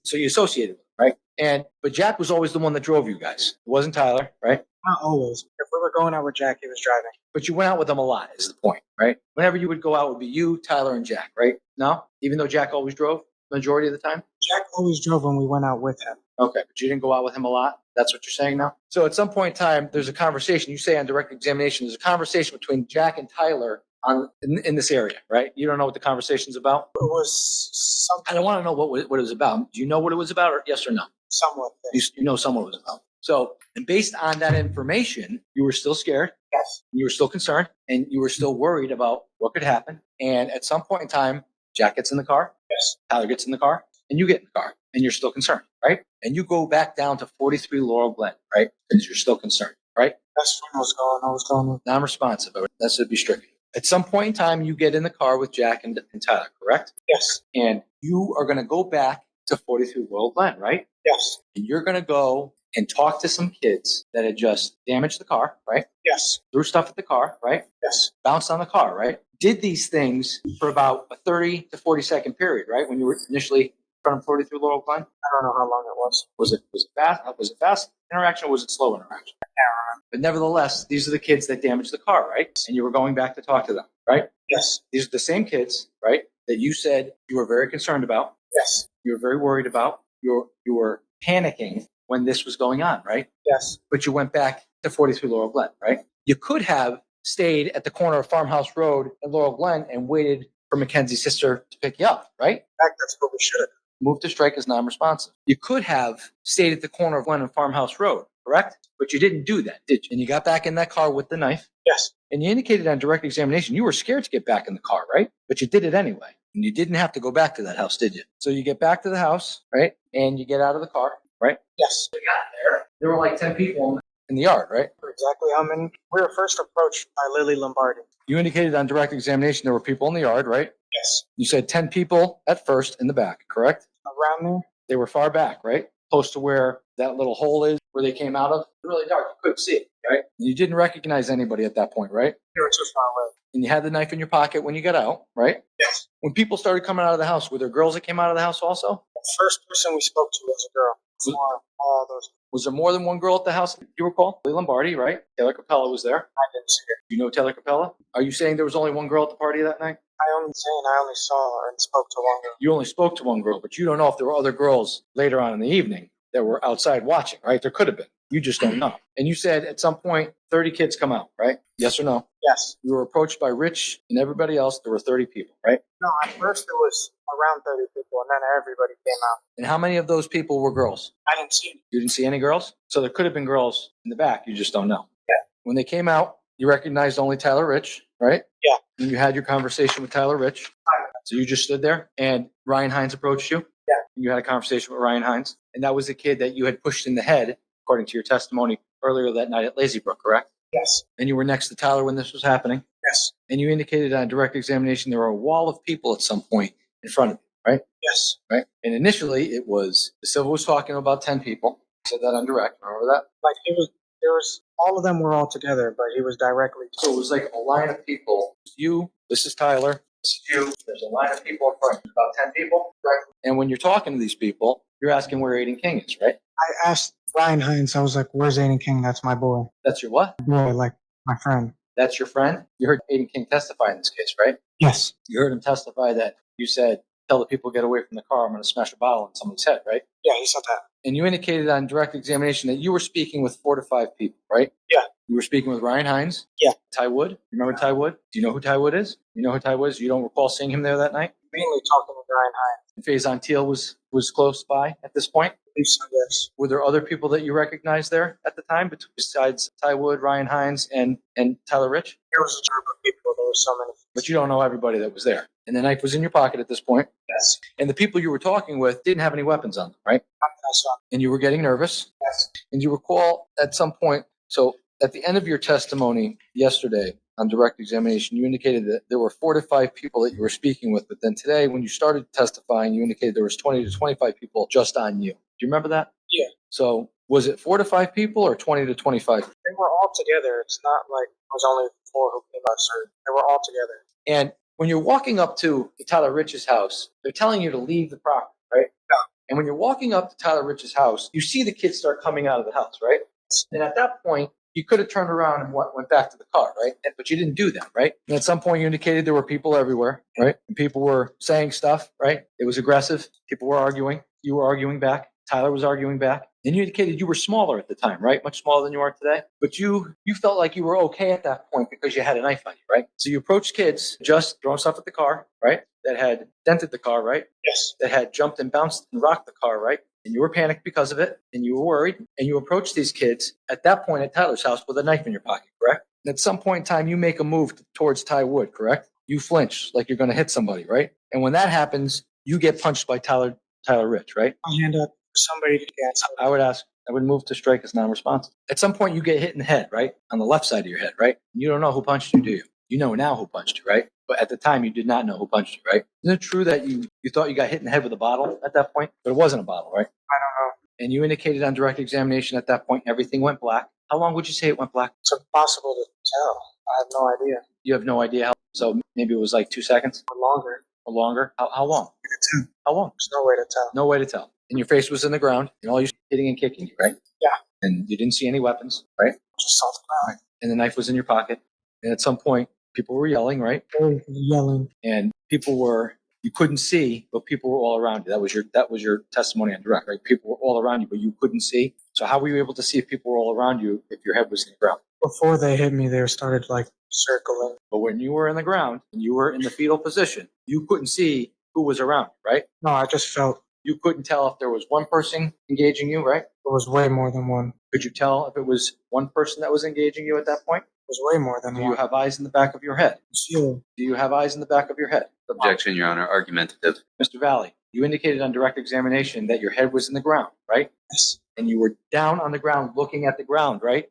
So you associated with him, right? But Jack was always the one that drove you guys. It wasn't Tyler, right? Not always. If we were going out with Jack, he was driving. But you went out with him a lot, is the point, right? Whenever you would go out, it would be you, Tyler, and Jack, right? No? Even though Jack always drove majority of the time? Jack always drove when we went out with him. Okay, but you didn't go out with him a lot? That's what you're saying now? So at some point in time, there's a conversation. You say on direct examination, there's a conversation between Jack and Tyler in this area, right? You don't know what the conversation's about? It was something I don't want to know what it was about. Do you know what it was about, or yes or no? somewhat. You know somewhat what it was about. So, and based on that information, you were still scared. Yes. You were still concerned, and you were still worried about what could happen. And at some point in time, Jack gets in the car. Yes. Tyler gets in the car, and you get in the car, and you're still concerned, right? And you go back down to 43 Laurel Glen, right? Because you're still concerned, right? That's when I was going with. Non-responsive. That should be stricken. At some point in time, you get in the car with Jack and Tyler, correct? Yes. And you are going to go back to 43 Laurel Glen, right? Yes. And you're going to go and talk to some kids that had just damaged the car, right? Yes. Threw stuff at the car, right? Yes. Bounced on the car, right? Did these things for about a 30 to 40-second period, right? When you were initially in front of 43 Laurel Glen? I don't know how long it was. Was it fast? Was it fast interaction or was it slow interaction? I can't remember. But nevertheless, these are the kids that damaged the car, right? And you were going back to talk to them, right? Yes. These are the same kids, right? That you said you were very concerned about. Yes. You were very worried about. You were panicking when this was going on, right? Yes. But you went back to 43 Laurel Glen, right? You could have stayed at the corner of Farmhouse Road and Laurel Glen and waited for Mackenzie's sister to pick you up, right? In fact, that's what we should have. Move to strike as non-responsive. You could have stayed at the corner of Glen and Farmhouse Road, correct? But you didn't do that, did you? And you got back in that car with the knife. Yes. And you indicated on direct examination you were scared to get back in the car, right? But you did it anyway. And you didn't have to go back to that house, did you? So you get back to the house, right? And you get out of the car, right? Yes. You got there were like 10 people in the yard, right? Exactly how many? We were first approached by Lily Lombardi. You indicated on direct examination there were people in the yard, right? Yes. You said 10 people at first in the back, correct? Around there? They were far back, right? Close to where that little hole is, where they came out of. Really dark. You couldn't see it, right? And you didn't recognize anybody at that point, right? They were too far away. And you had the knife in your pocket when you got out, right? Yes. When people started coming out of the house, were there girls that came out of the house also? The first person we spoke to was a girl. Before all those. Was there more than one girl at the house, if you recall? Lee Lombardi, right? Taylor Capella was there. I didn't see her. You know Taylor Capella? Are you saying there was only one girl at the party that night? I only saw her and spoke to one girl. You only spoke to one girl, but you don't know if there were other girls later on in the evening that were outside watching, right? There could have been. You just don't know. And you said at some point 30 kids come out, right? Yes or no? Yes. You were approached by Rich and everybody else. There were 30 people, right? No, at first it was around 30 people, and then everybody came out. And how many of those people were girls? I didn't see any. You didn't see any girls? So there could have been girls in the back. You just don't know. Yeah. When they came out, you recognized only Tyler Rich, right? Yeah. And you had your conversation with Tyler Rich. So you just stood there and Ryan Heinz approached you? Yeah. And you had a conversation with Ryan Heinz. And that was the kid that you had pushed in the head, according to your testimony earlier that night at Lazy Brook, correct? Yes. And you were next to Tyler when this was happening? Yes. And you indicated on direct examination there were a wall of people at some point in front of you, right? Yes. Right. And initially it was, DaSilva was talking about 10 people. He said that on direct. Remember that? Like there was all of them were all together, but he was directly. So it was like a line of people. You, this is Tyler. This is you. There's a line of people in front. About 10 people. Right. And when you're talking to these people, you're asking where Aiden King is, right? I asked Ryan Heinz, I was like, where's Aiden King? That's my boy. That's your what? Boy, like my friend. That's your friend? You heard Aiden King testify in this case, right? Yes. You heard him testify that you said, tell the people get away from the car. I'm going to smash a bottle on somebody's head, right? Yeah, he said that. And you indicated on direct examination that you were speaking with 4 to 5 people, right? Yeah. You were speaking with Ryan Heinz? Yeah. Ty Wood? Remember Ty Wood? Do you know who Ty Wood is? You know who Ty Wood is? You don't recall seeing him there that night? Mainly talking with Ryan Heinz. And Faison Teal was close by at this point? I believe so, yes. Were there other people that you recognized there at the time besides Ty Wood, Ryan Heinz, and Tyler Rich? There was a group of people. There were so many. But you don't know everybody that was there. And the knife was in your pocket at this point? Yeah. Yes. And the people you were talking with didn't have any weapons on them, right? Not that I saw. And you were getting nervous. Yes. And you recall at some point, so at the end of your testimony yesterday on direct examination, you indicated that there were 4 to 5 people that you were speaking with. But then today, when you started testifying, you indicated there was 20 to 25 people just on you. Do you remember that? Yeah. So was it 4 to 5 people or 20 to 25? They were all together. It's not like it was only 4 who came out, sir. They were all together. And when you're walking up to Tyler Rich's house, they're telling you to leave the property, right? Yeah. And when you're walking up to Tyler Rich's house, you see the kids start coming out of the house, right? And at that point, you could have turned around and went back to the car, right? But you didn't do that, right? And at some point, you indicated there were people everywhere, right? And people were saying stuff, right? It was aggressive. People were arguing. You were arguing back. Tyler was arguing back. And you indicated you were smaller at the time, right? Much smaller than you are today. But you felt like you were okay at that point because you had a knife on you, right? So you approached kids just throwing stuff at the car, right? That had dented the car, right? Yes. That had jumped and bounced and rocked the car, right? And you were panicked because of it, and you were worried, and you approached these kids at that point at Tyler's house with a knife in your pocket, correct? And at some point in time, you make a move towards Ty Wood, correct? You flinch like you're going to hit somebody, right? And when that happens, you get punched by Tyler Rich, right? My hand up for somebody to get. I would move to strike as non-responsive. At some point, you get hit in the head, right? On the left side of your head, right? You don't know who punched you, do you? You know now who punched you, right? But at the time, you did not know who punched you, right? Isn't it true that you thought you got hit in the head with a bottle at that point? But it wasn't a bottle, right? I don't know. And you indicated on direct examination at that point, everything went black. How long would you say it went black? It's impossible to tell. I have no idea. You have no idea how. So maybe it was like 2 seconds Or longer. or longer. How long? How long? There's no way to tell. No way to tell. And your face was in the ground, and all you're hitting and kicking you, right? Yeah. And you didn't see any weapons, right? Just saw the ground. And the knife was in your pocket. And at some point, people were yelling, right? Yelling. And you couldn't see, but people were all around you. That was your testimony on direct, right? People were all around you, but you couldn't see. So how were you able to see if people were all around you if your head was in the ground? Before they hit me, they started like circling. But when you were in the ground and you were in the fetal position, you couldn't see who was around you, right? No, I just felt You couldn't tell if there was one person engaging you, right? it was way more than one. Could you tell if it was one person that was engaging you at that point? It was way more than Do one. you have eyes in the back of your head? Feeling. Do you have eyes in the back of your head? Objection, Your Honor. Argumentative. Mr. Valle, you indicated on direct examination that your head was in the ground, right? Yes. And you were down on the ground looking at the ground, right?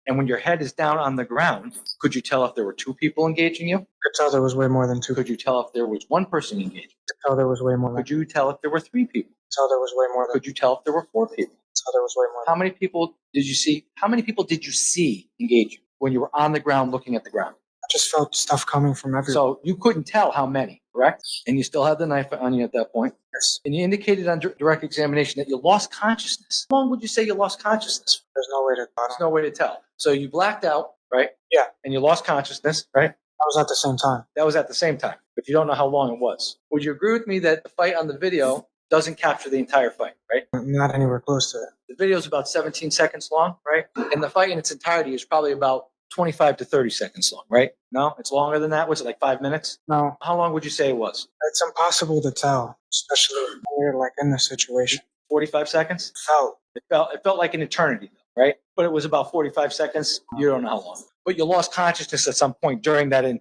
And when your head is down on the ground, could you tell if there were 2 people engaging you? I could tell there was way more than 2. Could you tell if there was 1 person engaging you? could tell there was way more than. Could you tell if there were 3 people? Tell there was way more than. Could you tell if there were 4 people? Tell there was way more. How many people did you see? How many people did you see engage you when you were on the ground looking at the ground? I just felt stuff coming from everywhere. So you couldn't tell how many, correct? And you still had the knife on you at that point. Yes. And you indicated on direct examination that you lost consciousness. How long would you say you lost consciousness? There's no way to. There's no way to tell. So you blacked out, right? Yeah. And you lost consciousness, right? That was at the same time. That was at the same time, but you don't know how long it was. Would you agree with me that the fight on the video doesn't capture the entire fight, right? Not anywhere close to it. The video is about 17 seconds long, right? And the fight in its entirety is probably about 25 to 30 seconds long, right? No, it's longer than that. Was it like 5 minutes? No, How long would you say it was? it's impossible to tell, especially when you're like in this situation. 45 seconds? Felt. It felt like an eternity, right? But it was about 45 seconds. You don't know how long. But you lost consciousness at some point during that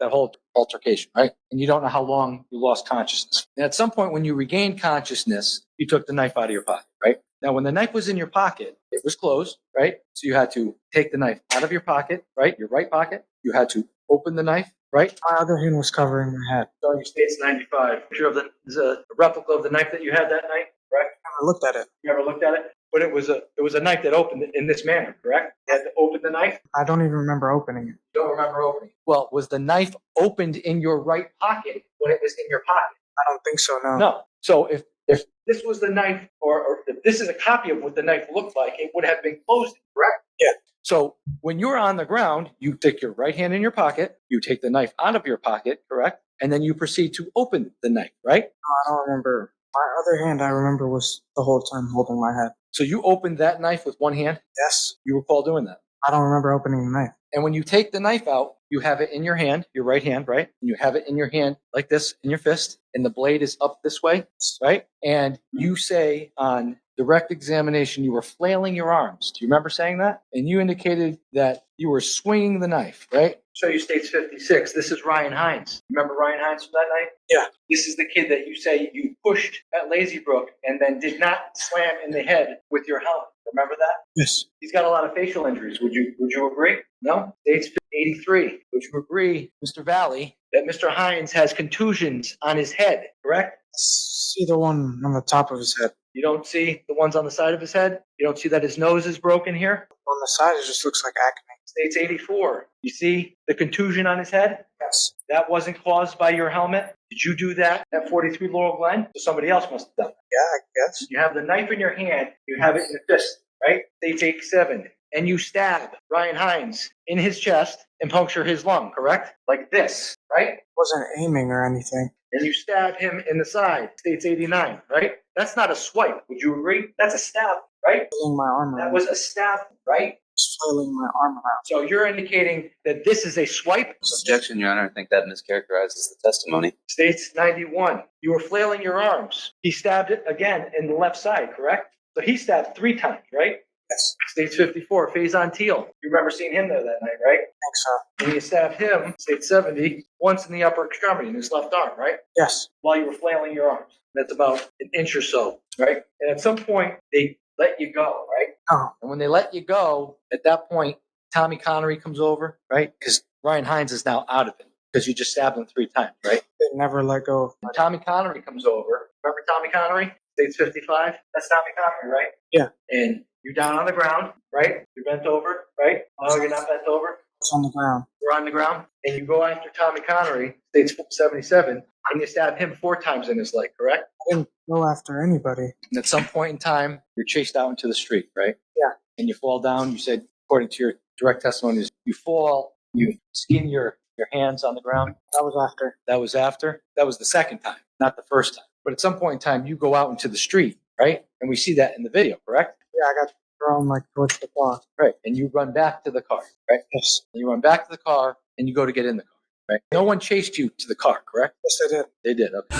whole altercation, right? And you don't know how long you lost consciousness. And at some point when you regained consciousness, you took the knife out of your pocket, right? Now, when the knife was in your pocket, it was closed, right? So you had to take the knife out of your pocket, right? Your right pocket. You had to open the knife, right? My other hand was covering my head. On your States 95. Picture of there's a replica of the knife that you had that night, right? I looked at it. You ever looked at it? But it was a knife that opened in this manner, correct? You had to open the knife. I don't even remember opening it. You don't remember opening. Well, was the knife opened in your right pocket when it was in your pocket? I don't think so, no. No. So if this was the knife, or if this is a copy of what the knife looked like, it would have been closed, correct? Yeah. So when you're on the ground, you stick your right hand in your pocket, you take the knife out of your pocket, correct? And then you proceed to open the knife, right? I don't remember. My other hand, I remember, was the whole time holding my head. So you opened that knife with one hand? Yes. You recall doing that? I don't remember opening the knife. And when you take the knife out, you have it in your hand, your right hand, right? And you have it in your hand like this, in your fist, and the blade is up this way, right? And you say on direct examination, you were flailing your arms. Do you remember saying that? And you indicated that you were swinging the knife, right? So you states 56. This is Ryan Heinz. Remember Ryan Heinz from that night? Yeah. This is the kid that you say you pushed at Lazy Brook and then did not slam in the head with your helmet. Remember that? Yes. He's got a lot of facial injuries. Would you agree? No? States 83. Would you agree, Mr. Valle, that Mr. Heinz has contusions on his head, correct? See the one on the top of his head. You don't see the ones on the side of his head? You don't see that his nose is broken here? On the side, it just looks like acne. States 84. You see the contusion on his head? Yes. That wasn't caused by your helmet? Did you do that at 43 Laurel Glen? So somebody else must have done it. Yeah, I guess. You have the knife in your hand. You have it in your fist, right? States 87. And you stab Ryan Heinz in his chest and puncture his lung, correct? Like this, right? Wasn't aiming or anything. And you stab him in the side. States 89, right? That's not a swipe. Would you agree? That's a stab, right? Flailing my arm around. That was a stab, right? Just flailing my arm around. So you're indicating that this is a swipe? Objection, Your Honor. I think that mischaracterizes the testimony. States 91. You were flailing your arms. He stabbed it again in the left side, correct? So he stabbed 3 times, right? Yes. States 54. Faison Teal. You remember seeing him there that night, right? I think so. And you stabbed him, State 70, once in the upper extremity in his left arm, right? Yes. While you were flailing your arms. That's about an inch or so, right? And at some point, they let you go, right? Oh. And when they let you go, at that point, Tommy Connery comes over, right? Because Ryan Heinz is now out of it because you just stabbed him 3 times, right? They never let go. And Tommy Connery comes over. Remember Tommy Connery? States 55? That's Tommy Connery, right? Yeah. And you're down on the ground, right? You're bent over, right? Oh, you're not bent over. It's on the ground. You're on the ground. And you go after Tommy Connery, States 77, and you stab him 4 times in his leg, correct? I didn't go after anybody. And at some point in time, you're chased out into the street, right? Yeah. And you fall down. You said, according to your direct testimony, you fall, you skin your hands on the ground. That was after. That was after. That was the second time, not the first time. But at some point in time, you go out into the street, right? And we see that in the video, correct? Yeah, I got thrown like towards the car. Right. And you run back to the car, right? Yes. You run back to the car and you go to get in the car, right? No one chased you to the car, correct? Yes, I did. They did. Okay.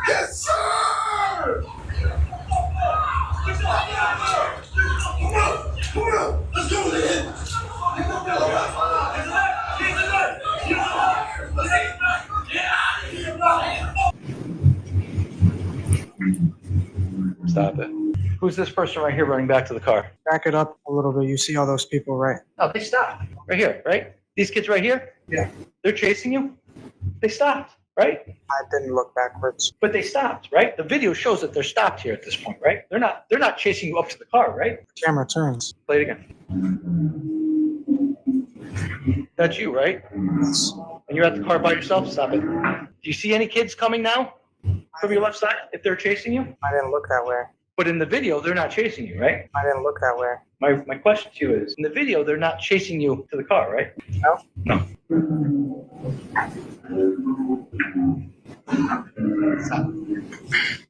Yes, sir! Come on, let's go then. Stop it. Who's this person right here running back to the car? Back it up a little bit. You see all those people, right? Oh, they stopped. Right here, right? These kids right here? Yeah. They're chasing you? They stopped, right? I didn't look backwards. But they stopped, right? The video shows that they're stopped here at this point, right? They're not chasing you up to the car, right? The camera turns. Play it again. That's you, right? Yes. And you're at the car by yourself? Stop it. Do you see any kids coming now from your left side if they're chasing you? I didn't look that way. But in the video, they're not chasing you, right? I didn't look that way. My question to you is, in the video, they're not chasing you to the car, right? No. No.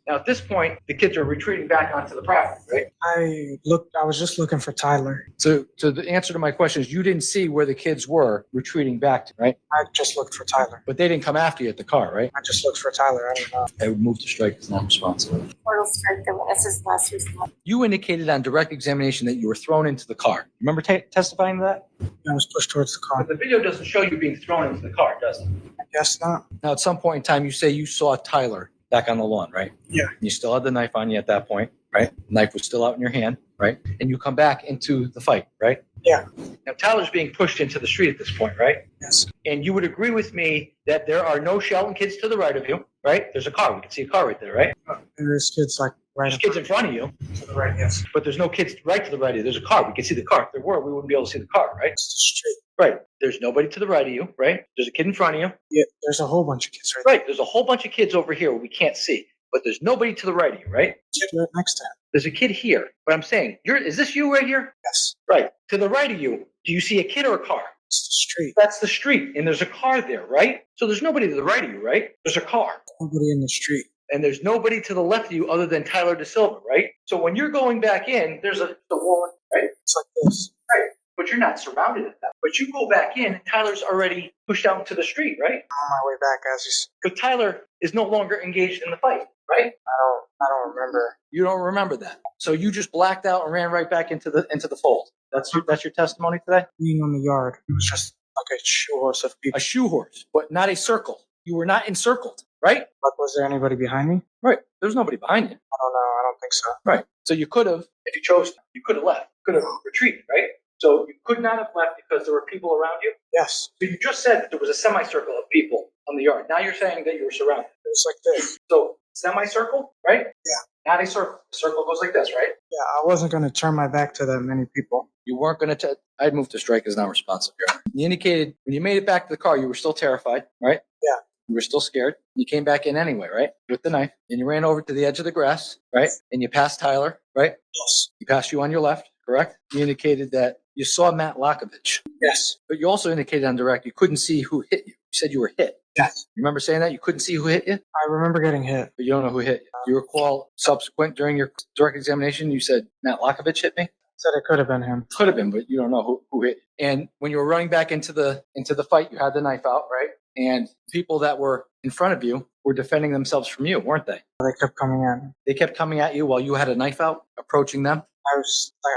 Now, at this point, the kids are retreating back onto the property, right? I was just looking for Tyler. So the answer to my question is you didn't see where the kids were retreating back to, right? I just looked for Tyler. But they didn't come after you at the car, right? I just looked for Tyler. I don't know. I would move to strike as non-responsive. Portal strike the witness's last response. You indicated on direct examination that you were thrown into the car. Remember testifying to that? I was pushed towards the car. But the video doesn't show you being thrown into the car, does it? I guess not. Now, at some point in time, you say you saw Tyler back on the lawn, right? Yeah. You still had the knife on you at that point, right? The knife was still out in your hand, right? And you come back into the fight, right? Yeah. Now, Tyler's being pushed into the street at this point, right? Yes. And you would agree with me that there are no Shelton kids to the right of you, right? There's a car. We can see a car right there, right? There's kids like right There's kids in front of you, to the right. Yes. but there's no kids right to the right of you. There's a car. We can see the car. If there were, we wouldn't be able to see the car, right? It's the street. Right. There's nobody to the right of you, right? There's a kid in front of you. Yeah. There's a whole bunch of kids right there. Right. There's a whole bunch of kids over here we can't see, but there's nobody to the right of you, right? Kid right next to him. There's a kid here. But I'm saying, is this you right here? Yes. Right. To the right of you, do you see a kid or a car? It's the street. That's the street, and there's a car there, right? So there's nobody to the right of you, right? There's a car. Nobody in the street. And there's nobody to the left of you other than Tyler DaSilva, right? So when you're going back in, there's the wall, right? It's like this. Right. But you're not surrounded at that. But you go back in, and Tyler's already pushed out into the street, right? I'm on my way back as he's. But Tyler is no longer engaged in the fight. right? I don't remember. You don't remember that. So you just blacked out and ran right back into the fold. That's your testimony today? Being on the yard, it was just like a shoe horse of people. A shoe horse, but not a circle. You were not encircled, right? But was there anybody behind me? Right. There's nobody behind you. I don't know. I don't think so. Right. So you could have, if you chose to, you could have left. You could have retreated, right? So you could not have left because there were people around you. Yes. So you just said that there was a semicircle of people on the yard. Now you're saying that you were surrounded. It was like this. So semicircle, right? Yeah. Not a circle. A circle goes like this, right? Yeah, I wasn't going to turn my back to that many people. You weren't going to. I'd move to strike as non-responsive here. You indicated when you made it back to the car, you were still terrified, right? Yeah. You were still scared. You came back in anyway, right? With the knife. And you ran over to the edge of the grass, right? And you passed Tyler, right? Yes. He passed you on your left, correct? You indicated that you saw Matt Lockovich. Yes. But you also indicated on direct you couldn't see who hit you. You said you were hit. Yes. You remember saying that? You couldn't see who hit you? I remember getting hit. But you don't know who hit you. You recall subsequent during your direct examination, you said Matt Lockovich hit me? Said it could have been him. Could have been, but you don't know who hit you. And when you were running back into the fight, you had the knife out, right? And people that were in front of you were defending themselves from you, weren't they? They kept coming at me. They kept coming at you while you had a knife out, approaching them. I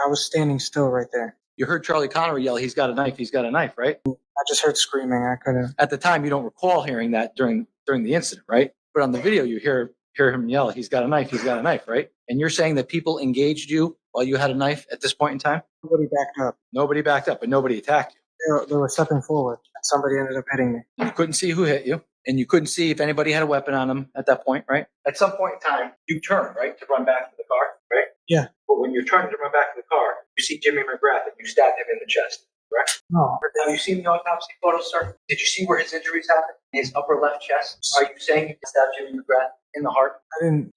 was standing still right there. You heard Charlie Connery yell, "He's got a knife! He's got a knife!" Right? I just heard screaming. I couldn't. At the time, you don't recall hearing that during the incident, right? But on the video, you hear him yell, "He's got a knife! He's got a knife!" Right? And you're saying that people engaged you while you had a knife at this point in time? Nobody backed up. Nobody backed up, but nobody attacked you. They were stepping forward, and somebody ended up hitting me. You couldn't see who hit you, and you couldn't see if anybody had a weapon on them at that point, right? At some point in time, you turn, right, to run back to the car, right? Yeah. But when you're turning to run back to the car, you see Jimmy McGrath and you stab him in the chest, correct? No. Have you seen the autopsy photos, sir? Did you see where his injuries happened? In his upper left chest? Are you saying you stabbed Jimmy McGrath in the heart? I didn't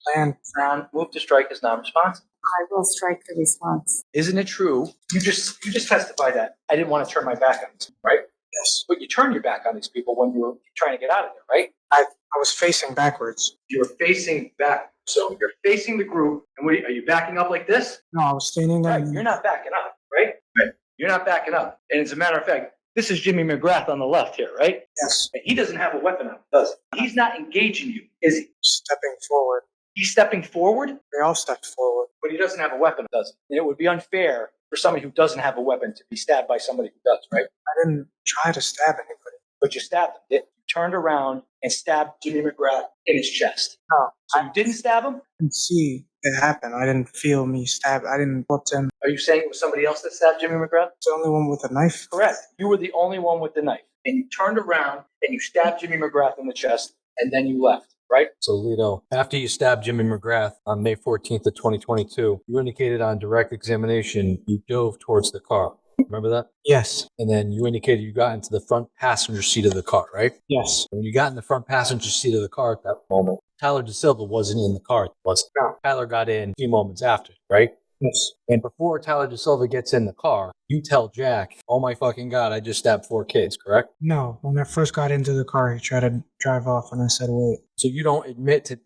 plan. Move to strike as non-responsive. I will strike the response. Isn't it true? You just testified that I didn't want to turn my back on this, right? Yes. But you turned your back on these people when you were trying to get out of there, right? I was facing backwards. You were facing back. So you're facing the group, and are you backing up like this? No, I was standing there. Right. You're not backing up, right? Right. You're not backing up. And as a matter of fact, this is Jimmy McGrath on the left here, right? Yes. And he doesn't have a weapon on, does he? He's not engaging you, is he? Stepping forward. He's stepping forward, They all stepped forward. but he doesn't have a weapon, does he? And it would be unfair for somebody who doesn't have a weapon to be stabbed by somebody who does, right? I didn't try to stab anybody. But you stabbed him. You turned around and stabbed Jimmy McGrath in his chest. No, So you didn't stab him? I didn't see it happen. I didn't feel me stab. I didn't look to him. Are you saying it was somebody else that stabbed Jimmy McGrath? It's the only one with a knife. Correct. You were the only one with the knife. And you turned around and you stabbed Jimmy McGrath in the chest, and then you left, right? So, Lito, after you stabbed Jimmy McGrath on May 14th of 2022, you indicated on direct examination you dove towards the car. Remember that? Yes. And then you indicated you got into the front passenger seat of the car, right? Yes. When you got in the front passenger seat of the car at that moment, Tyler DaSilva wasn't in the car, was he? No. Tyler got in a few moments after, right? Yes. And before Tyler DaSilva gets in the car, you tell Jack, "Oh my fucking God, I just stabbed 4 kids," correct? No. When I first got into the car, he tried to drive off, and I said, "Wait." So you don't admit to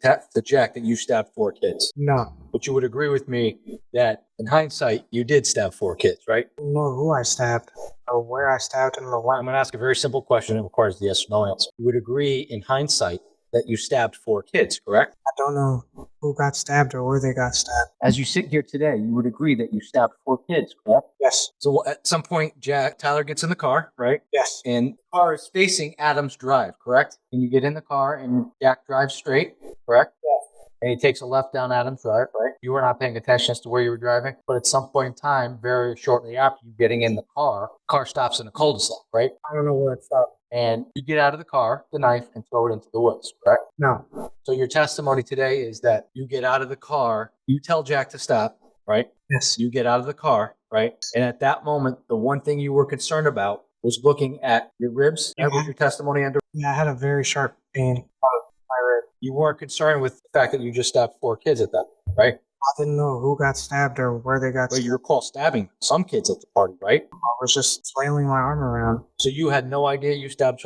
Jack that you stabbed 4 kids. No. But you would agree with me that in hindsight, you did stab 4 kids, right? I don't know who I stabbed or where I stabbed him or I'm when. going to ask a very simple question. It requires the yes or no answer. You would agree in hindsight that you stabbed 4 kids, correct? I don't know who got stabbed or where they got stabbed. As you sit here today, you would agree that you stabbed 4 kids, correct? Yes. So at some point, Tyler gets in the car, right? Yes. And the car is facing Adams Drive, correct? And you get in the car and Jack drives straight, correct? Yeah. And he takes a left down Adams Drive, right? You were not paying attention as to where you were driving, but at some point in time, very shortly after you getting in the car stops in a cul-de-sac, right? I don't know where it stopped. And you get out of the car, the knife, and throw it into the woods, correct? No. So your testimony today is that you get out of the car, you tell Jack to stop, right? Yes. You get out of the car, right? And at that moment, the one thing you were concerned about was looking at your ribs. That was your testimony under. Yeah, I had a very sharp pain on my rib. You weren't concerned with the fact that you just stabbed 4 kids at that, right? I didn't know who got stabbed or where they got But stabbed. you recall stabbing some kids at the party, right? I was just flailing my arm around. So you had no idea you stabbed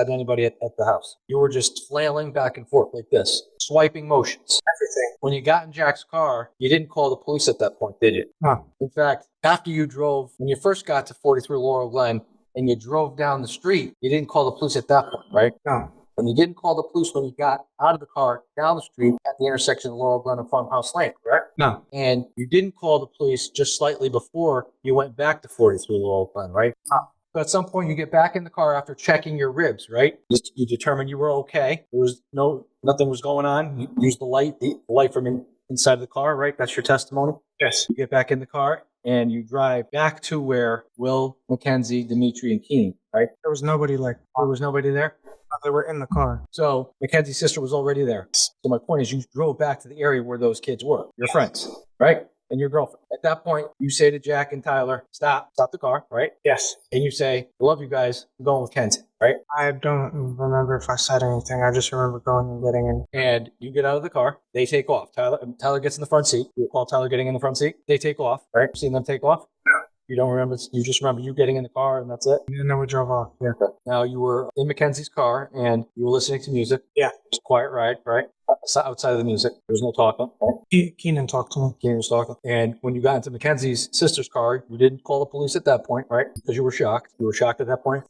anybody at the house. You were just flailing back and forth like this, swiping motions. Everything. When you got in Jack's car, you didn't call the police at that point, did you? No. In fact, after you drove, when you first got to 43 Laurel Glen and you drove down the street, you didn't call the police at that point, right? No. And you didn't call the police when you got out of the car down the street at the intersection of Laurel Glen and Farmhouse Lane, correct? No. And you didn't call the police just slightly before you went back to 43 Laurel Glen, right? So at some point you get back in the car after checking your ribs, right? You determined you were okay. There was nothing was going on. You used the light from inside of the car, right? That's your testimony? Yes. You get back in the car and you drive back to where Will, Mackenzie, Dimitri, and Keenan, right? There was nobody like, There was nobody there. they were in the car. So Mackenzie's sister was already there. So my point is you drove back to the area where those kids were, your friends, right? And your girlfriend. At that point, you say to Jack and Tyler, stop the car, right? Yes. And you say, I love you guys. I'm going with Kenzie, right? I don't remember if I said anything. I just remember going and getting in. And you get out of the car. They take off. Tyler gets in the front seat. You call Tyler getting in the front seat. They take off, right? Seen them take off? You don't remember. You just remember you getting in the car and that's it. And then we drove off. Yeah. Now you were in Mackenzie's car and you were listening to music. Yeah. It was a quiet ride, right? Outside of the music, there was no talking. Right? Keenan talked to me. Keenan was talking. And when you got into Mackenzie's sister's car, you didn't call the police at that point, right? Because you were shocked. You were shocked at that point.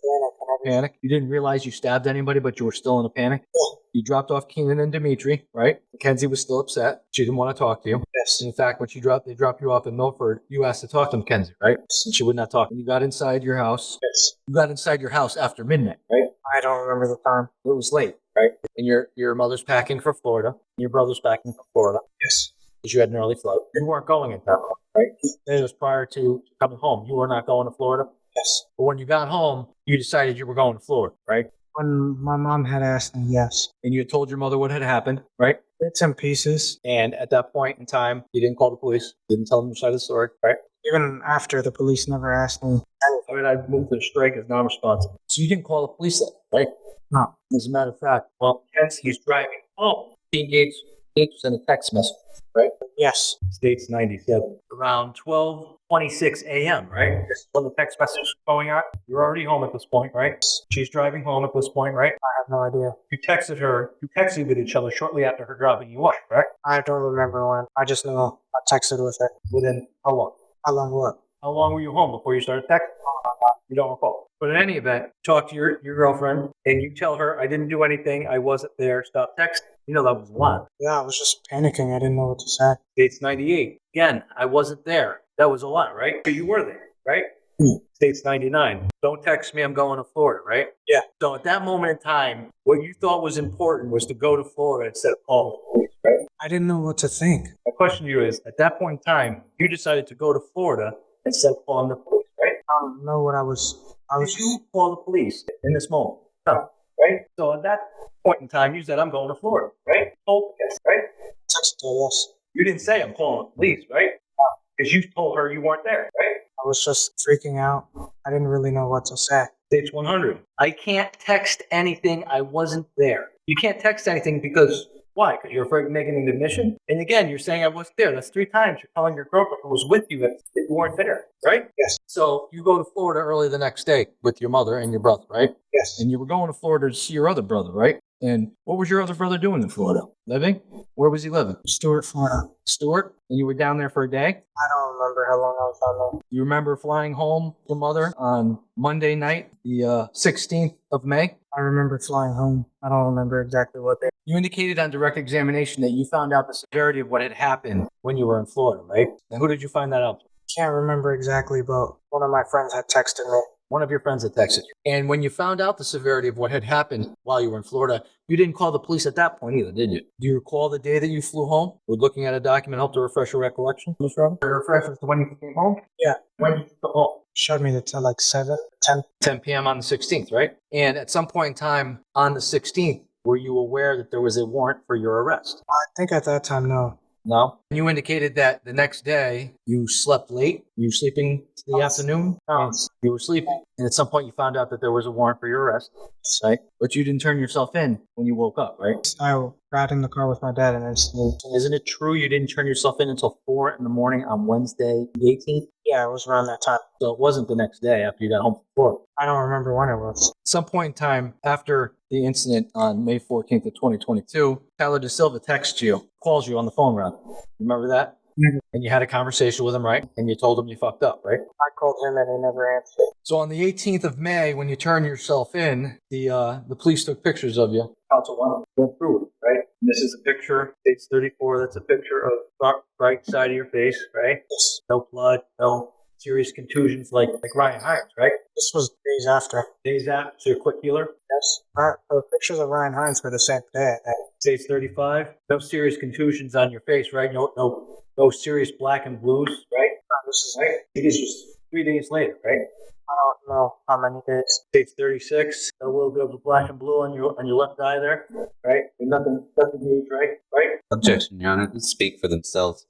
Panic. You didn't realize you stabbed anybody, but you were still in a panic. Yeah. You dropped off Keenan and Dimitri, right? Mackenzie was still upset. She didn't want to talk to you. Yes. In fact, when they dropped you off in Milford, you asked to talk to Mackenzie, right? And she would not talk. And you got inside your house. Yes. You got inside your house after midnight, right? I don't remember the time. It was late, right? And your mother's packing for Florida. And your brother's packing for Florida. Yes. Because you had an early flight. You weren't going at that point, right? It was prior to coming home. You were not going to Florida. Yes. But when you got home, you decided you were going to Florida, right? When my mom had asked me, yes. And you had told your mother what had happened, right? Bits and pieces. And at that point in time, you didn't call the police. Didn't tell them your side of the story, right? Even after, the police never asked me. I mean, I moved to the strike as non-responsive. So you didn't call the police then, right? No. As a matter of fact, well, he's driving home. He engaged in a text message, right? Yes. States 97. Around 12:26 a.m., right? When the text message was going out, you're already home at this point, right? She's driving home at this point, right? I have no idea. You texted with each other shortly after her dropping you off, correct? I don't remember when. I just know I texted with her. Within how long? How long what? How long were you home before you started texting? You don't recall. But in any event, talk to your girlfriend and you tell her, I didn't do anything. I wasn't there. Stop texting. You know that was a lot. Yeah, I was just panicking. I didn't know what to say. States 98. Again, I wasn't there. That was a lot, right? But you were there, right? States 99. Don't text me. I'm going to Florida, right? Yeah. So at that moment in time, what you thought was important was to go to Florida instead of calling the police, right? I didn't know what to think. My question to you is, at that point in time, you decided to go to Florida instead of calling the police, right? I don't know what I was. Did you call the police in this moment? No, right? So at that point in time, you said, I'm going to Florida, right? Oh, yes, right? Texted her, yes. You didn't say, I'm calling the police, right? Because you told her you weren't there, right? I was just freaking out. I didn't really know what to say. States 100. I can't text anything. I wasn't there. You can't text anything because, why? Because you're afraid of making an admission? And again, you're saying I wasn't there. That's 3 times. You're telling your girlfriend who was with you that you weren't there, right? Yes. So you go to Florida early the next day with your mother and your brother, right? Yes. And you were going to Florida to see your other brother, right? And what was your other brother doing in Florida? Living? Where was he living? Stuart, Florida. Stuart? And you were down there for a day? I don't remember how long I was down there. You remember flying home with your mother on Monday night, the 16th of May? I remember flying home. I don't remember exactly what day. You indicated on direct examination that you found out the severity of what had happened when you were in Florida, right? And who did you find that out? Can't remember exactly, but one of my friends had texted me. One of your friends had texted you. And when you found out the severity of what had happened while you were in Florida, you didn't call the police at that point either, did you? Do you recall the day that you flew home? Would looking at a document help to refresh your recollection, Mr. Robin? Refresh as to when you came home? Yeah. When did you come home? Showed me the like 7, 10. 10 p.m. on the 16th, right? And at some point in time on the 16th, were you aware that there was a warrant for your arrest? I think at that time, no. No. You indicated that the next day you slept late. You were sleeping to the afternoon? Yes. You were sleeping. And at some point you found out that there was a warrant for your arrest, right? But you didn't turn yourself in when you woke up, right? I got in the car with my dad and then sleep. Isn't it true you didn't turn yourself in until 4 in the morning on Wednesday, the 18th? Yeah, it was around that time. So it wasn't the next day after you got home from 4. I don't remember when it was. At some point in time after the incident on May 14th of 2022, Tyler DaSilva texts you, calls you on the phone, Ron. Remember that? Mhm. And you had a conversation with him, right? And you told him you fucked up, right? I called him and he never answered. So on the 18th of May, when you turned yourself in, the police took pictures of you counsel went through it, right? And this is a picture, page 34. That's a picture of the right side of your face, right? Yes. No blood, no serious contusions like Ryan Heinz, right? This was days after. Days after, so you're quick healer. Yes. The pictures of Ryan Heinz were the same day. Page 35. No serious contusions on your face, right? No serious black and blues, right? This is Right? It is just 3 days later, right? I don't know how many days. Page 36. A little bit of the black and blue on your left eye there, right? And nothing huge, right? Right? Objection, Your Honor. Let's speak for themselves.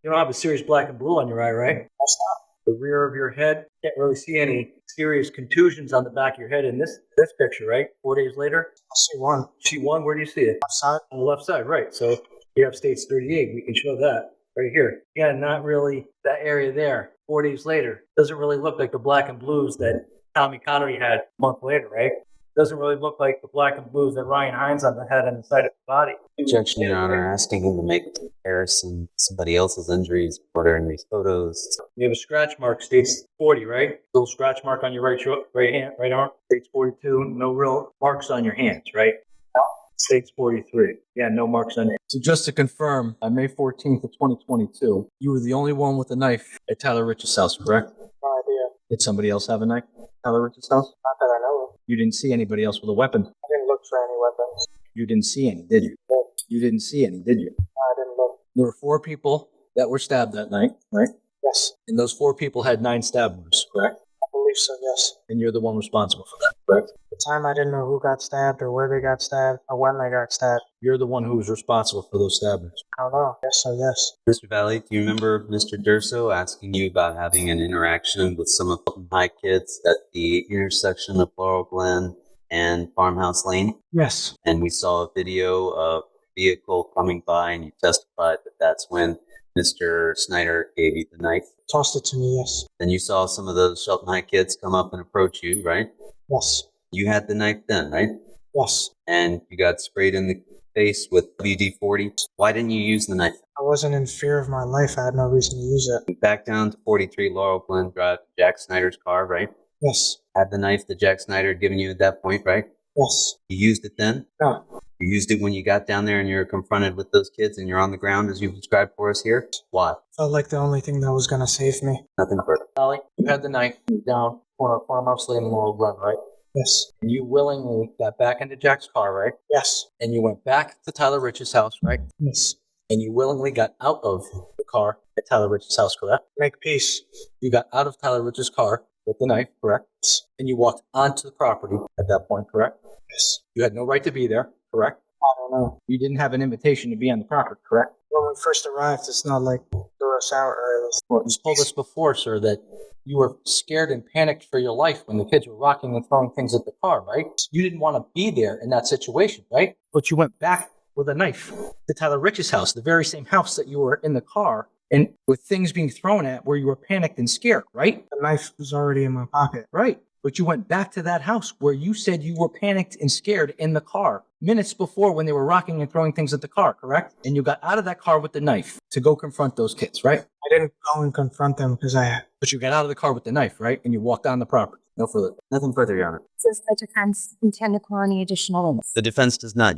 You don't have a serious black and blue on your eye, right? That's not. The rear of your head. Can't really see any serious contusions on the back of your head in this picture, right? 4 days later. I see one. See one. Where do you see it? Outside. On the left side, right. So you have stage 38. We can show that right here. Yeah, not really that area there. 4 days later. Doesn't really look like the black and blues that Tommy Connery had a month later, right? Doesn't really look like the black and blues that Ryan Heinz on the head and the side of the body. Objection, Your Honor. Asking him to make a comparison to somebody else's injuries in these photos. You have a scratch mark, stage 40, right? Little scratch mark on your right hand, right arm. Stage 42, no real marks on your hands, right? Stage 43. Yeah, no marks on it. So just to confirm, on May 14th of 2022, you were the only one with a knife at Tyler Rich's house, correct? No idea. Did somebody else have a knife at Tyler Rich's house? Not that I know of. You didn't see anybody else with a weapon. I didn't look for any weapons. You didn't see any, did you? No. You didn't see any, did you? I didn't look. There were 4 people that were stabbed that night, right? Yes. And those 4 people had 9 stab wounds, correct? I believe so, yes. And you're the one responsible for that, correct? At the time, I didn't know who got stabbed or where they got stabbed or when they got stabbed. You're the one who was responsible for those stab wounds. I don't know. Yes, so yes. Mr. Valle, do you remember Mr. Durso asking you about having an interaction with some of the high kids at the intersection of Laurel Glen and Farmhouse Lane? Yes. And we saw a video of a vehicle coming by, and you testified that that's when Mr. Snyder gave you the knife. Tossed it to me, yes. Then you saw some of those Shelton High kids come up and approach you, right? Yes. You had the knife then, right? Yes. And you got sprayed in the face with WD-40. Why didn't you use the knife? I wasn't in fear of my life. I had no reason to use it. Back down to 43 Laurel Glen Drive, Jack Snyder's car, right? Yes. Had the knife that Jack Snyder had given you at that point, right? Yes. You used it then? No. You used it when you got down there and you were confronted with those kids and you're on the ground as you've described for us here? Why? Felt like the only thing that was going to save me. Nothing further. Ollie, you had the knife down corner of Farmhouse Lane and Laurel Glen, right? Yes. And you willingly got back into Jack's car, right? Yes. And you went back to Tyler Rich's house, right? Yes. And you willingly got out of the car at Tyler Rich's house, correct? Make peace. You got out of Tyler Rich's car with the knife, correct? Yes. And you walked onto the property at that point, correct? Yes. You had no right to be there, correct? I don't know. You didn't have an invitation to be on the property, correct? When we first arrived, it's not like threw us out or it was. Well, you told us before, sir, that you were scared and panicked for your life when the kids were rocking and throwing things at the car, right? You didn't want to be there in that situation, right? But you went back with a knife to Tyler Rich's house, the very same house that you were in the car, and with things being thrown at where you were panicked and scared, right? The knife was already in my pocket. Right. But you went back to that house where you said you were panicked and scared in the car minutes before when they were rocking and throwing things at the car, correct? And you got out of that car with the knife to go confront those kids, right? I didn't go and confront them because But you got out of the car with the knife, right? And you walked on the property. No further. Nothing further, Your Honor. Does the defense intend to call any additional witnesses? The defense does not, Your Honor.